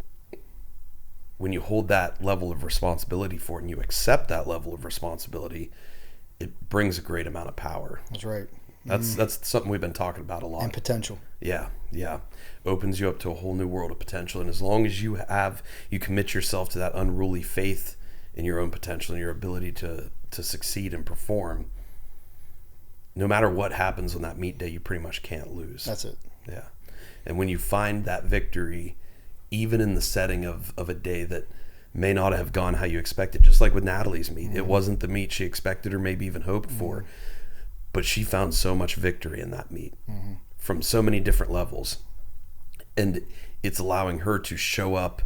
[SPEAKER 1] when you hold that level of responsibility for it and you accept that level of responsibility, it brings a great amount of power.
[SPEAKER 3] That's right.
[SPEAKER 1] That's something we've been talking about a lot.
[SPEAKER 3] And potential.
[SPEAKER 1] Yeah. Opens you up to a whole new world of potential. And as long as you commit yourself to that unruly faith in your own potential and your ability to succeed and perform, no matter what happens on that meet day, you pretty much can't lose.
[SPEAKER 3] That's it.
[SPEAKER 1] Yeah. And when you find that victory even in the setting of a day that may not have gone how you expected. Just like with Natalie's meet, it wasn't the meet she expected or maybe even hoped for, but she found so much victory in that meet from so many different levels. And it's allowing her to show up,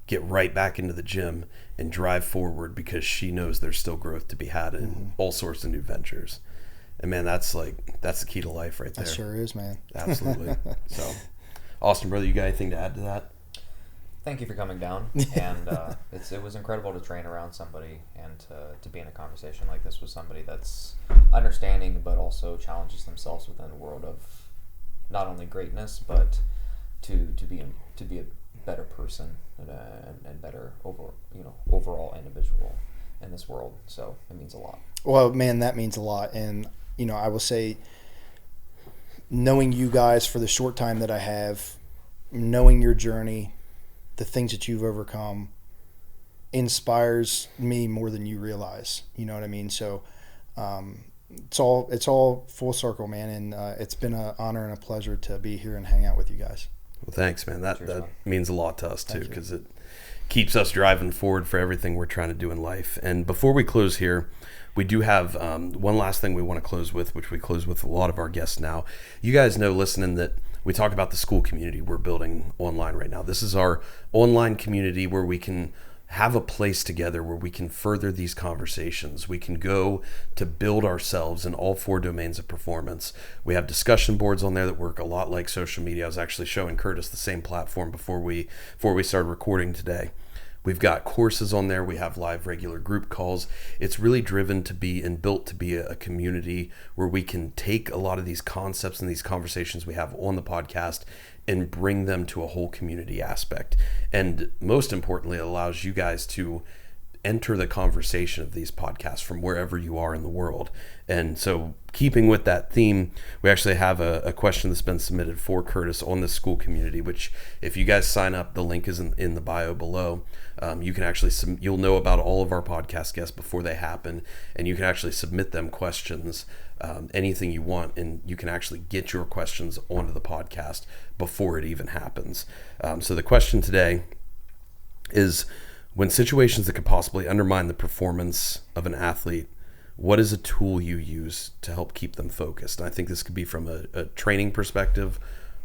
[SPEAKER 1] get right back into the gym, and drive forward because she knows there's still growth to be had in all sorts of new ventures. And man, that's the key to life right there.
[SPEAKER 3] That sure is, man.
[SPEAKER 1] Absolutely. So, Austin, brother, you got anything to add to that?
[SPEAKER 2] Thank you for coming down, and it was incredible to train around somebody and to be in a conversation like this with somebody that's understanding but also challenges themselves within the world of not only greatness but to be a better person and better overall individual in this world. So it means a lot.
[SPEAKER 3] Well, man, that means a lot, and I will say, knowing you guys for the short time that I have, knowing your journey, the things that you've overcome, inspires me more than you realize. You know what I mean? So it's all full circle, man, and it's been an honor and a pleasure to be here and hang out with you guys.
[SPEAKER 1] Well, thanks, man. That means a lot to us too, because it keeps us driving forward for everything we're trying to do in life. And before we close here, we do have one last thing we want to close with, which we close with a lot of our guests now. You guys know, listening, that we talk about the school community we're building online right now. This is our online community where we can have a place together where we can further these conversations. We can go to build ourselves in all 4 domains of performance. We have discussion boards on there that work a lot like social media. I was actually showing Curtis the same platform before we started recording today. We've got courses on there. We have live regular group calls. It's really driven to be and built to be a community where we can take a lot of these concepts and these conversations we have on the podcast and bring them to a whole community aspect. And most importantly, it allows you guys to enter the conversation of these podcasts from wherever you are in the world. And so, keeping with that theme, we actually have a question that's been submitted for Curtis on the school community, which if you guys sign up, the link is in the bio below. You can actually, you'll know about all of our podcast guests before they happen, and you can actually submit them questions, anything you want, and you can actually get your questions onto the podcast before it even happens. So the question today is, when situations that could possibly undermine the performance of an athlete, what is a tool you use to help keep them focused? And I think this could be from a training perspective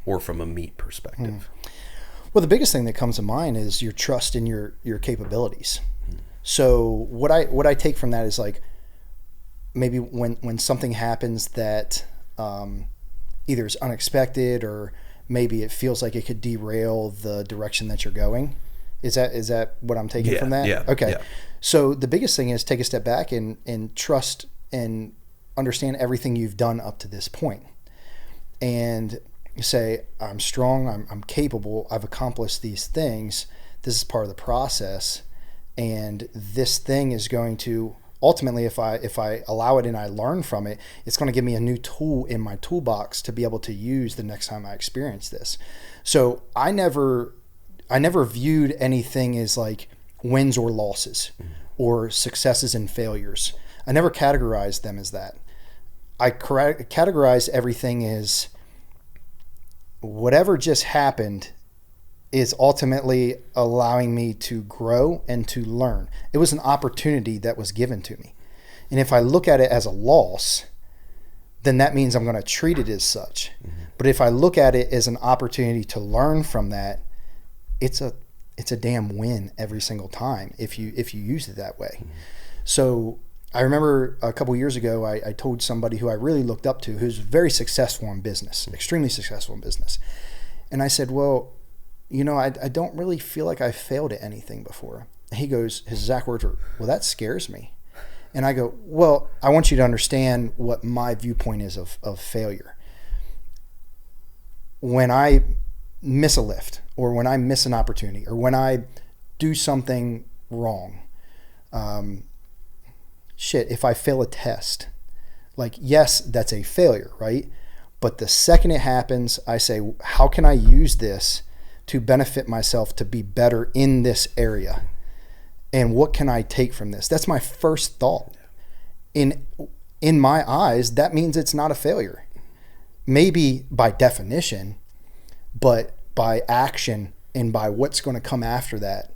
[SPEAKER 1] or from a meet perspective.
[SPEAKER 3] Well, the biggest thing that comes to mind is your trust in your capabilities. So what I take from that is, like, maybe when something happens that either is unexpected or maybe it feels like it could derail the direction that you're going. Is that what I'm taking from that?
[SPEAKER 1] Yeah.
[SPEAKER 3] Okay.
[SPEAKER 1] Yeah.
[SPEAKER 3] So the biggest thing is take a step back and trust and understand everything you've done up to this point. And say, I'm strong, I'm capable, I've accomplished these things. This is part of the process. And this thing is going to ultimately, if I allow it and I learn from it, it's going to give me a new tool in my toolbox to be able to use the next time I experience this. So I never viewed anything as like wins or losses or successes and failures. I never categorized them as that. I categorized everything as whatever just happened is ultimately allowing me to grow and to learn. It was an opportunity that was given to me. And if I look at it as a loss, then that means I'm going to treat it as such. But if I look at it as an opportunity to learn from that, it's a damn win every single time if you use it that way. So I remember a couple years ago, I told somebody who I really looked up to, who's very successful in business, extremely successful in business. And I said, well, I don't really feel like I failed at anything before. He goes, his exact words were, well, that scares me. And I go, well, I want you to understand what my viewpoint is of failure. When I miss a lift, or when I miss an opportunity, or when I do something wrong, if I fail a test, like, yes, that's a failure, right? But the second it happens, I say, how can I use this to benefit myself to be better in this area? And what can I take from this? That's my first thought. In my eyes, that means it's not a failure. Maybe by definition, but by action, and by what's going to come after that,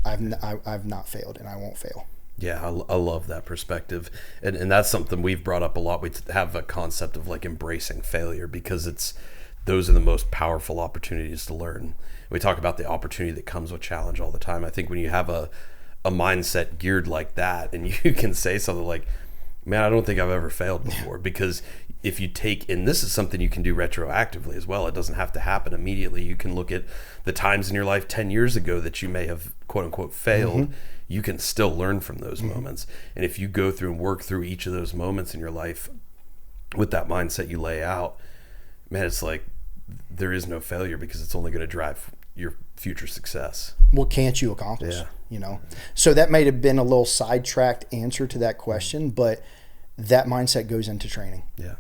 [SPEAKER 3] I've not failed, and I won't fail.
[SPEAKER 1] Yeah, I love that perspective. And that's something we've brought up a lot. We have a concept of like embracing failure, because those are the most powerful opportunities to learn. We talk about the opportunity that comes with challenge all the time. I think when you have a mindset geared like that, and you can say something like, man, I don't think I've ever failed before, because if you take, and this is something you can do retroactively as well. It doesn't have to happen immediately. You can look at the times in your life 10 years ago that you may have quote unquote failed. You can still learn from those moments. And if you go through and work through each of those moments in your life with that mindset you lay out, man, it's like there is no failure, because it's only going to drive your future success.
[SPEAKER 3] What can't you accomplish?
[SPEAKER 1] Yeah.
[SPEAKER 3] You know, so that might have been a little sidetracked answer to that question, but that mindset goes into training.
[SPEAKER 1] Yeah.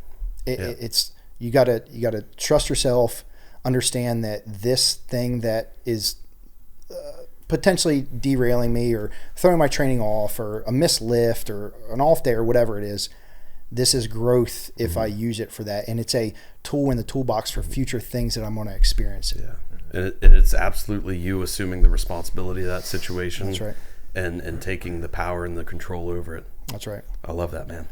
[SPEAKER 3] It's you gotta trust yourself, understand that this thing that is potentially derailing me or throwing my training off, or a missed lift or an off day or whatever it is, this is growth if I use it for that, and it's a tool in the toolbox for future things that I'm going to experience.
[SPEAKER 1] Yeah. And it's absolutely you assuming the responsibility of that situation.
[SPEAKER 3] That's right.
[SPEAKER 1] And taking the power and the control over it.
[SPEAKER 3] That's right.
[SPEAKER 1] I love that, man.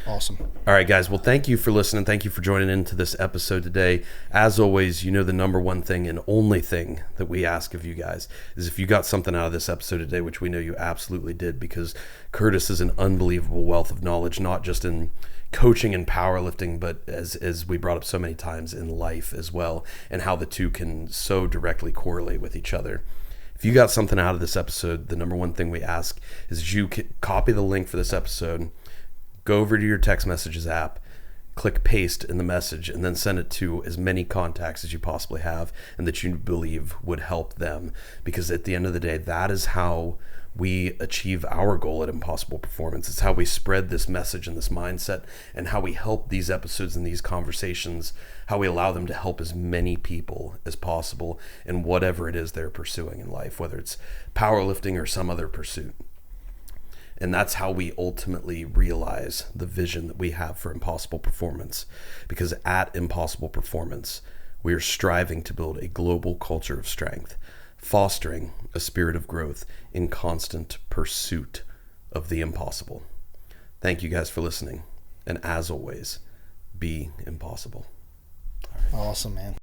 [SPEAKER 3] Awesome.
[SPEAKER 1] All right, guys. Well, thank you for listening. Thank you for joining into this episode today. As always, you know, the number one thing and only thing that we ask of you guys is if you got something out of this episode today, which we know you absolutely did, because Curtis is an unbelievable wealth of knowledge, not just in coaching and powerlifting, but as we brought up so many times, in life as well, and how the two can so directly correlate with each other. If you got something out of this episode, the number one thing we ask is you copy the link for this episode, go over to your text messages app, click paste in the message, and then send it to as many contacts as you possibly have and that you believe would help them. Because at the end of the day, that is how we achieve our goal at Impossible Performance. It's how we spread this message and this mindset, and how we help these episodes and these conversations, how we allow them to help as many people as possible in whatever it is they're pursuing in life, whether it's powerlifting or some other pursuit. And that's how we ultimately realize the vision that we have for Impossible Performance. Because at Impossible Performance, we are striving to build a global culture of strength, fostering a spirit of growth in constant pursuit of the impossible. Thank you guys for listening. And as always, be impossible.
[SPEAKER 3] Awesome, man.